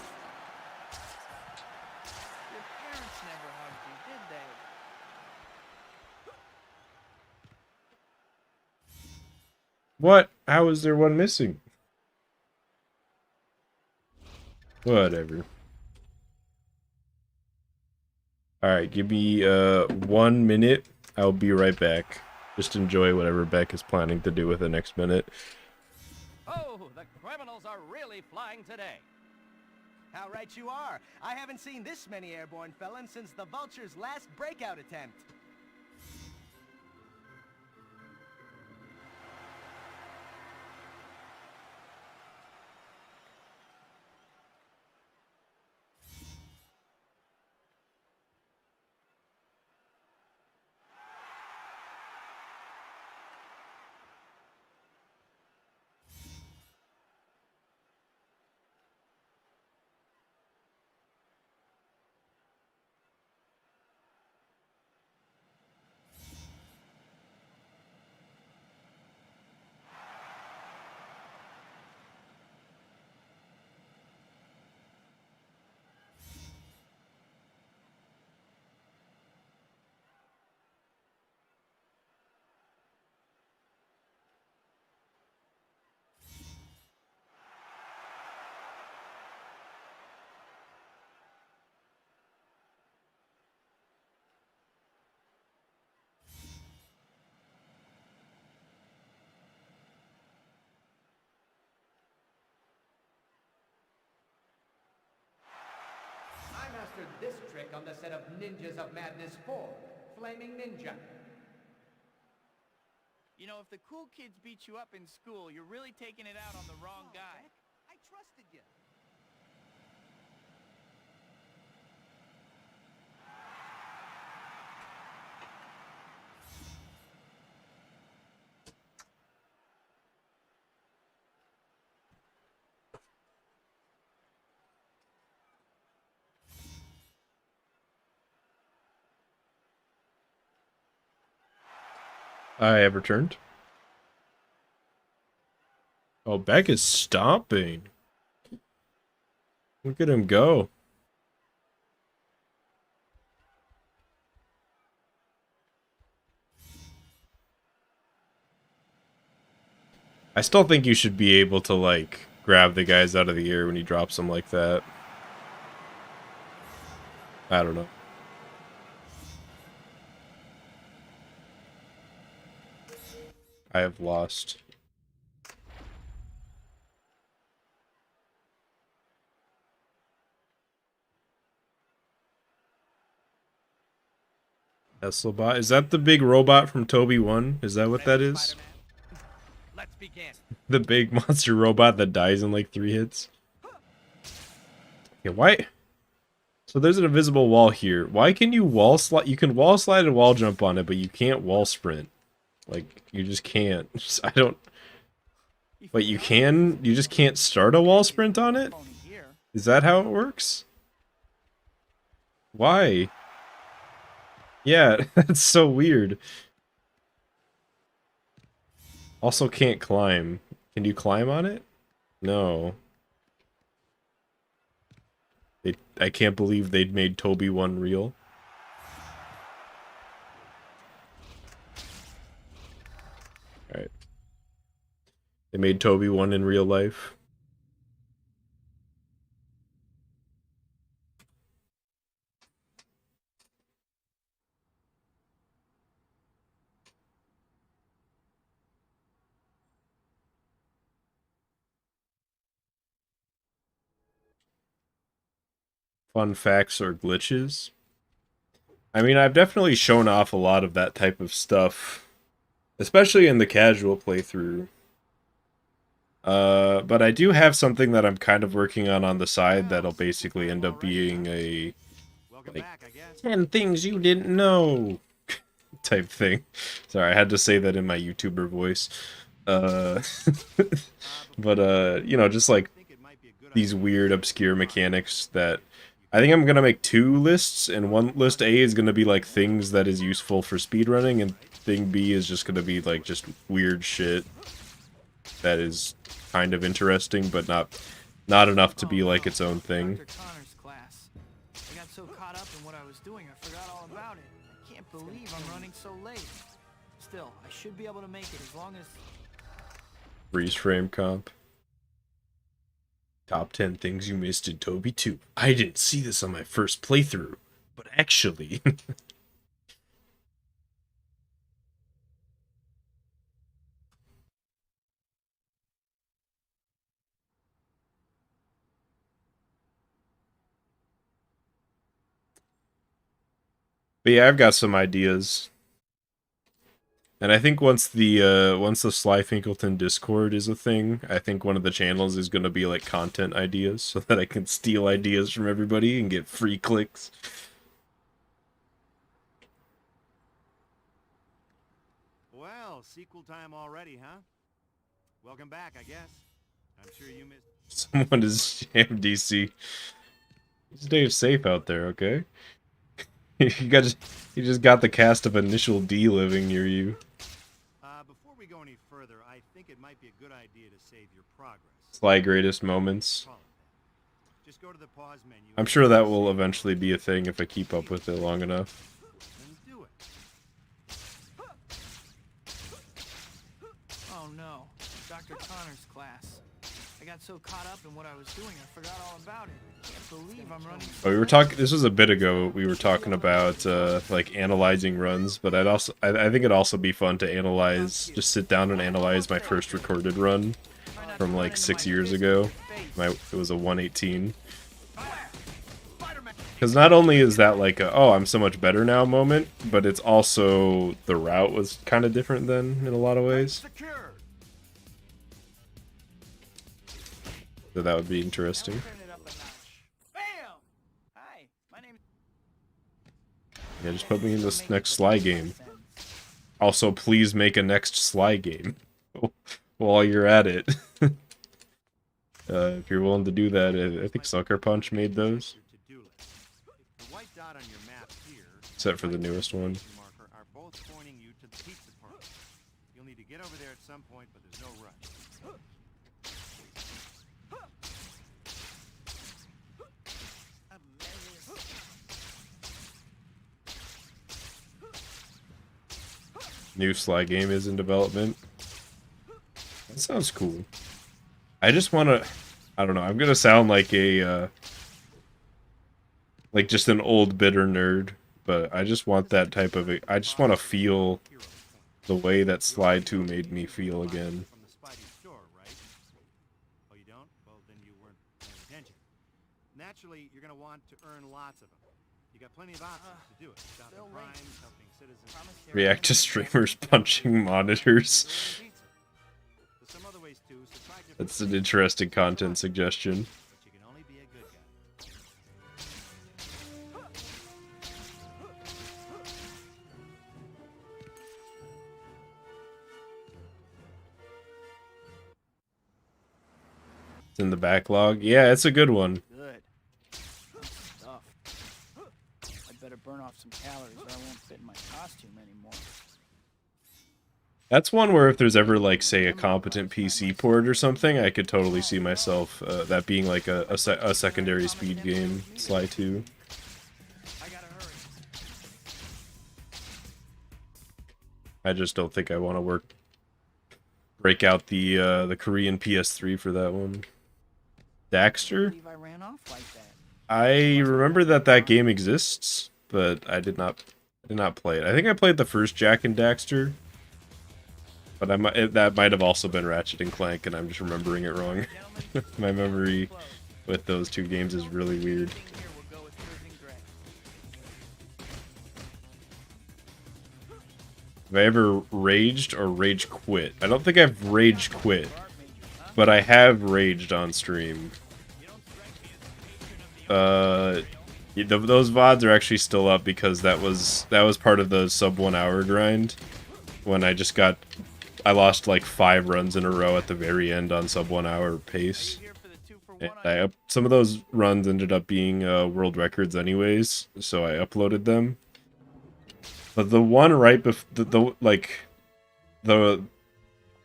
Your parents never hugged you, did they? What? How is there one missing? Whatever. Alright, give me 1 minute. I'll be right back. Just enjoy whatever Beck is planning to do with the next minute. Oh, the criminals are really flying today. How right you are. I haven't seen this many airborne felons since the Vulture's last breakout attempt. I mastered this trick on the set of Ninjas of Madness 4, Flaming Ninja. You know, if the cool kids beat you up in school, you're really taking it out on the wrong guy. I trusted you. I have returned. Oh, Beck is stomping. Look at him go. I still think you should be able to, like, grab the guys out of the air when he drops them like that. I don't know. I have lost. Tesla bot. Is that the big robot from Toby 1? Is that what that is? Let's begin. The big monster robot that dies in like 3 hits? Yeah, why? So there's an invisible wall here. Why can you wall slide? You can wall slide and wall jump on it, but you can't wall sprint. Like, you just can't. I don't... Wait, you can? You just can't start a wall sprint on it? Is that how it works? Why? Yeah, that's so weird. Also can't climb. Can you climb on it? No. I can't believe they'd made Toby 1 real. Alright. They made Toby 1 in real life. Fun facts or glitches. I mean, I've definitely shown off a lot of that type of stuff, especially in the casual playthrough. But I do have something that I'm kind of working on the side that'll basically end up being a like 10 things you didn't know type thing. Sorry, I had to say that in my YouTuber voice. But you know, just like these weird obscure mechanics that I think I'm gonna make 2 lists, and one list A is gonna be like things that is useful for speedrunning, and thing B is just gonna be like just weird shit that is kind of interesting, but not enough to be like its own thing. Dr. Connor's class. I got so caught up in what I was doing, I forgot all about it. I can't believe I'm running so late. Still, I should be able to make it as long as... Freeze frame comp. Top 10 things you missed in Toby 2. I didn't see this on my first playthrough, but actually... But yeah, I've got some ideas. And I think once the Slyfincleton Discord is a thing, I think one of the channels is going to be like content ideas, so that I can steal ideas from everybody and get free clicks. Well, sequel time already, huh? Welcome back, I guess. I'm sure you missed... Someone is jam DC. Stay safe out there, okay? you just got the cast of Initial D living near you. Before we go any further, I think it might be a good idea to save your progress. Sly greatest moments. Just go to the pause menu. I'm sure that will eventually be a thing if I keep up with it long enough. And do it. Oh no, Dr. Connor's class. I got so caught up in what I was doing, I forgot all about it. I can't believe I'm running so Oh, we were talking. This was a bit ago. We were talking about like analyzing runs, but I think it'd also be fun to analyze. Just sit down and analyze my first recorded run from like 6 years ago. It was a 118. Because not only is that like a, oh, I'm so much better now moment, but it's also the route was kind of different then in a lot of ways. So that would be interesting. Yeah, just put me in this next Sly game. Also, please make a next Sly game while you're at it. If you're willing to do that, I think Sucker Punch made those. Except for the newest one. Are both pointing you to the pizza parlor. You'll need to get over there at some point, but there's no rush. New Sly game is in development. That sounds cool. I just want to... I don't know, I'm going to sound like a... like just an old bitter nerd, but I just want that type of... I just want to feel the way that Sly 2 made me feel again. From the Spidey store, right? Oh, you don't? Well, then you weren't paying attention. Naturally, you're gonna want to earn lots of them. You got plenty of options to do it. Stopping crimes, helping citizens. React to streamers punching monitors. There's some other ways too, so try different That's an interesting content suggestion. but you can only be a good guy. It's in the backlog. Yeah, it's a good one. Good. Stuff. I'd better burn off some calories or I won't fit in my costume anymore. That's one where if there's ever, like, say, a competent PC port or something, I could totally see myself, that being, like, a secondary speed game, Sly 2. I gotta hurry. I just don't think I want to break out the Korean PS3 for that one. Daxter? I ran off like that. I remember that game exists, but I did not play it. I think I played the first Jack and Daxter. But that might have also been Ratchet and Clank, and I'm just remembering it wrong. My memory with those two games is really weird. Have I ever raged or rage quit? I don't think I've rage quit, but I have raged on stream. Those VODs are actually still up because that was part of the sub 1 hour grind when I lost like 5 runs in a row at the very end on sub 1 hour pace. And some of those runs ended up being world records anyways, so I uploaded them. But the one right before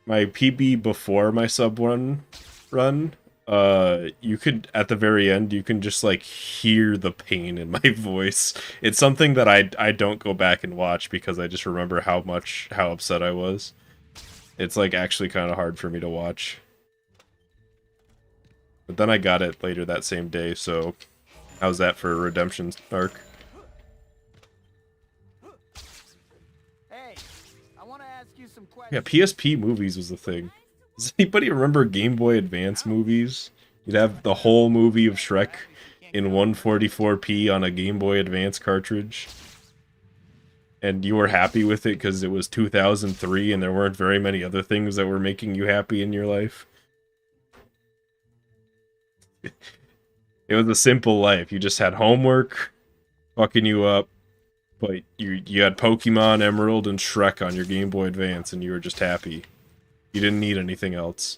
my PB before my sub 1 run, you could, at the very end, you can just like hear the pain in my voice. It's something that I don't go back and watch because I just remember how upset I was. It's like actually kind of hard for me to watch. But then I got it later that same day, so how's that for a redemption arc? Hey, I want to ask you some questions. Yeah, PSP movies was the thing. Does anybody remember Game Boy Advance movies? You'd have the whole movie of Shrek in 144p on a Game Boy Advance cartridge. And you were happy with it because it was 2003 and there weren't very many other things that were making you happy in your life. It was a simple life. You just had homework fucking you up, but you had Pokemon, Emerald, and Shrek on your Game Boy Advance and you were just happy. You didn't need anything else.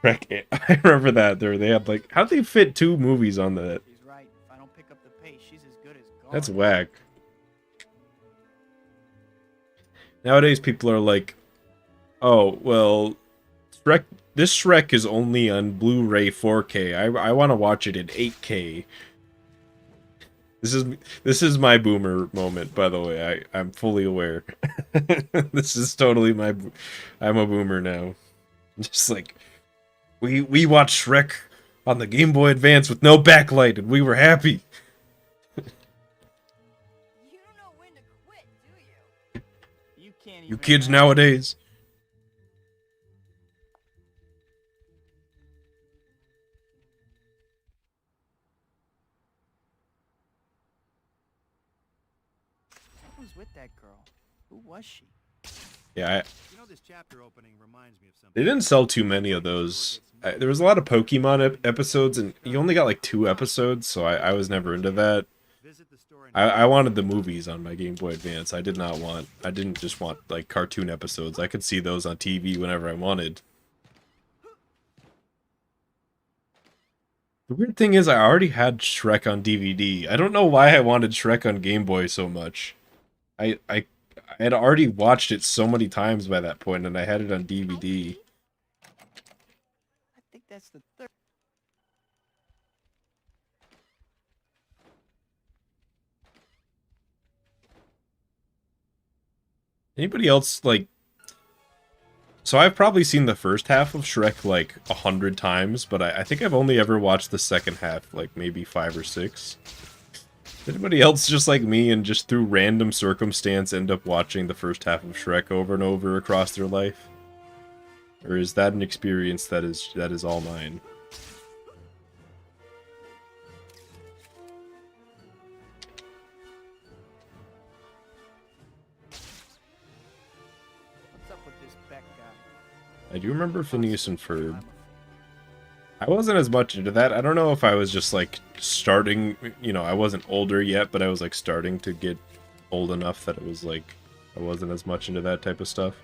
Shrek, I remember that. They had like, how'd they fit 2 movies on that? She's right. If I don't pick up the pace, she's as good as gone. That's whack. Nowadays people are like, oh, well, this Shrek is only on Blu-ray 4K. I want to watch it in 8K. This is my boomer moment, by the way. I'm fully aware. This is totally I'm a boomer now. Just like, we watched Shrek on the Game Boy Advance with no backlight, and we were happy. You don't know when to quit, do you? You can't You even kids imagine. nowadays. What was with that girl? Who was she? Yeah, You know, this chapter opening reminds me of something. they didn't sell too many of those. There was a lot of Pokemon episodes, and you only got like 2 episodes, so I was never into that. Visit the store and I wanted the movies on my Game Boy Advance. I didn't just want like cartoon episodes. I could see those on TV whenever I wanted. The weird thing is I already had Shrek on DVD. I don't know why I wanted Shrek on Game Boy so much. I had already watched it so many times by that point, and I had it on DVD. I think that's the third. Anybody else, like, So I've probably seen the first half of Shrek like 100 times, but I think I've only ever watched the second half, like maybe 5 or 6. Did anybody else just like me and just through random circumstance end up watching the first half of Shrek over and over across their life? Or is that an experience that is all mine? What's up with this Beck guy? I do remember Phineas and Ferb. I wasn't as much into that. I don't know if I was just like starting, you know, I wasn't older yet, but I was like starting to get old enough that it was like I wasn't as much into that type of stuff.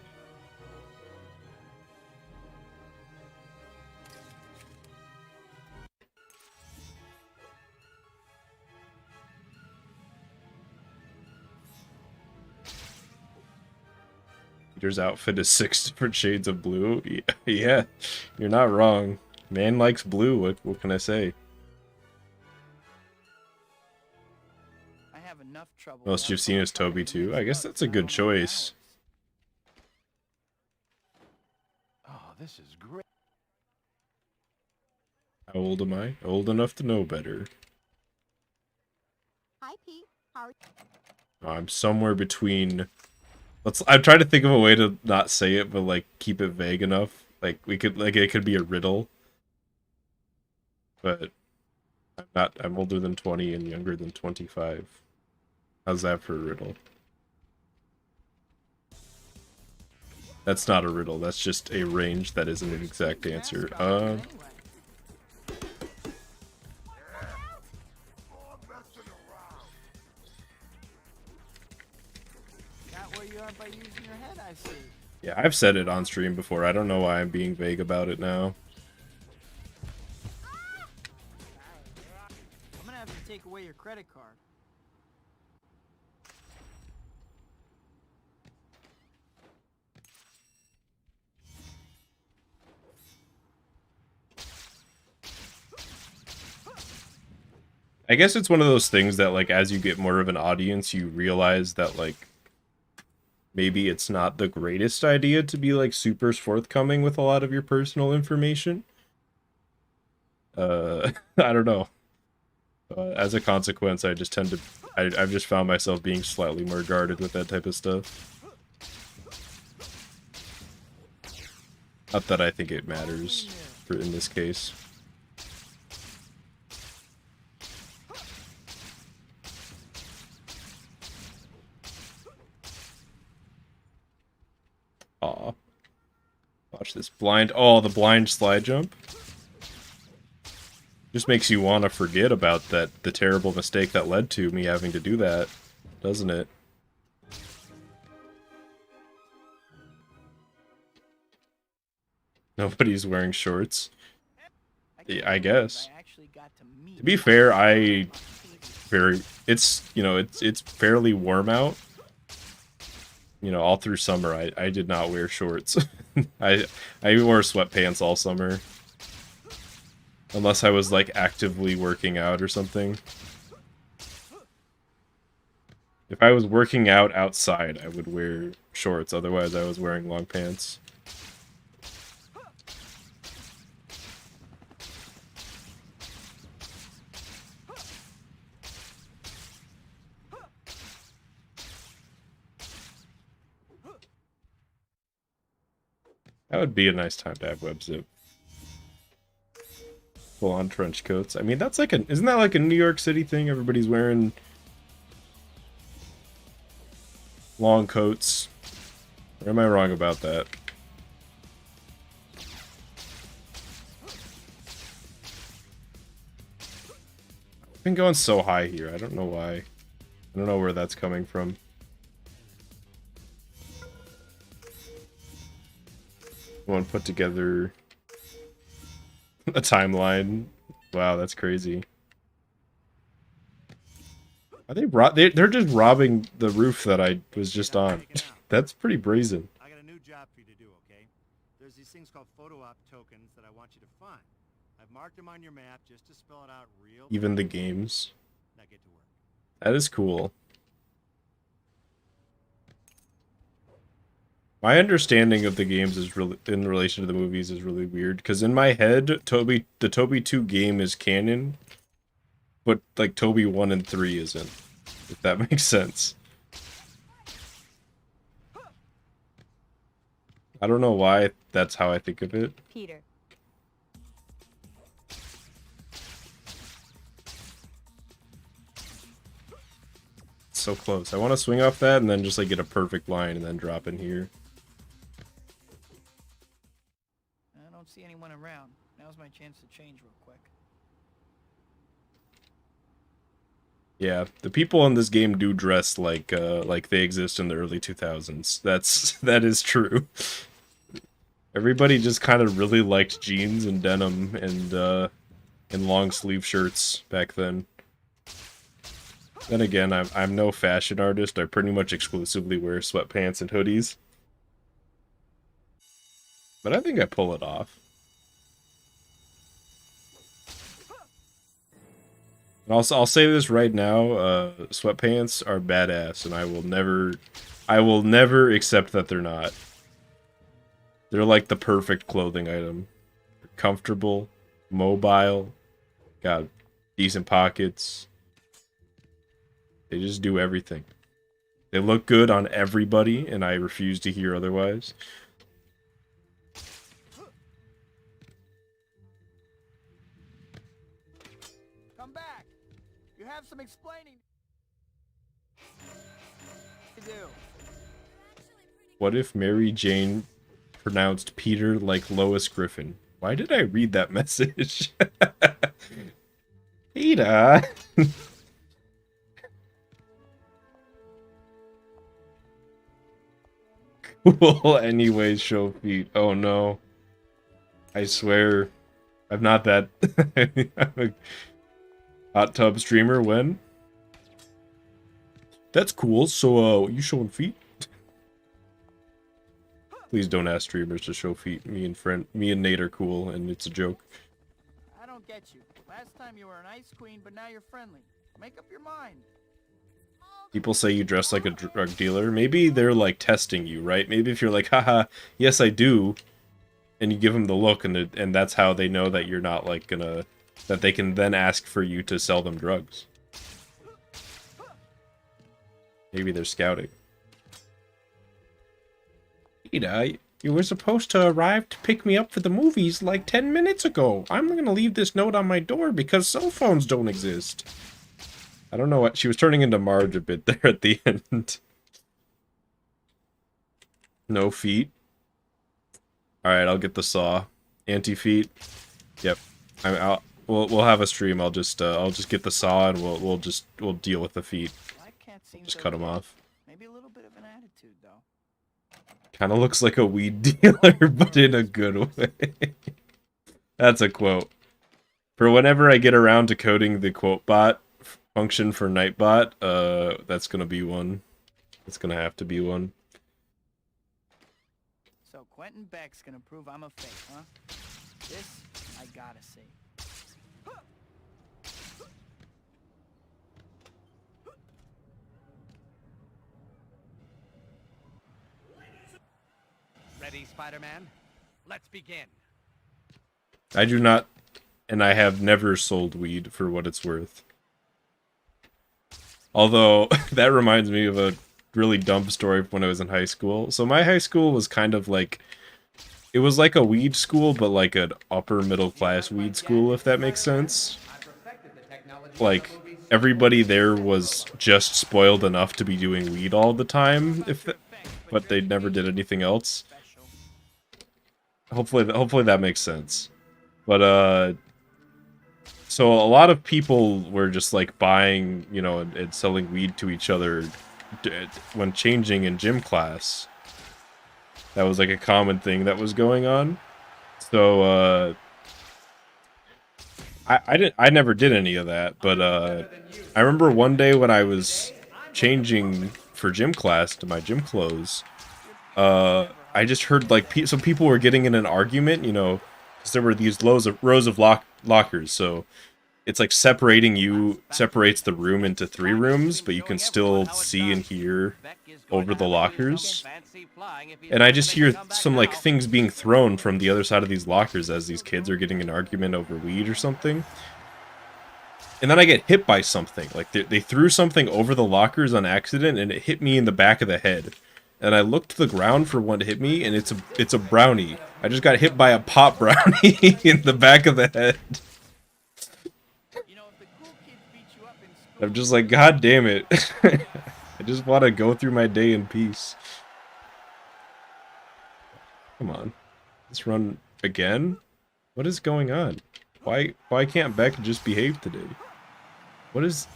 Peter's outfit is 6 different shades of blue. Yeah, you're not wrong. Man likes blue. What can I say? I have enough trouble. Most you've seen is Toby too. I guess that's a good choice. Oh, this is great. How old am I? Old enough to know better. Hi, Pete. How are you? I'm somewhere between. I'm trying to think of a way to not say it, but like keep it vague enough. Like we could, like it could be a riddle. But I'm older than 20 and younger than 25. How's that for a riddle? That's not a riddle. That's just a range that isn't an exact answer. By using your head, I see. Yeah, I've said it on stream before. I don't know why I'm being vague about it now. I'm gonna have to take away your credit card. I guess it's one of those things that, like, as you get more of an audience, you realize that, like, maybe it's not the greatest idea to be, like, super forthcoming with a lot of your personal information. I don't know. As a consequence, I just tend to... I've just found myself being slightly more guarded with that type of stuff. Not that I think it matters in this case. Aw. Watch this blind... Oh, the blind slide jump. Just makes you want to forget about the terrible mistake that led to me having to do that, doesn't it? Nobody's wearing shorts. Yeah, I guess. To be fair, it's, you know, it's fairly warm out. You know, all through summer, I did not wear shorts. I wore sweatpants all summer. Unless I was, like, actively working out or something. If I was working out outside, I would wear shorts. Otherwise, I was wearing long pants. That would be a nice time to have web zip. Full on trench coats. I mean, that's like isn't that like a New York City thing? Everybody's wearing long coats. Or am I wrong about that? I've been going so high here. I don't know why. I don't know where that's coming from. One put together a timeline. Wow, that's crazy. Are they're just robbing the roof that I was just on. That's pretty brazen. I got a new job for you to do, okay? There's these things called photo op tokens that I want you to find. I've marked them on your map just to spell it out real. Even the games. Now get to work. That is cool. My understanding of the games is really in relation to the movies is really weird because in my head, the Toby 2 game is canon, but like Toby 1 and 3 isn't. If that makes sense. I don't know why that's how I think of it. Peter. It's so close. I want to swing off that and then just like get a perfect line and then drop in here. I don't see anyone around. Now's my chance to change real quick. Yeah, the people in this game do dress like they exist in the early 2000s. That is true. Everybody just kind of really liked jeans and denim and long sleeve shirts back then. Then again, I'm no fashion artist. I pretty much exclusively wear sweatpants and hoodies. But I think I pull it off. And I'll say this right now, sweatpants are badass, and I will never accept that they're not. They're like the perfect clothing item. They're comfortable, mobile, got decent pockets. They just do everything. They look good on everybody, and I refuse to hear otherwise. Come back. You have some explaining to do. What if Mary Jane pronounced Peter like Lois Griffin? Why did I read that message? Peter. Cool. Anyways, show feet. Oh no. I swear. I'm not that. I'm a hot tub streamer when? That's cool. So, you showing feet? Please don't ask streamers to show feet. Me and Nate are cool, and it's a joke. I don't get you. Last time you were an ice queen, but now you're friendly. Make up your mind. People say you dress like a drug dealer. Maybe they're like testing you, right? Maybe if you're like, haha, yes I do, and you give them the look, and that's how they know that you're not like gonna, that they can then ask for you to sell them drugs. Maybe they're scouting. Peter, you were supposed to arrive to pick me up for the movies like 10 minutes ago. I'm gonna leave this note on my door because cell phones don't exist. I don't know what, she was turning into Marge a bit there at the end. No feet. Alright, I'll get the saw. Anti-feet. Yep. We'll have a stream. I'll just get the saw and we'll deal with the feet. Just cut them off. Maybe a little bit of an attitude though. Kind of looks like a weed dealer, but in a good way. That's a quote. For whenever I get around to coding the quote bot function for Nightbot, that's gonna be one. It's gonna have to be one. So Quentin Beck's gonna prove I'm a fake, huh? This I gotta see. Ready, Spider-Man? Let's begin. I do not, and I have never sold weed for what it's worth. Although, that reminds me of a really dumb story when I was in high school. So my high school was kind of like, it was like a weed school, but like an upper middle class weed school, if that makes sense. Like, everybody there was just spoiled enough to be doing weed all the time, but they never did anything else. Hopefully that makes sense. But, so a lot of people were just like buying, you know, and selling weed to each other when changing in gym class. That was like a common thing that was going on. So, I never did any of that, but, I remember one day when I was changing for gym class to my gym clothes, I just heard like some people were getting in an argument, you know, because there were these rows of lockers, so it's like separates the room into 3 rooms, but you can still see and hear over the lockers. And I just hear some like things being thrown from the other side of these lockers as these kids are getting an argument over weed or something. And then I get hit by something. Like they threw something over the lockers on accident and it hit me in the back of the head. And I looked to the ground for one to hit me and it's a brownie. I just got hit by a pop brownie in the back of the head. I'm just like, God damn it. I just want to go through my day in peace. Come on. Let's run again? What is going on? Why can't Beck just behave today? What is...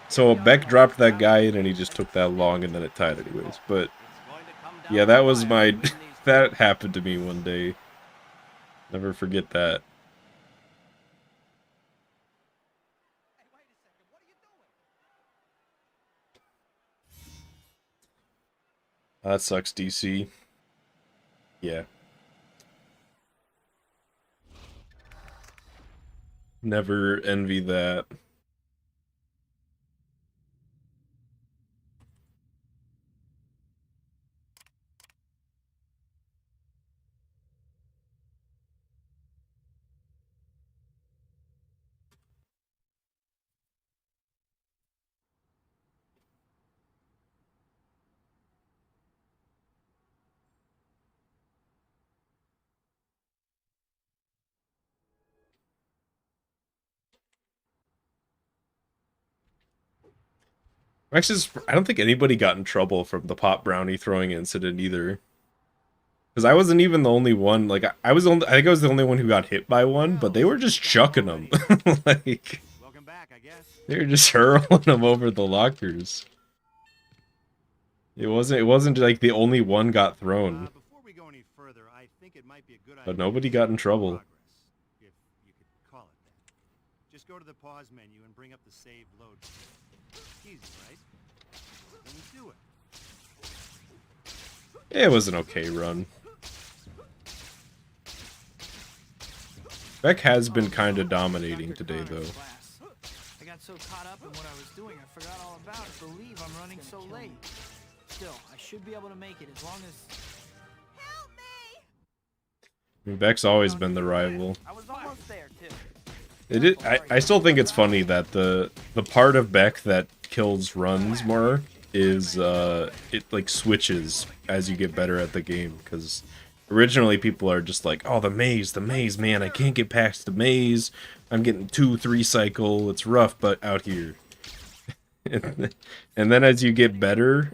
So Beck dropped that guy in and he just took that long and then it tied anyways. But yeah, that was my... that happened to me one day. Never forget that. That sucks, DC. Yeah. Never envy that. Actually, I don't think anybody got in trouble from the pop brownie throwing incident either. Because I wasn't even the only one. Like, I think I was the only one who got hit by one, but they were just chucking them. Like, they were just hurling them over the lockers. It wasn't like the only one got thrown. But nobody got in trouble. If you could call it that. Just go to the pause menu and bring up the save load. Easy, right? Then do it. It was an okay run. Beck has been kind of dominating today, though. I got so caught up in what I was doing, I forgot all about it. Believe I'm running so late. Still, I should be able to make it as long as... Help me! I mean, Beck's always been the rival. I was almost there, too. I still think it's funny that the part of Beck that kills runs more is it like switches as you get better at the game, because originally people are just like, oh, the maze, man, I can't get past the maze, I'm getting 2-3 cycle, it's rough, but out here. And then as you get better,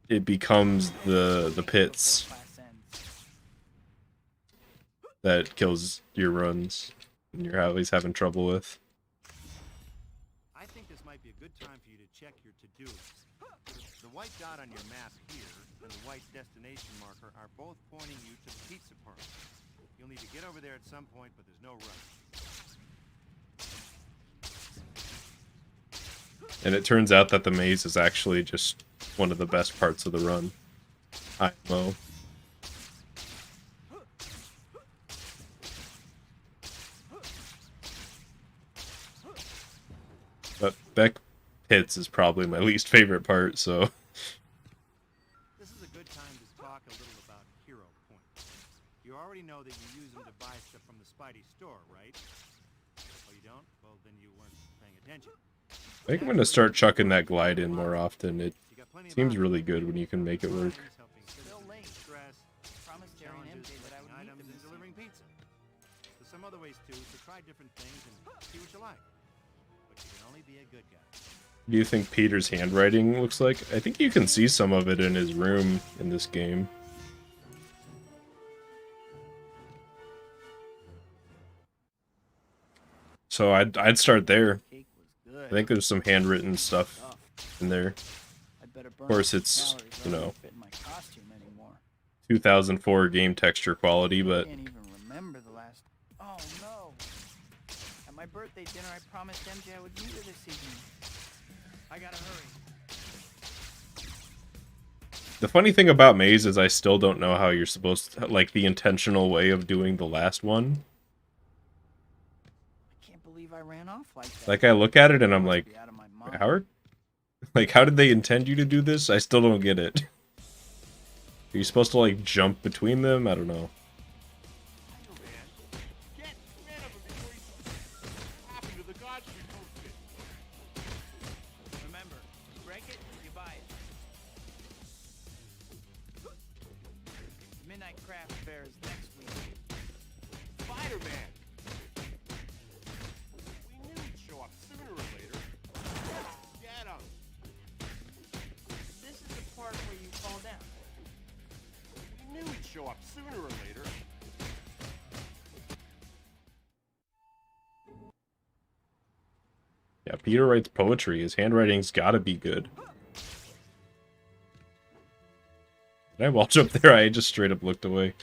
it becomes the pits that kills your runs and you're always having trouble with. I think this might be a good time for you to check your to-do list. The white dot on your map here and the white destination marker are both pointing you to the pizza parlor. You'll need to get over there at some point, but there's no rush. And it turns out that the maze is actually just one of the best parts of the run. IMO. But Beck hits is probably my least favorite part, so... This is a good time to talk a little about hero points. You already know that you use them to buy stuff from the Spidey store, right? Oh, you don't? Well, then you weren't paying attention. I think I'm going to start chucking that glide in more often. It seems really good when you can make it work. Still late. Stress, Promised Jerry and MJ that I would meet items, them and this delivering pizza. There's some other ways too, so try different things and see what you like. But you can only be a good guy. What do you think Peter's handwriting looks like? I think you can see some of it in his room in this game. So I'd start there. I think there's some handwritten stuff in there. Of course, it's, you know, 2004 game texture quality, but... I can't even remember the last... Oh, no. At my birthday dinner, I promised MJ I would meet her this evening. I gotta hurry. The funny thing about Maze is I still don't know how you're supposed to... like, the intentional way of doing the last one. Can't believe I ran off like that. Like, I look at it and I'm Must like, be out of my mind. Howard? Like, how did they intend you to do this? I still don't get it. Are you supposed to, like, jump between them? I don't know. Spider-Man, get rid of him before he what happened to the gods we posted. Remember, you break it, you buy it. The Midnight Craft Fair is next week. Spider-Man! We knew he'd show up sooner or later. Get him! This is the part where you fall down. We knew he'd show up sooner or later. Yeah, Peter writes poetry. His handwriting's gotta be good. Did I watch up there? I just straight up looked away.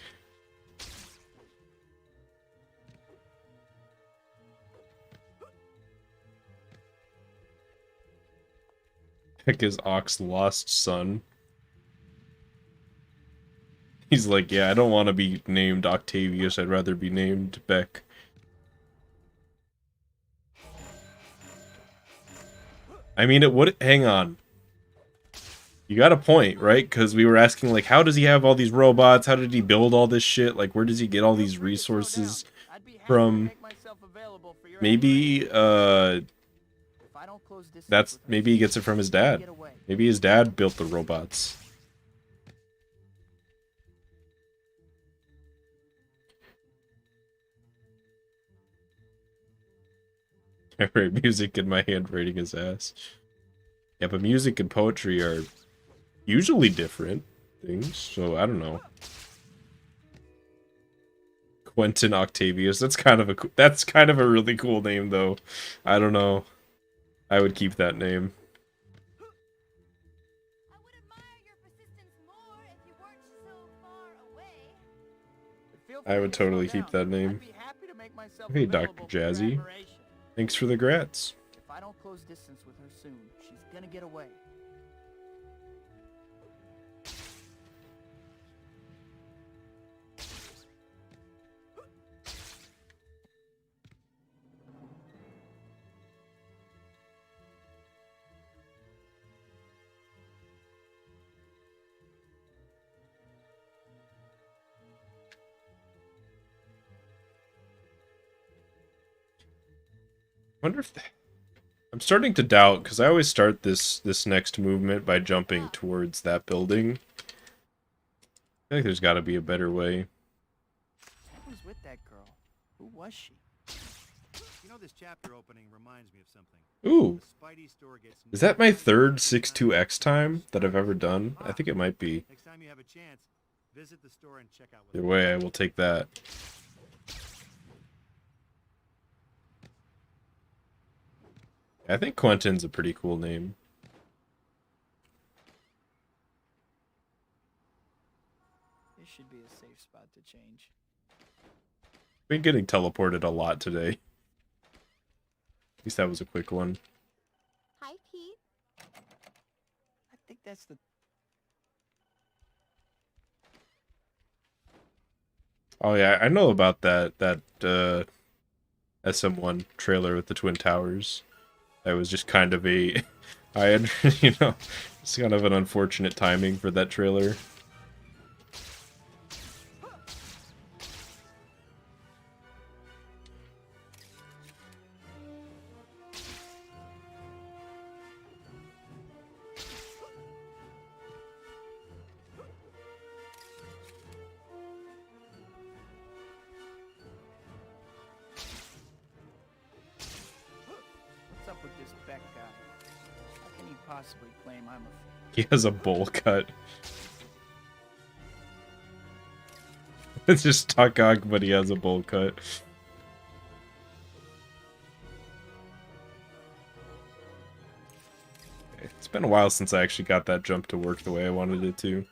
Heck is Ox lost son. He's like, yeah, I don't want to be named Octavius. I'd rather be named Beck. I mean, it would... Hang on. You got a point, right? Because we were asking, like, how does he have all these robots? How did he build all this shit? Like, where does he get all these resources from? Maybe, maybe he gets it from his dad. Maybe his dad built the robots. I write music and my handwriting is ass. Yeah, but music and poetry are usually different things, so I don't know. Quentin Octavius. That's kind of a really cool name, though. I don't know. I would keep that name. I would admire your persistence more if you weren't so far away. Feel I free would to slow totally down. keep that name. I'd be happy to make myself Hey, available Dr. for your Jazzy. admiration. Thanks for the grats. If I don't close distance with her soon, she's gonna get away. Wonder if I'm starting to doubt, because I always start this next movement by jumping towards that building. I think there's got to be a better way. Who was with that girl? Who was she? You know, this chapter opening reminds me of something. Ooh, The Spidey store gets is that my third 6-2X time that I've ever done? I think it might be. Next time you have a chance, visit the store and check out Either way, I will take that. I think Quentin's a pretty cool name. This should be a safe spot to change. Been getting teleported a lot today. At least that was a quick one. Hi, Pete. I think that's the... Oh yeah, I know about that SM1 trailer with the Twin Towers. That was just kind of a I had, you know, it's kind of an unfortunate timing for that trailer. What's up with this Beck guy? How can he possibly claim I'm a... He has a bowl cut. It's just Takag, but he has a bowl cut. It's been a while since I actually got that jump to work the way I wanted it to.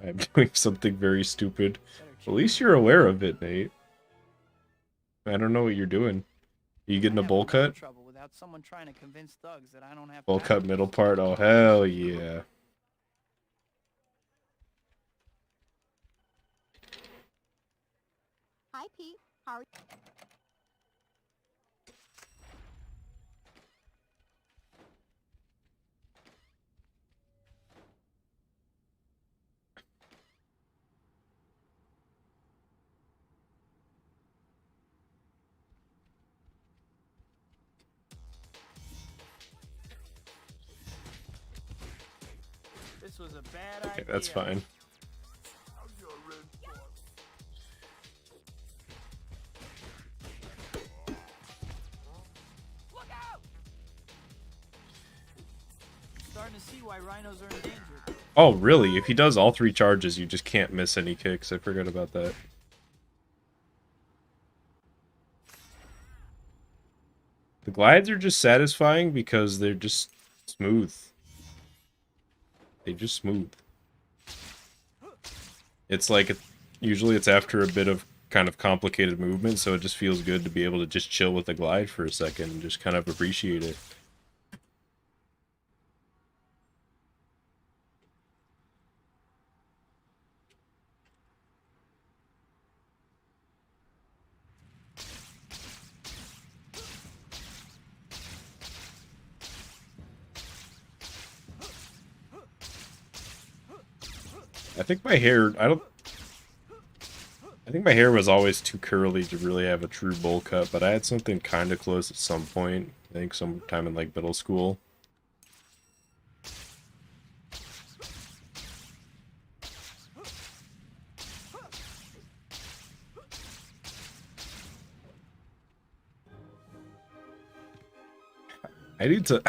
I'm doing something very stupid. At least you're aware of it, Nate. I don't know what you're doing. You getting a bowl cut? without someone trying to convince thugs that I don't have Full cut powers. middle part. Oh, hell yeah. Hi, Pete. How are you? This was a bad idea. Okay, that's fine. Look out! Starting to see why rhinos are endangered. Oh, really? If he does all 3 charges, you just can't miss any kicks. I forgot about that. The glides are just satisfying because they're just smooth. They just smooth. It's like, usually it's after a bit of kind of complicated movement, so it just feels good to be able to just chill with the glide for a second and just kind of appreciate it. I think my hair, I think my hair was always too curly to really have a true bowl cut, but I had something kind of close at some point. I think sometime in like middle school. I need to,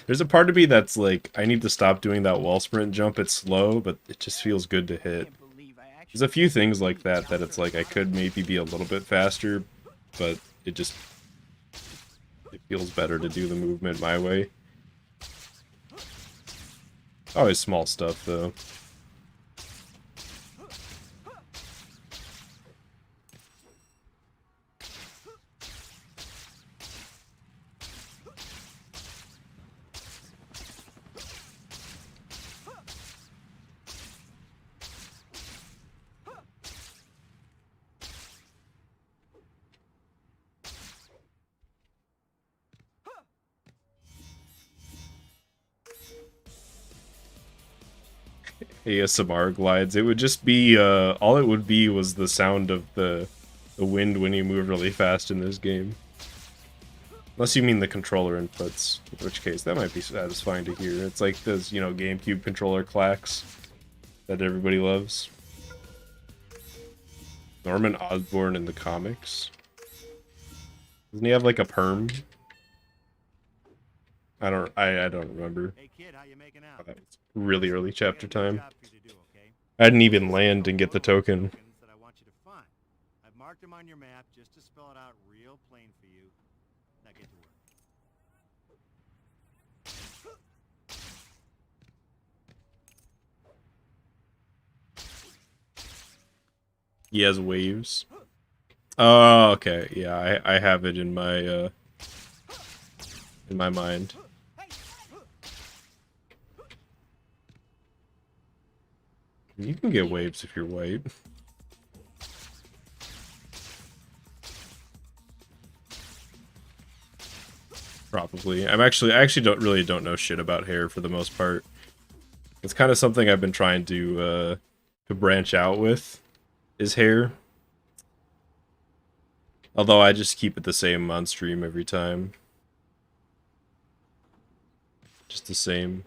there's a part of me that's like, I need to stop doing that wall sprint jump. It's slow, but it just feels good to hit. There's a few things like that it's like I could maybe be a little bit faster, but it feels better to do the movement my way. Always small stuff though. ASMR glides. It would just be, all it would be was the sound of the wind when you move really fast in this game. Unless you mean the controller inputs, in which case that might be satisfying to hear. It's like those, you know, GameCube controller clacks that everybody loves. Norman Osborn in the comics. Doesn't he have like a perm? I don't remember. Hey kid, how you making out? That was really early chapter I got a time. job for you to do, okay? I didn't even land and get the token. That I want you to find. I've marked them on your map just to spell it out real plain for you. Now get to work. He has waves. Oh, okay. Yeah, I have it in my mind. You can get waves if you're white. Probably. I actually don't know shit about hair for the most part. It's kind of something I've been trying to branch out with, is hair. Although I just keep it the same on stream every time. Just the same.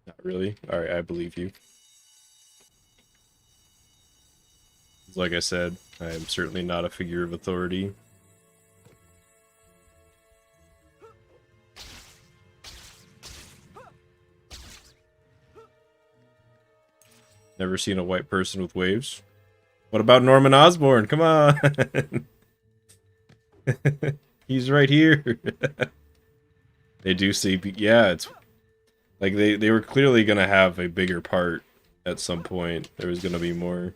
Not really. Alright, I believe you. Like I said, I am certainly not a figure of authority. Never seen a white person with waves. What about Norman Osborn? Come on! He's right here. They do see... Yeah, Like they were clearly gonna have a bigger part at some point. There was gonna be more.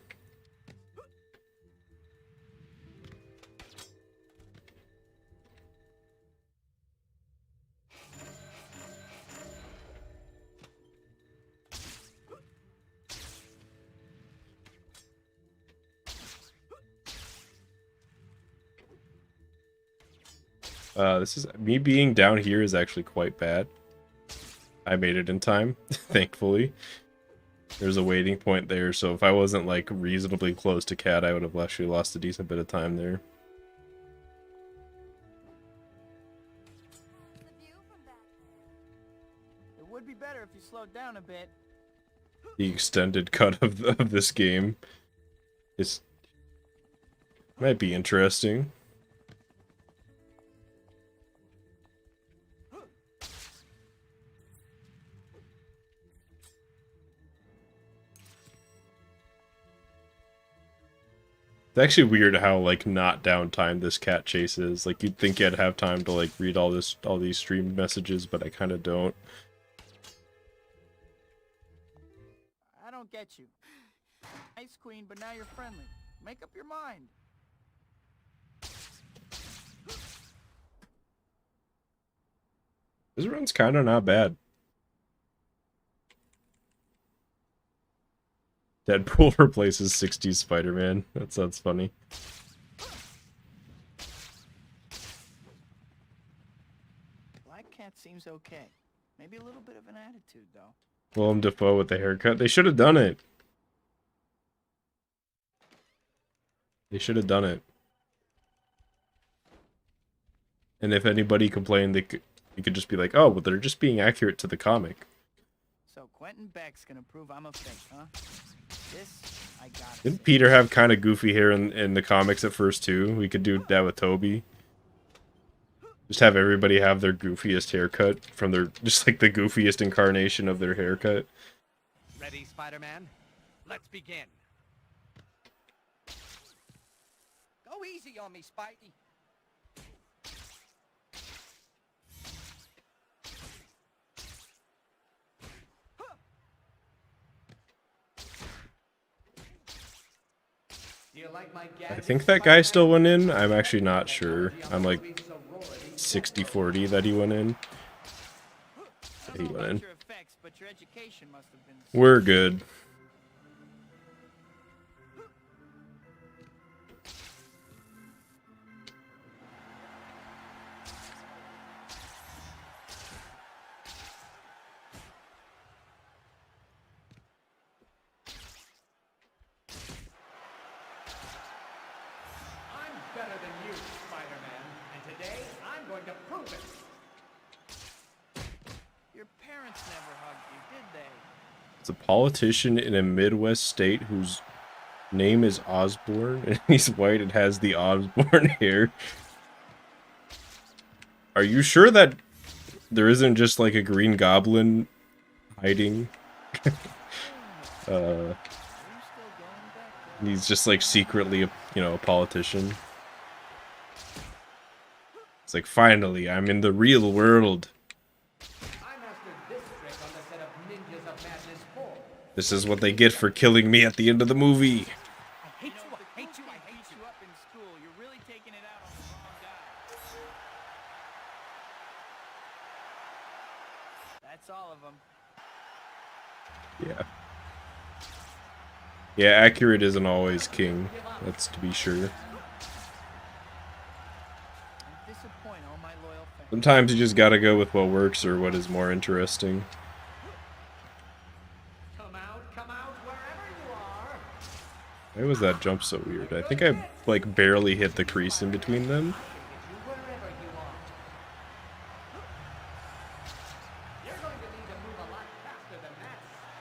This is me being down here is actually quite bad. I made it in time, thankfully. There's a waiting point there, so if I wasn't like reasonably close to Cat, I would have actually lost a decent bit of time there. It would be better if you slowed down a bit. The extended cut of this game is might be interesting. It's actually weird how like not downtime this cat chase is. Like you'd think I'd have time to like read all these streamed messages, but I kind of don't. I don't get you. Ice Queen, but now you're friendly. Make up your mind. This run's kind of not bad. Deadpool replaces 60s Spider-Man. That sounds funny. Black Cat seems okay. Maybe a little bit of an attitude, though. Willem Dafoe with the haircut. They should have done it. They should have done it. And if anybody complained, you could just be like, oh, well, they're just being accurate to the comic. So Quentin Beck's gonna prove I'm a fake, huh? This, I got it. Didn't Peter have kind of goofy hair in the comics at first, too? We could do that with Toby. Just have everybody have their goofiest haircut from their, just like the goofiest incarnation of their haircut. Ready, Spider-Man? Let's begin. Go easy on me, Spidey. I think that guy still went in. I'm actually not sure. I'm like 60-40 that he went in. He went in. We're good. Better than you, Spider-Man, and today I'm going to prove it. Your parents never hugged you, did they? It's a politician in a Midwest state whose name is Osborn, and he's white and has the Osborn hair. Are you sure that there isn't just like a Green Goblin hiding? He's just like secretly, a politician. It's like, finally, I'm in the real world. This is what they get for killing me at the end of the movie. I hate you up in school. You're really taking it out on the wrong guy. That's all of them. Yeah. Yeah, accurate isn't always king. That's to be sure. Sometimes you just gotta go with what works or what is more interesting. Why was that jump so weird? I think I like barely hit the crease in between them.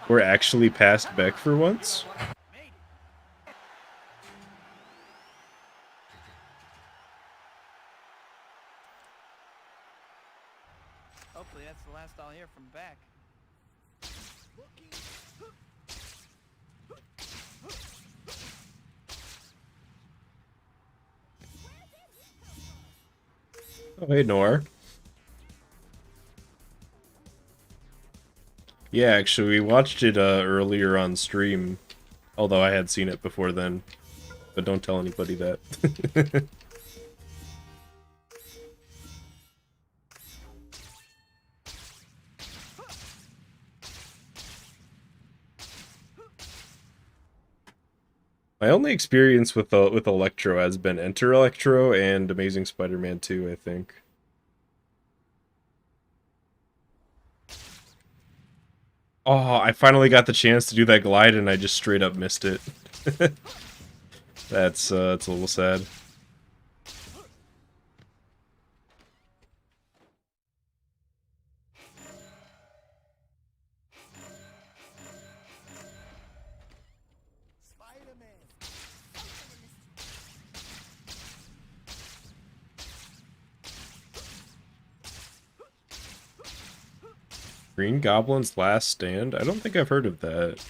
We're actually past Beck for once. Hopefully that's the last I'll hear from Beck. Oh, hey, Noir. Yeah, actually, we watched it earlier on stream, although I had seen it before then. But don't tell anybody that. My only experience with Electro has been Enter Electro and Amazing Spider-Man 2, I think. Oh, I finally got the chance to do that glide and I just straight up missed it. That's it's a little sad. Green Goblin's Last Stand? I don't think I've heard of that.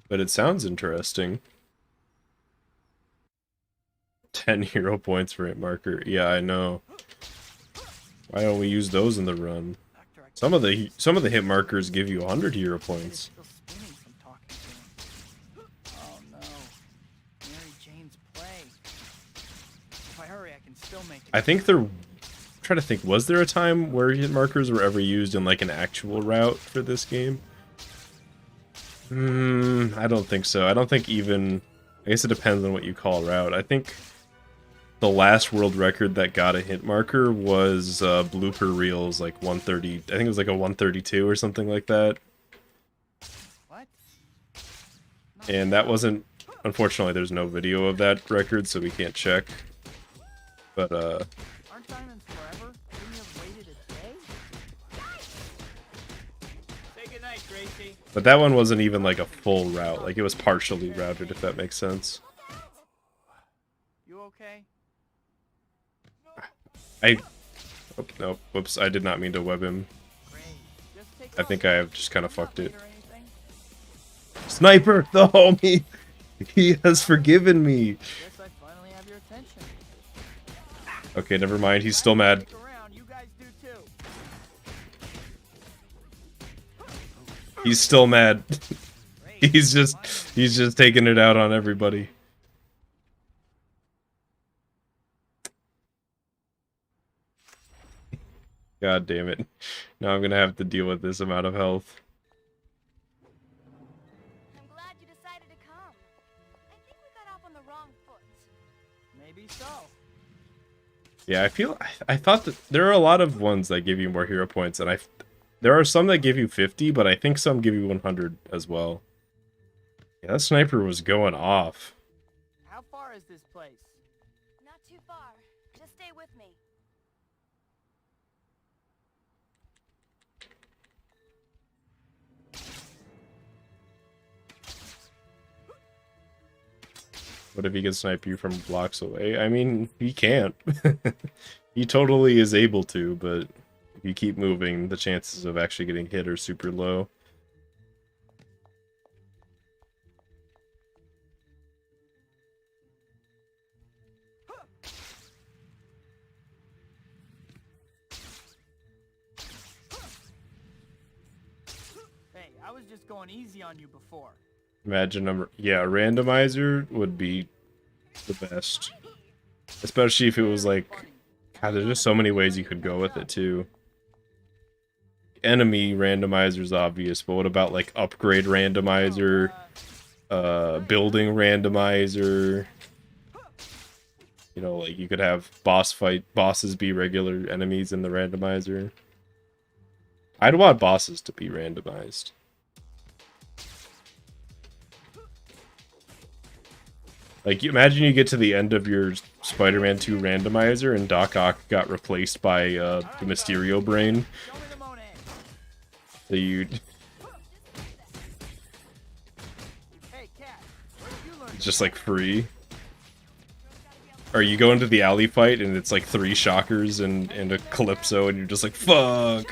But it sounds interesting. 10 hero points for hit marker. Yeah, I know. Why don't we use those in the run? Some of the hit markers give you 100 hero points. Oh no. Mary Jane's play. If I hurry, I can still make it. I think they're... I'm trying to think, was there a time where hit markers were ever used in like an actual route for this game? I don't think so. I don't think even... I guess it depends on what you call route. I think the last world record that got a hit marker was blooper reels, like 130. I think it was like a 132 or something like that. What? And that wasn't... Unfortunately, there's no video of that record, so we can't check. But, Aren't diamonds forever? Couldn't you have waited a day? Say goodnight, Gracie. But that one wasn't even like a full route. Like, it was partially routed, if that makes sense. You okay? Oh, no, whoops, I did not mean to web him. I think I have just kind of fucked it. Sniper, the homie! He has forgiven me! Guess I finally have your attention. Okay, never mind, he's still mad. You guys do too. He's still mad. he's just taking it out on everybody. God damn it. Now I'm gonna have to deal with this amount of health. I'm glad you decided to come. I think we got off on the wrong foot. Maybe so. Yeah, I thought that there are a lot of ones that give you more hero points, and there are some that give you 50, but I think some give you 100 as well. Yeah, that sniper was going off. How far is this place? Not too far. Just stay with me. What if he can snipe you from blocks away? I mean, he can't. He totally is able to, but if you keep moving, the chances of actually getting hit are super low. Hey, I was just going easy on you before. Imagine a randomizer would be the best. Especially if it was like, God, there's just so many ways you could go with it too. Enemy randomizer is obvious, but what about like upgrade randomizer, building randomizer? You know, like you could have bosses be regular enemies in the randomizer. I'd want bosses to be randomized. Like, imagine you get to the end of your Spider-Man 2 randomizer and Doc Ock got replaced by the Mysterio brain. So you'd... It's just like free. Or you go into the alley fight and it's like 3 shockers and a Calypso and you're just like, fuck!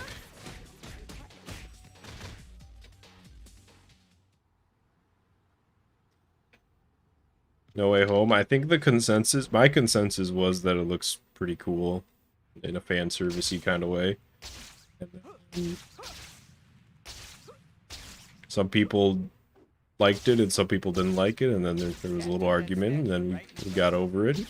No Way Home. I think my consensus was that it looks pretty cool. in a fan servicey kind of way. And then some people liked it and some people didn't like it, and then there was a little argument, and then we got over it.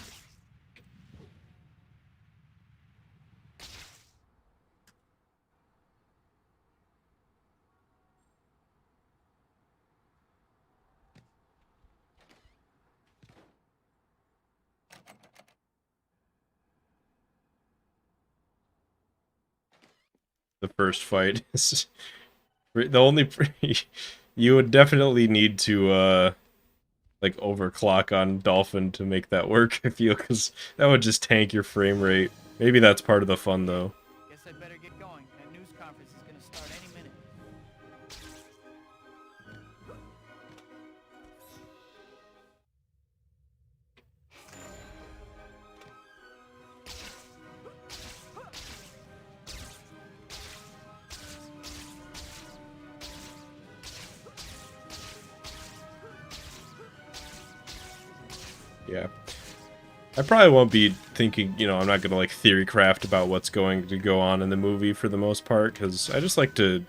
The first fight is the only you would definitely need to like overclock on Dolphin to make that work, I feel, because that would just tank your frame rate. Maybe that's part of the fun though. Guess I better get going. That news conference is gonna start any minute. Yeah. I probably won't be thinking, you know, I'm not going to like theory craft about what's going to go on in the movie for the most part, because I just like to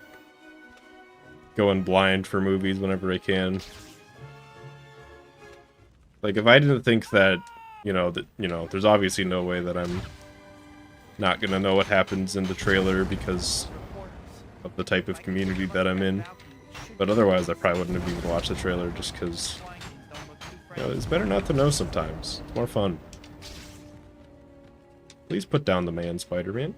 go in blind for movies whenever I can. Like, if I didn't think that, there's obviously no way that I'm not going to know what happens in the trailer because of the type of community that I'm in. But otherwise, I probably wouldn't have even watched the trailer just because, it's better not to know sometimes. It's more fun. Please put down the man, Spider-Man.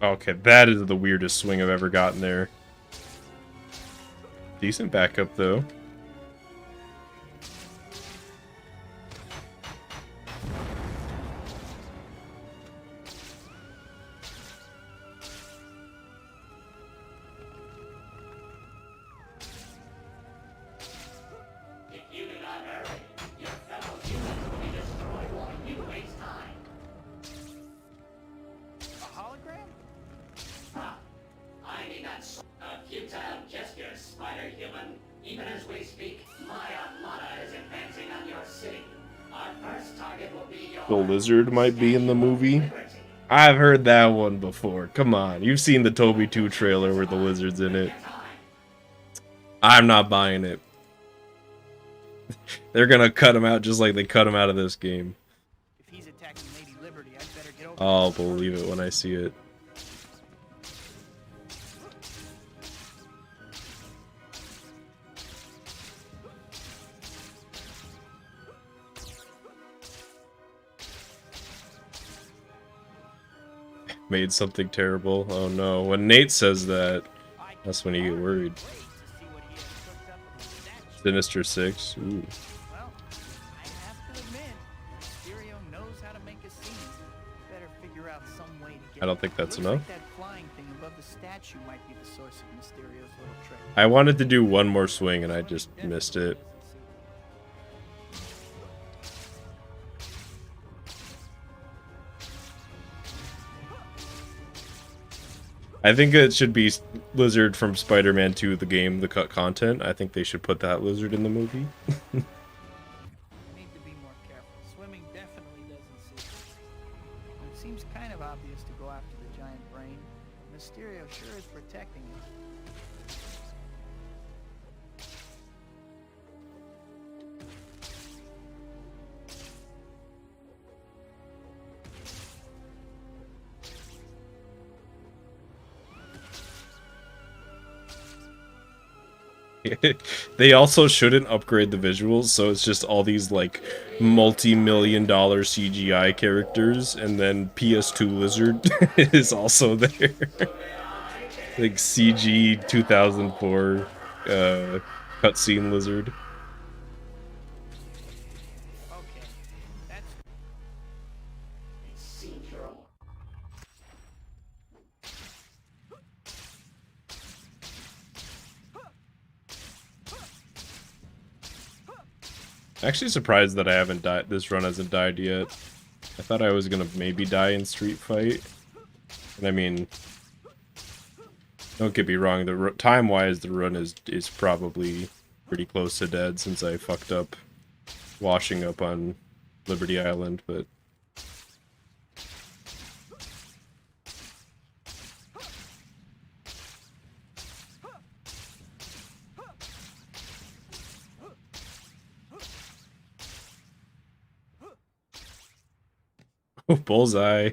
Okay, that is the weirdest swing I've ever gotten there. Decent backup, though. If you do not hurry, your fellow humans will be destroyed while you waste time. A hologram? I need not a futile gesture, Spider-Human. Even as we speak, my armada is advancing on your city. Our first target will be your... The lizard might be in the movie. I've heard that one before. Come on, you've seen the Toby 2 trailer where the lizard's in it. I'm not buying it. They're gonna cut him out just like they cut him out of this game. If he's attacking Lady Liberty, I'd better get over I'll believe it when I see it. Made something terrible. Oh no. When Nate says that, that's when you get worried. Sinister 6. Ooh. Well, I have to admit, Mysterio knows how to make a scene. Better figure out some way to get I don't think that's enough. Like that flying thing above the statue might be the source of Mysterio's little trick. I wanted to do one more swing and I just missed it. I think it should be Lizard from Spider-Man 2, the game, the cut content. I think they should put that lizard in the movie. Need to be more careful. Swimming definitely doesn't suit me. It seems kind of obvious to go after the giant brain. Mysterio sure is protecting it. They also shouldn't upgrade the visuals, so it's just all these like multi-million-dollar CGI characters, and then PS2 Lizard is also there. Like CG 2004 cutscene Lizard. Actually surprised that I haven't died. This run hasn't died yet. I thought I was gonna maybe die in Street Fight. And I mean, don't get me wrong. The time-wise, the run is probably pretty close to dead since I fucked up washing up on Liberty Island, but. Oh, bullseye.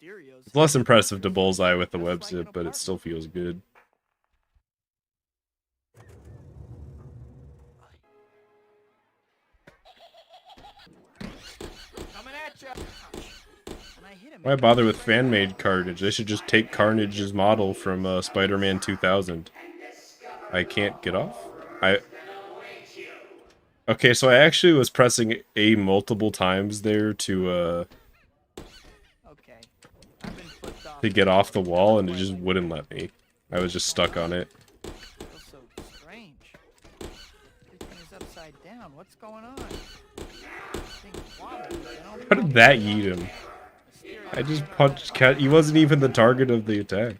It's less impressive to bullseye with the web zip, but it still feels good. Why bother with fan-made Carnage? They should just take Carnage's model from Spider-Man 2000. I can't get off? Okay, so I actually was pressing A multiple times there to get off the wall, and it just wouldn't let me. I was just stuck on it. So strange. Everything is upside down. What's going on? How did that yeet him? I just punched Cat. He wasn't even the target of the attack.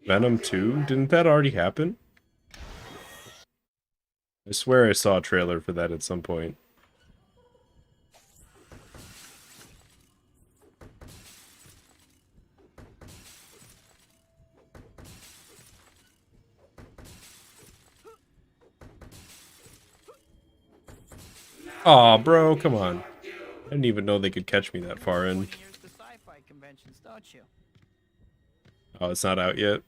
Venom 2? Didn't that already happen? I swear I saw a trailer for that at some point. Aw, bro, come on. I didn't even know they could catch me that far in. Oh, it's not out yet?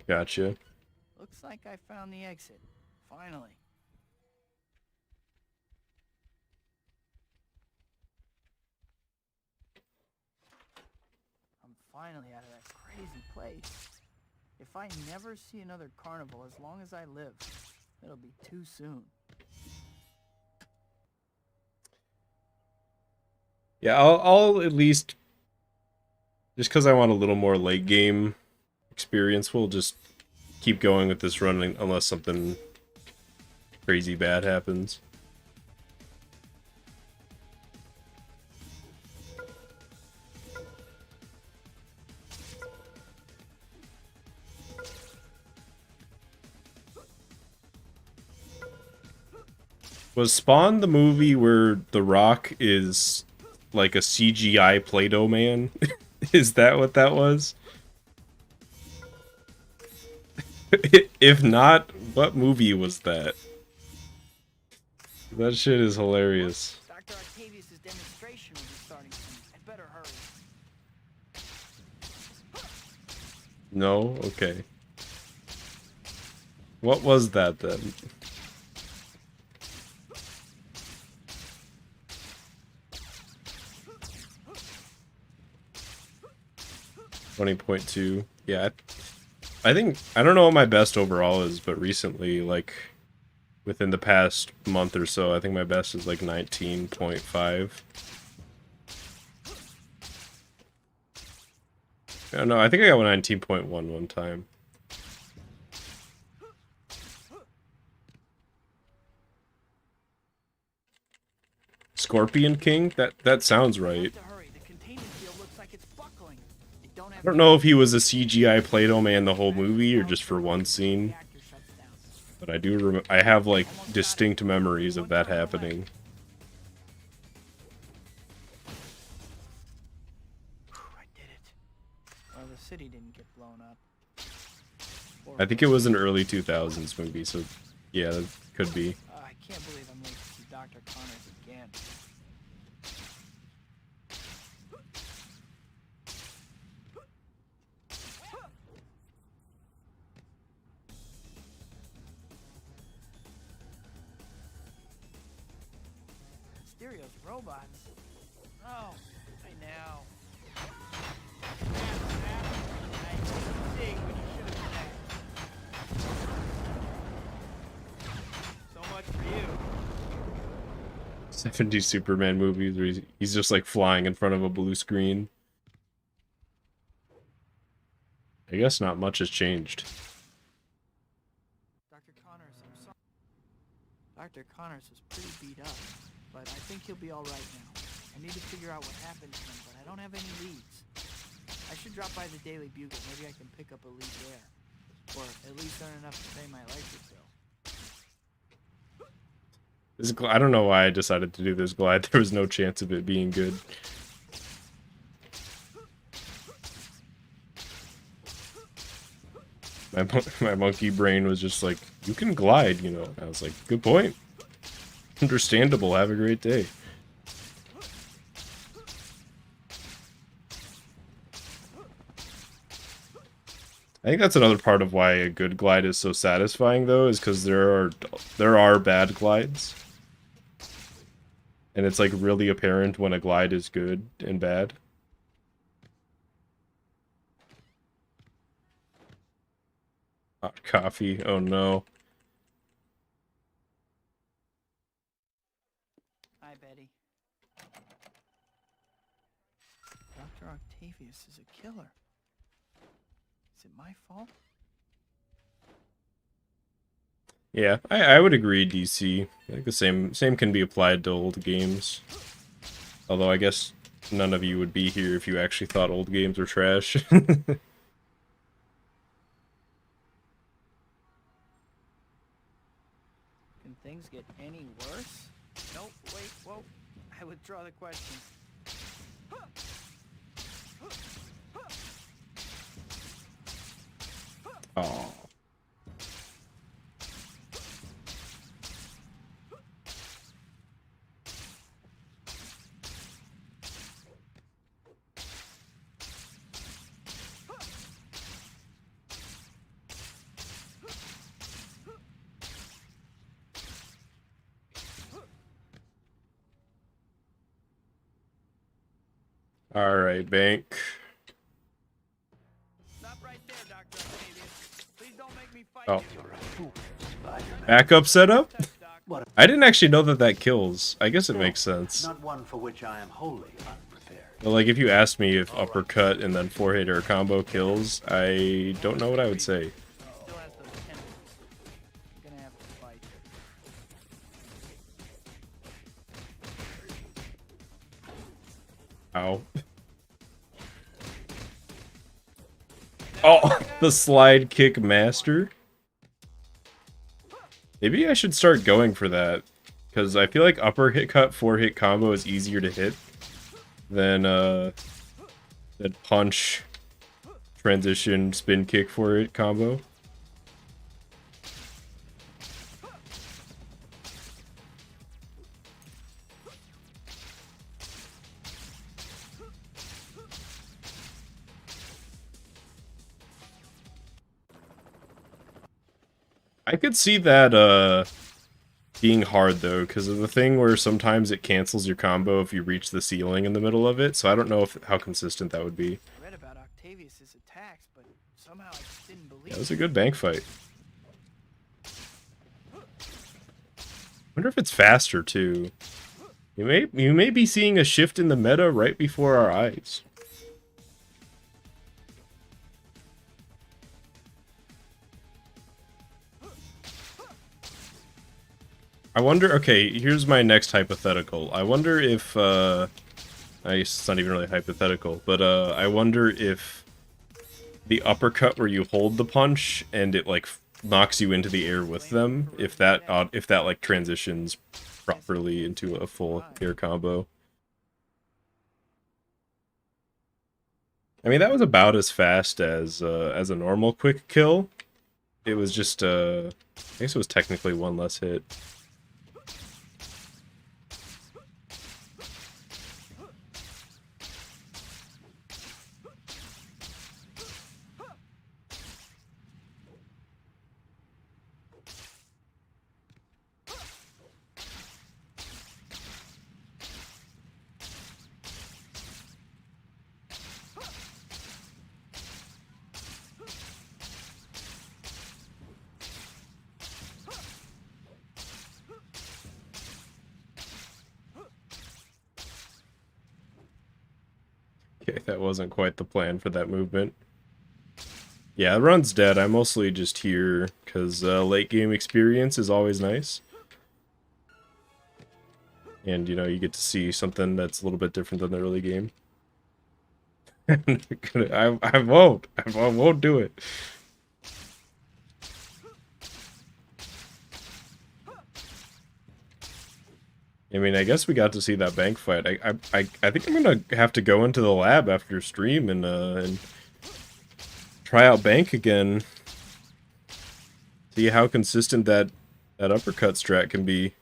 Gotcha. Looks like I found the exit. Finally. I'm finally out of that crazy place. If I never see another carnival as long as I live, it'll be too soon. Yeah, I'll at least, just because I want a little more late game experience, we'll just keep going with this run unless something crazy bad happens. Was Spawn the movie where The Rock is like a CGI Play-Doh man? Is that what that was? If not, what movie was that? That shit is hilarious. Dr. Octavius's demonstration will be starting soon. I'd better hurry. No? Okay. What was that then? $20.2. Yeah, I think, I don't know what my best overall is, but recently, like, within the past month or so, I think my best is like 19.5. I don't know, I think I got 19.1 one time. Scorpion King? That sounds right. I don't know if he was a CGI Play-Doh man the whole movie or just for one scene, but I do I have like distinct memories of that happening. I did it. Well, the city didn't get blown up. I think it was an early 2000s movie, so yeah, that could be. I can't believe I'm late to see Dr. Connors again. Mysterio's robots. Oh, I know. So much for you. 70s Superman movies where he's just like flying in front of a blue screen. I guess not much has changed. Dr. Connors, I'm sorry. Dr. Connors was pretty beat up, but I think he'll be all right now. I need to figure out what happened to him, but I don't have any leads. I should drop by the Daily Bugle. Maybe I can pick up a lead there. Or at least earn enough to pay my electric bill. I don't know why I decided to do this glide. There was no chance of it being good. My monkey brain was just like, you can glide, you know. I was like, good point. Understandable. Have a great day. I think that's another part of why a good glide is so satisfying, though, is because there are bad glides. And it's like really apparent when a glide is good and bad. Hot coffee. Oh no. Hi, Betty. Dr. Octavius is a killer. Is it my fault? Yeah, I would agree, DC. I think the same can be applied to old games. Although I guess none of you would be here if you actually thought old games were trash. Can things get any worse? Nope, wait, whoa. I withdraw the question. Oh. All right, bank. Stop right there, Dr. Octavius. Please don't make me fight Oh. you. Backup setup? I didn't actually know that kills. I guess it makes sense. Not one for which I am wholly unprepared. But like, if you asked me if uppercut and then four-hit or combo kills, I don't know what I would say. Still has those tentacles. I'm gonna have to fight. Ow. Oh, the slide kick master. Maybe I should start going for that, because I feel like upper hit cut, four-hit combo is easier to hit than that punch, transition, spin kick, four-hit combo. I could see that being hard though, because of the thing where sometimes it cancels your combo if you reach the ceiling in the middle of it, so I don't know how consistent that would be. I read about Octavius's attacks, but somehow I just didn't believe That was a good bank fight. Wonder if it's faster too. You may be seeing a shift in the meta right before our eyes. I wonder, okay, here's my next hypothetical. I wonder if, I guess it's not even really hypothetical, but I wonder if the uppercut where you hold the punch and it like knocks you into the air with them, if that like transitions properly into a full air combo. I mean, that was about as fast as a normal quick kill. It was just, I guess it was technically one less hit. Okay, that wasn't quite the plan for that movement. Yeah, run's dead. I'm mostly just here because late game experience is always nice. And, you know, you get to see something that's a little bit different than the early game. I won't do it. I mean, I guess we got to see that bank fight. I think I'm gonna have to go into the lab after stream and try out bank again. See how consistent that uppercut strat can be.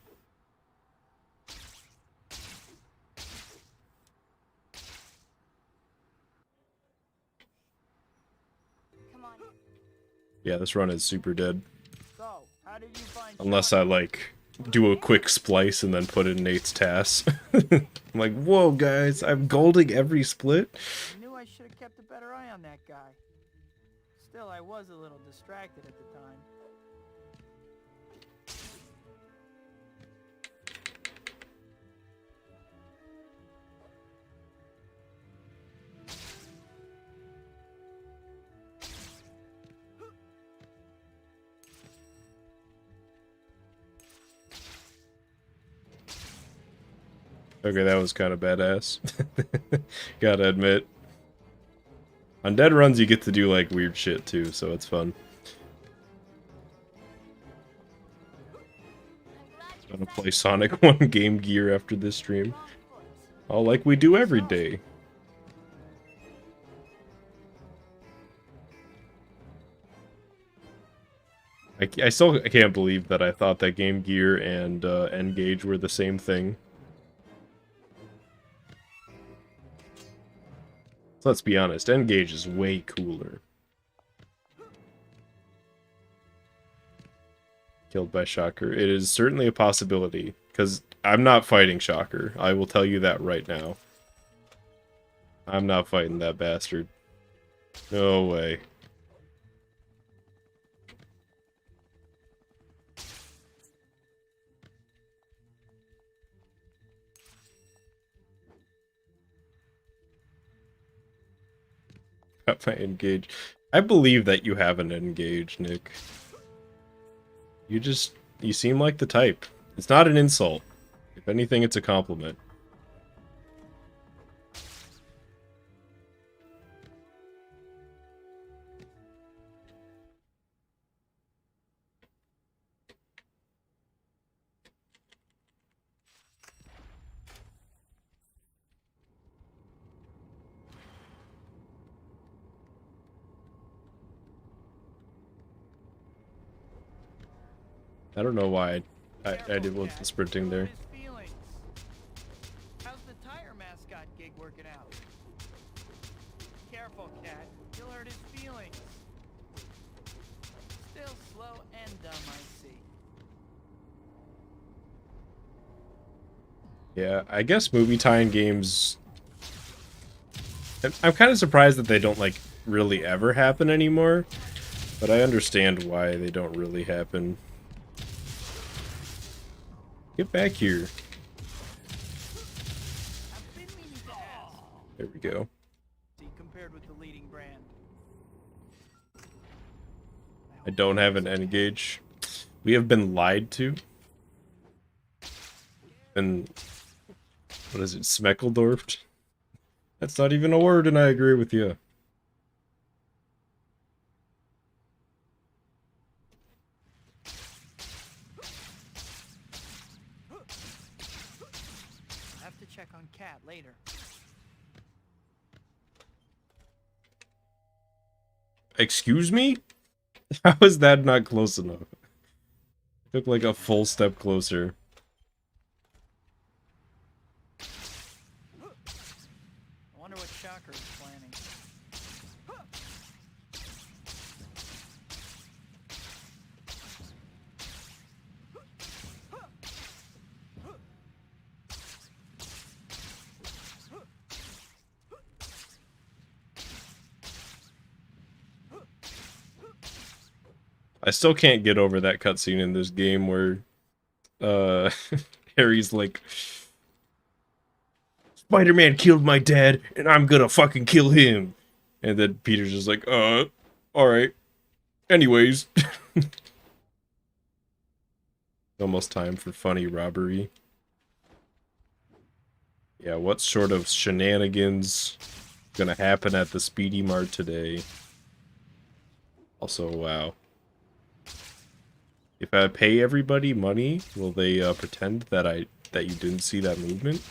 Come on. Yeah, this run is super dead. So, how did you find Unless I, like, do a quick splice and then put in Nate's TAS. I'm like, whoa, guys, I'm golding every split. I knew I should have kept a better eye on that guy. Still, I was a little distracted at the time. Okay, that was kind of badass. Gotta admit. On dead runs, you get to do, like, weird shit, too, so it's fun. I'm gonna play Sonic 1 Game Gear after this stream. All like we do every day. I still can't believe that I thought that Game Gear and N-Gage were the same thing. So let's be honest, N-Gage is way cooler. Killed by Shocker. It is certainly a possibility, because I'm not fighting Shocker. I will tell you that right now. I'm not fighting that bastard. No way. Got my N-Gage. I believe that you have an N-Gage, Nick. You seem like the type. It's not an insult. If anything, it's a compliment. I don't know why I did with the sprinting there. How's the tire mascot gig working out? Careful, Cat. You'll hurt his feelings. Still slow and dumb, I see. Yeah, I guess movie tie-in games... I'm kind of surprised that they don't, like, really ever happen anymore. But I understand why they don't really happen. Get back here. There we go. Compared with the leading brand. I don't have an N-Gage. We have been lied to. And what is it, Smeckledorfed? That's not even a word, and I agree with you. I'll have to check on Cat later. Excuse me? How is that not close enough? Took like a full step closer. I wonder what Shocker is planning. I still can't get over that cutscene in this game where Harry's like, Spider-Man killed my dad and I'm gonna fucking kill him. And then Peter's just like, Alright. Anyways. Almost time for funny robbery. Yeah, what sort of shenanigans gonna happen at the Speedy Mart today? Also, wow. If I pay everybody money, will they pretend that you didn't see that movement?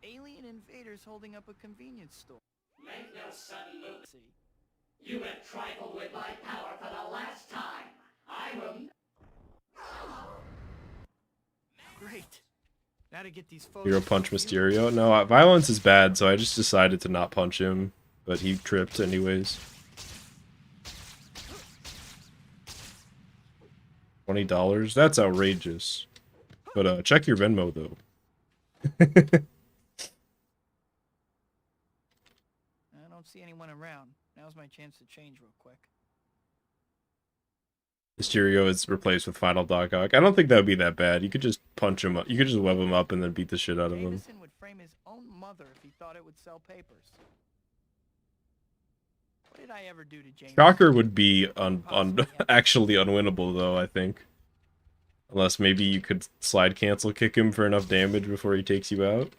Alien invaders holding up a convenience store. Make no sudden move. You have trifled with my power for the last time. I will. Great. Now to get these photos. Hero punch Mysterio? No, violence is bad, so I just decided to not punch him, but he tripped anyways. $20? That's outrageous. But check your Venmo though. I don't see anyone around. Now's my chance to change real quick. Mysterio is replaced with Final Doc Ock. I don't think that would be that bad. You could just punch him up. You could just web him up and then beat the shit out of him. Davison would frame his own mother if he thought it would sell papers. What did I ever do to James? Shocker would be actually unwinnable though, I think. Unless maybe you could slide cancel kick him for enough damage before he takes you out.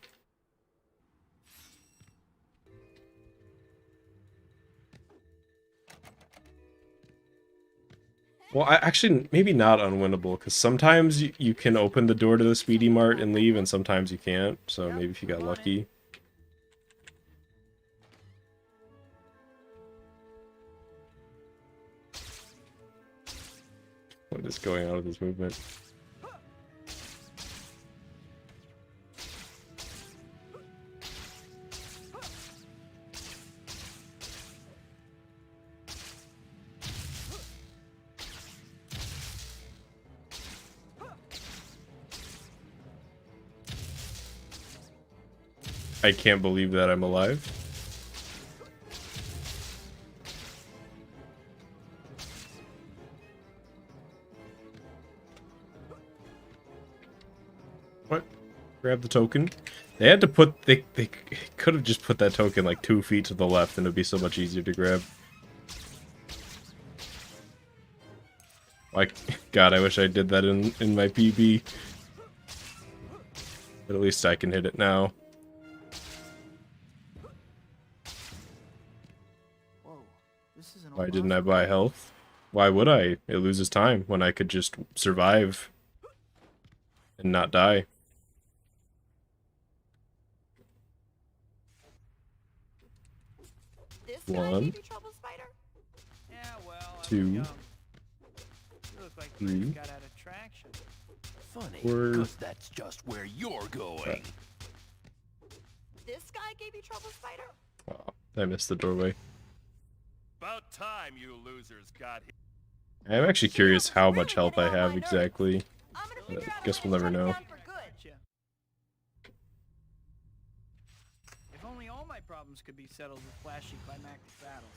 Well, actually, maybe not unwinnable, because sometimes you can open the door to the Speedy Mart and leave, and sometimes you can't, so maybe if you got lucky. What is going on with this movement? I can't believe that I'm alive. What? Grab the token. They had to put... They could have just put that token like 2 feet to the left and it'd be so much easier to grab. Like, God, I wish I did that in my PB. But at least I can hit it now. Why didn't I buy health? Why would I? It loses time when I could just survive and not die. This guy One, gave you trouble, Spider? Yeah, well, I was 2, young. You look like 3, you got out of traction. Funny, 4. 'cause that's just where you're going. This guy gave you trouble, Spider? Oh, I missed the doorway. About time you losers got here. I'm actually curious how much health I have exactly. I guess we'll never know. If only all my problems could be settled with flashy climactic battles.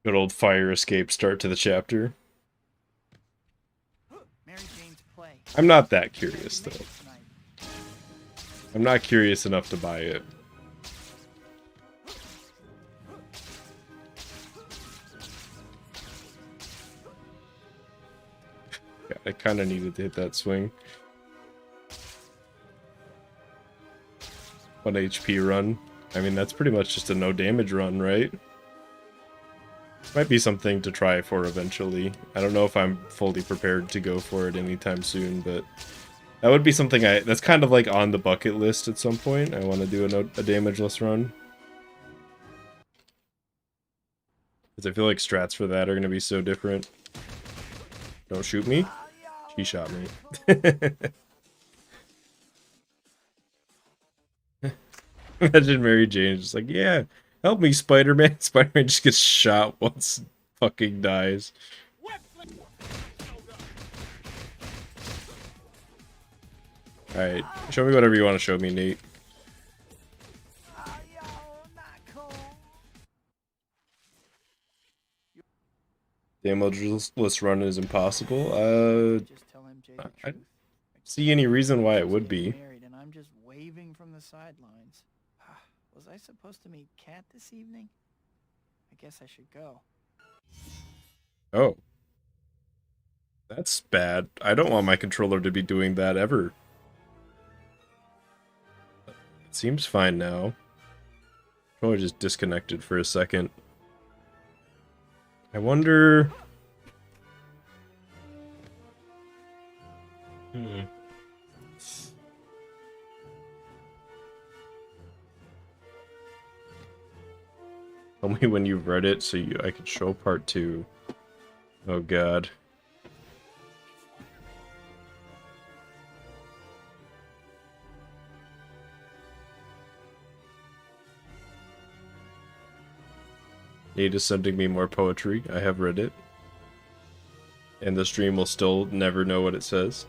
Good old fire escape start to the chapter. Mary Jane's play. I'm not that curious though. I'm not curious enough to buy it. Yeah, I kind of needed to hit that swing. 1 HP run. I mean, that's pretty much just a no damage run, right? Might be something to try for eventually. I don't know if I'm fully prepared to go for it anytime soon, but that would be something that's kind of like on the bucket list at some point. I want to do a damageless run. Because I feel like strats for that are going to be so different. Don't shoot me. She shot me. Imagine Mary Jane just like, yeah, help me, Spider-Man. Spider-Man just gets shot once, fucking dies. Alright, show me whatever you want to show me, Nate. Damageless run is impossible. Just tell MJ the I truth. see any reason why it would be. Married and I'm just waving from the sidelines. Was I supposed to meet Kat this evening? I guess I should go. Oh. That's bad. I don't want my controller to be doing that ever. It seems fine now. Controller just disconnected for a second. I wonder... Tell me when you've read it so I could show part 2. Oh god. Nate is sending me more poetry. I have read it. And the stream will still never know what it says.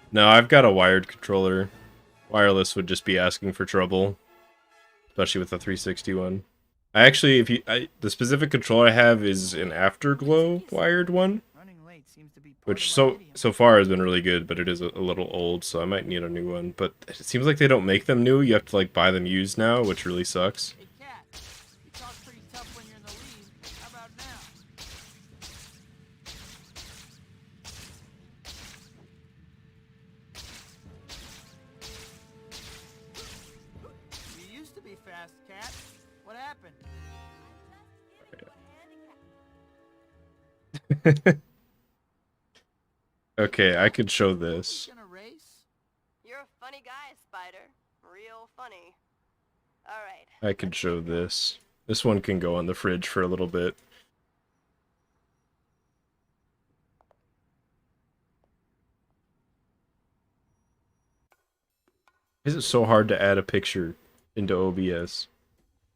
No, I've got a wired controller. Wireless would just be asking for trouble. Especially with the 360 one. I actually, the specific controller I have is an Afterglow wired one. Which so far has been really good, but it is a little old, so I might need a new one. But it seems like they don't make them new. You have to like buy them used now, which really sucks. Hey, Cat. You talk pretty tough when you're in the lead. How about now? You used to be fast, Cat. What happened? Okay, I could show this. You're a funny guy, Spider. Real funny. Alright. I could show this. This one can go on the fridge for a little bit. Is it so hard to add a picture into OBS?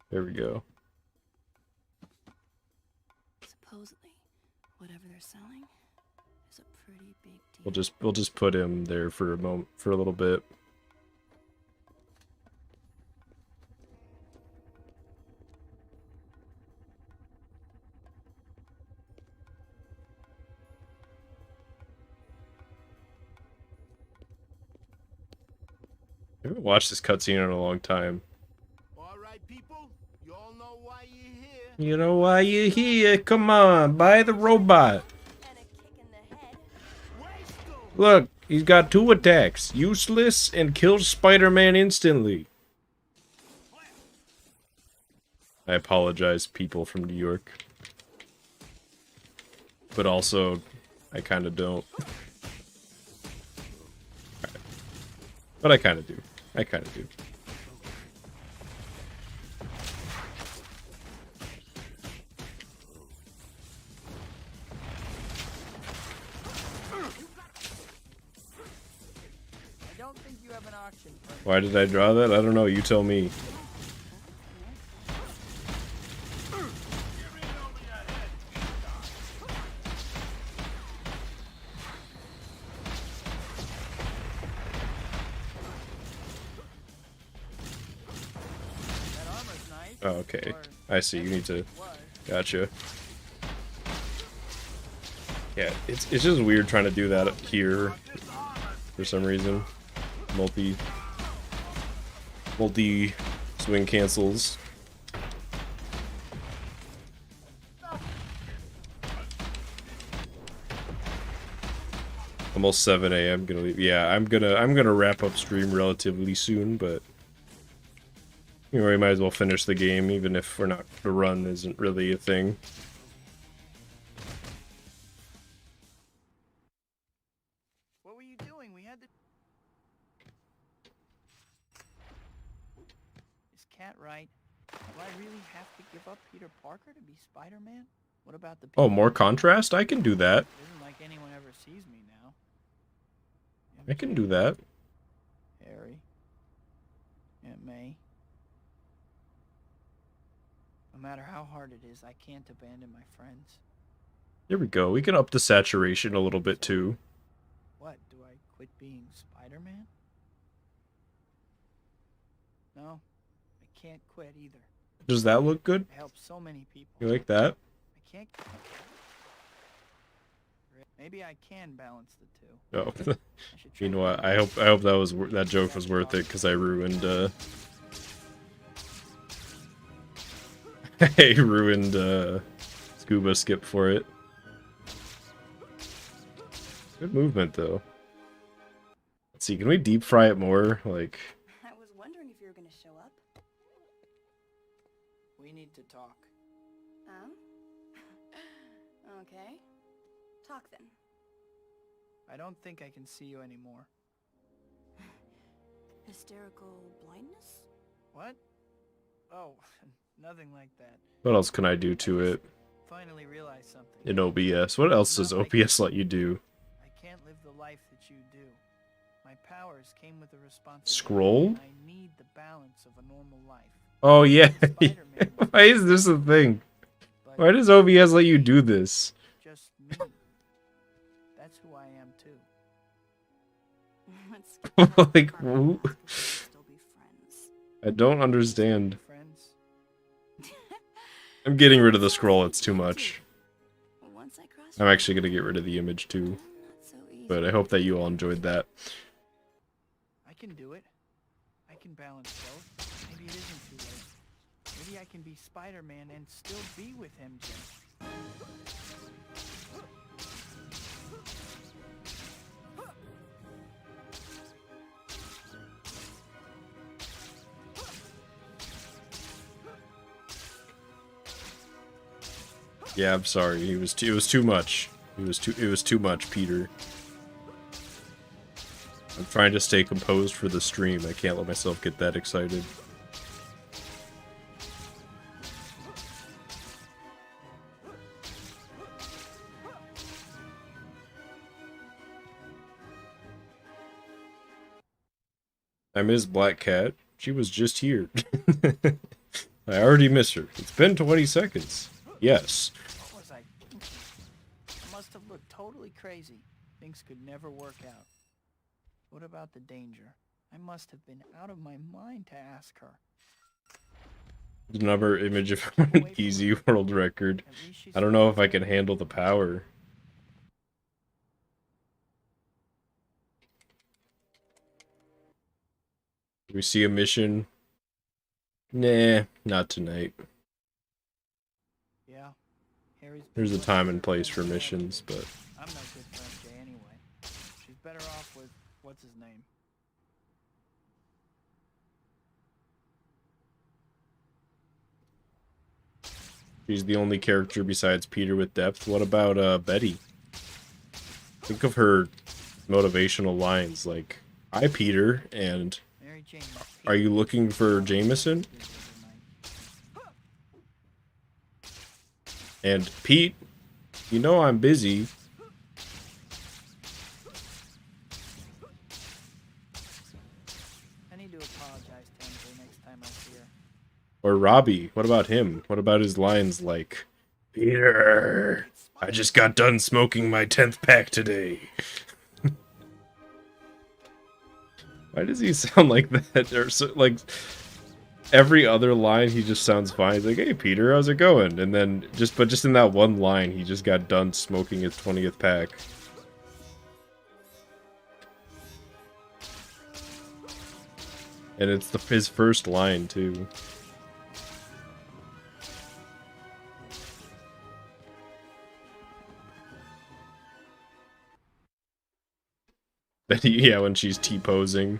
There we go. Supposedly, whatever they're selling is a pretty big deal. We'll just put him there for a moment, for a little bit. I haven't watched this cutscene in a long time. Alright, people, you all know why you're here. You know why you're here? Come on, buy the robot. Look, he's got 2 attacks. Useless and kills Spider-Man instantly. I apologize, people from New York. But also, I kind of don't. But I kind of do. I kind of do. I don't think you have an auction. Why did I draw that? I don't know. You tell me. Oh, okay. I see. You need to... Gotcha. Yeah, it's just weird trying to do that up here for some reason. Multi swing cancels. Almost 7 a.m. Gonna leave. Yeah, I'm gonna wrap up stream relatively soon, but you know, we might as well finish the game, even if we're not. The run isn't really a thing. What were you doing? We had to... Is Cat right? Do I really have to give up Peter Parker to be Spider-Man? What about the... Oh, more contrast? I can do that. It isn't like anyone ever sees me now. I can do that. Harry. Aunt May. No matter how hard it is, I can't abandon my friends. Here we go. We can up the saturation a little bit too. What, do I quit being Spider-Man? No, I can't quit either. Does that look good? I help so many people. You like that? I can't... Maybe I can balance the two. Oh. You know what? I hope that joke was worth it because I ruined I ruined scuba skip for it. Good movement though. Let's see, can we deep fry it more? Like, I was wondering if you were gonna show up. We need to talk. Oh? Okay. Talk then. I don't think I can see you anymore. Hysterical blindness? What? Oh, nothing like that. what else can I do to it Finally realized something. in OBS? What else does OBS let you do? I can't live the life that you do. My powers came with a responsibility. Scroll? And I need the balance of a normal life. Oh yeah. Why is this a thing? Why does OBS let you do this? Just me. That's who I am too. Like, who? I don't understand. Friends. I'm getting rid of the scroll, it's too much. Once I cross I'm actually gonna get rid of the image too. But I hope that you all enjoyed that. I can do it. I can balance both. Maybe it isn't too late. Maybe I can be Spider-Man and still be with MJ. Yeah, I'm sorry. It was too much. It was too much, Peter. I'm trying to stay composed for the stream. I can't let myself get that excited. I miss Black Cat. She was just here. I already miss her. It's been 20 seconds. Yes. What was I thinking? I must have looked totally crazy. Things could never work out. What about the danger? I must have been out of my mind to ask her. Another image of an easy world record. I don't know if I can handle the power. Do we see a mission? Nah, not tonight. Yeah. There's a time and place for missions, but I'm no good for MJ anyway. She's better off with what's his name? she's the only character besides Peter with depth. What about Betty? Think of her motivational lines like, "Hi Peter," and "Are you looking for Jameson?" And "Pete, you know I'm busy." I need to apologize to MJ next time I see her. Or Robbie, what about him? What about his lines like, "Peter, I just got done smoking my 10th pack today." Why does he sound like that? Or so, like, every other line he just sounds fine. He's like, "Hey Peter, how's it going?" And then just in that one line, he just got done smoking his 20th pack. And it's his first line too. Yeah, when she's T-posing.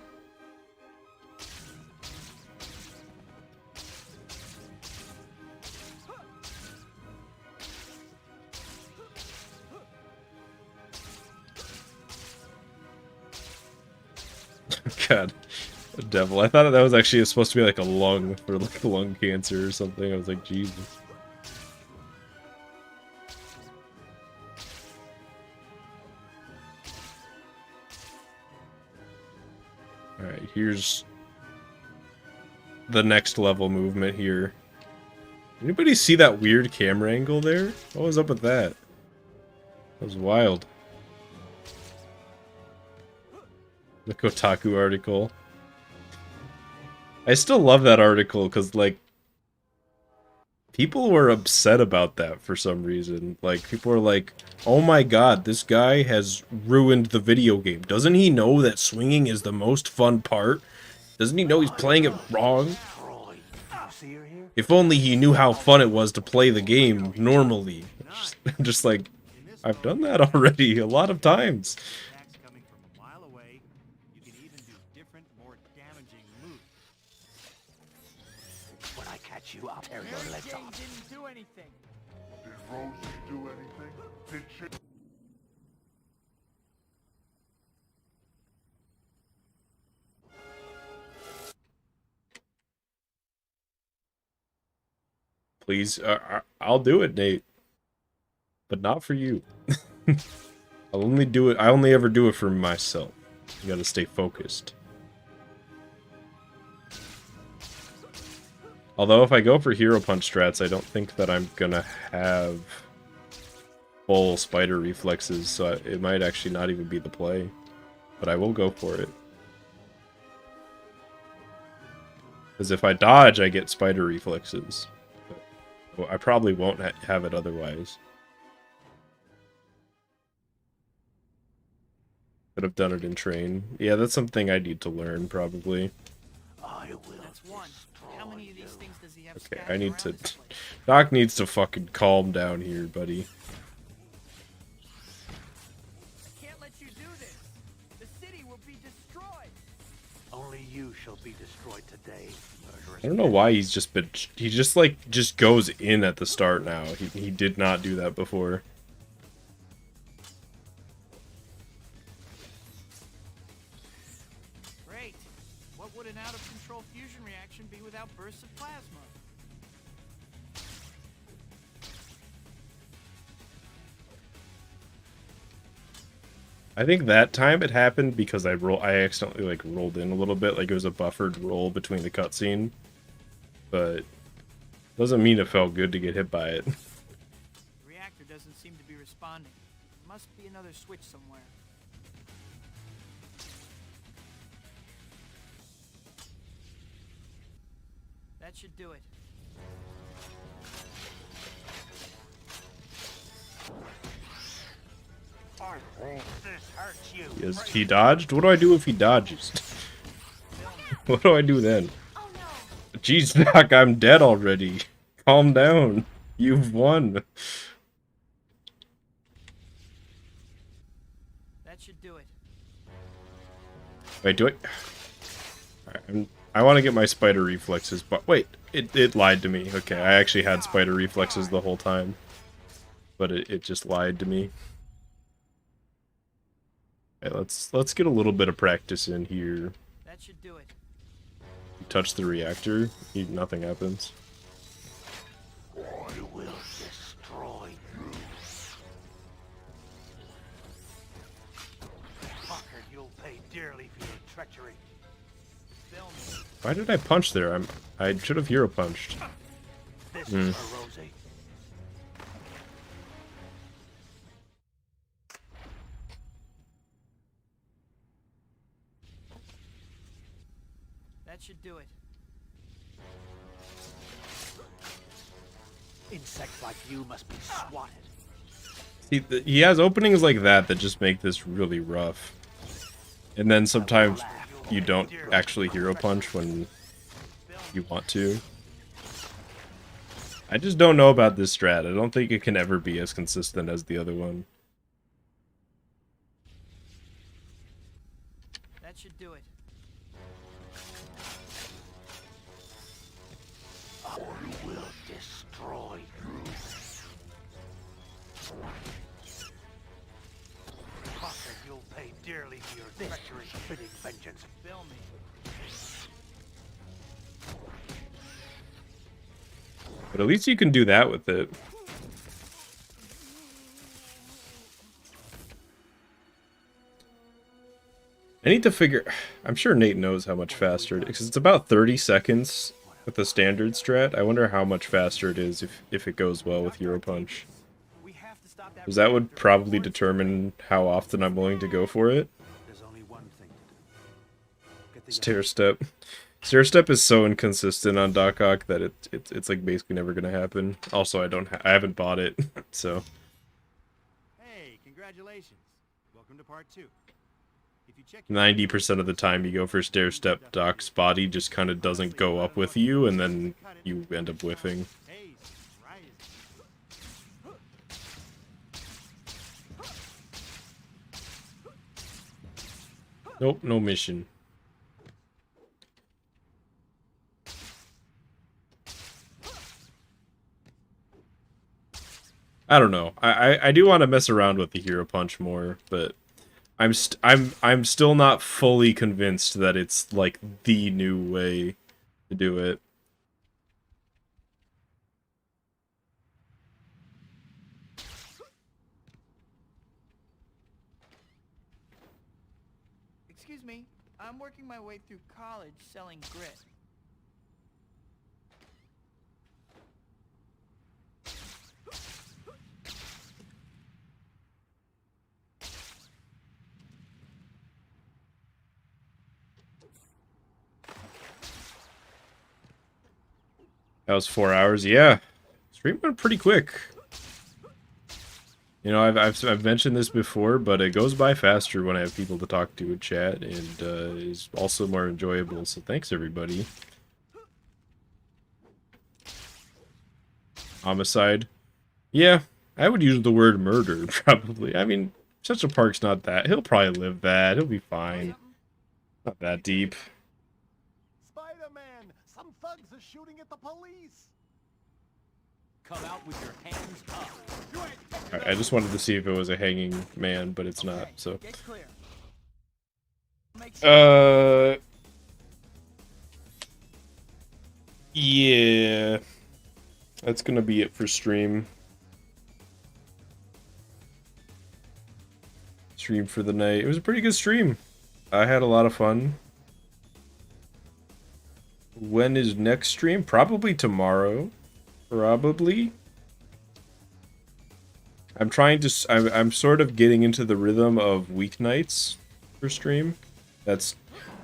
God, the devil. I thought that was actually supposed to be like a lung for like lung cancer or something. I was like, Jesus. Alright, here's the next level movement here. Anybody see that weird camera angle there? What was up with that? That was wild. The Kotaku article. I still love that article because, like, people were upset about that for some reason. Like, people were like, oh my god, this guy has ruined the video game. Doesn't he know that swinging is the most fun part? Doesn't he know he's playing it wrong? If only he knew how fun it was to play the game normally. Just like, I've done that already a lot of times. Attacks coming from a mile away, you can even do different, more damaging moves. When I catch you, I'll tear your legs Jane off. didn't do anything. Did Rosie do anything? Did she? Please, I'll do it, Nate. But not for you. I'll only do it. I only ever do it for myself. You gotta stay focused. Although if I go for Hero Punch strats, I don't think that I'm gonna have full spider reflexes, so it might actually not even be the play. But I will go for it. Because if I dodge, I get spider reflexes. Well, I probably won't have it otherwise. Could have done it in train. Yeah, that's something I need to learn, probably. That's one. How many of these things does he have? Okay, I need to... Doc needs to fucking calm down here, buddy. I can't let you do this. The city will be destroyed. Only you shall be destroyed today, murderous. I don't know why he's just been... He just, like, just goes in at the start now. He did not do that before. Great. What would an out-of-control fusion reaction be without bursts of plasma? I think that time it happened because I accidentally, like, rolled in a little bit. Like, it was a buffered roll between the cutscene. But... doesn't mean it felt good to get hit by it. The reactor doesn't seem to be responding. There must be another switch somewhere. That should do it. This hurts you. Yes, he dodged? What do I do if he dodges? What do I do then? Jeez, Doc, I'm dead already. Calm down. You've won. That should do it. Wait, do it. Alright, I want to get my spider reflexes, but wait, it lied to me. Okay, I actually had spider reflexes the whole time. But it just lied to me. Okay, let's get a little bit of practice in here. That should do it. You touch the reactor, nothing happens. I will destroy you. Fucker, you'll pay dearly for your treachery. Why did I punch there? I should have hero punched. This is for Rosie. That should do it. Insects like you must be swatted. He has openings like that just make this really rough. And then sometimes you don't actually hero punch when you want to. I just don't know about this strat. I don't think it can ever be as consistent as the other one. That should do it. I will destroy you. Fucker, you'll pay dearly for your treachery, fitting vengeance. Bill me. But at least you can do that with it. I need to figure... I'm sure Nate knows how much faster it is. It's about 30 seconds with the standard strat. I wonder how much faster it is if it goes well with Hero Punch. Because that would probably determine how often I'm willing to go for it. There's only one thing to do. Stair step. Stair step is so inconsistent on Doc Ock that it's like basically never gonna happen. Also, I haven't bought it, so. Hey, congratulations. Welcome to part 2. If you check 90% of the time you go for stair step, Doc's body just kind of doesn't go up with you, and then you end up whiffing. Nope, no mission. I don't know. I do want to mess around with the Hero Punch more, but I'm still not fully convinced that it's like the new way to do it. Excuse me, I'm working my way through college selling grit. That was 4 hours. Yeah, stream went pretty quick. You know, I've mentioned this before, but it goes by faster when I have people to talk to in chat, and is also more enjoyable. So thanks everybody. Homicide. Yeah, I would use the word murder probably. I mean, Central Park's not that. He'll probably live that. He'll be fine. Not that deep. Spider-Man! Some thugs are shooting at the police! Come out with your hands up. Alright, I just wanted to see if it was a hanging man, but it's not, so. Yeah. That's gonna be it for stream. Stream for the night. It was a pretty good stream. I had a lot of fun. When is next stream? Probably tomorrow. Probably. I'm sort of getting into the rhythm of weeknights for stream. That's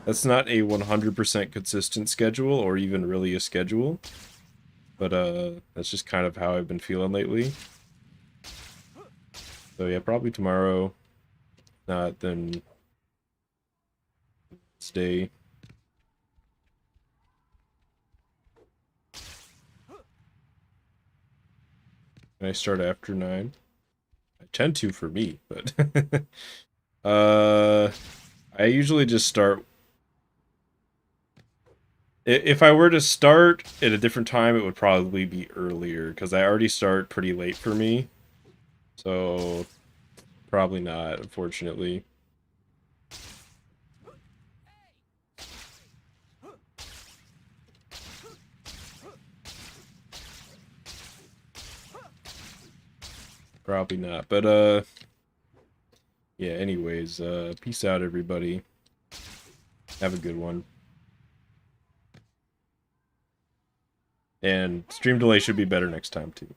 not a 100% consistent schedule or even really a schedule. But that's just kind of how I've been feeling lately. So yeah, probably tomorrow. Not then Wednesday. Can I start after 9? I tend to for me, but I usually just start. If I were to start at a different time, it would probably be earlier, because I already start pretty late for me. So probably not, unfortunately. Probably not, but yeah, anyways, peace out everybody. Have a good one. And stream delay should be better next time too.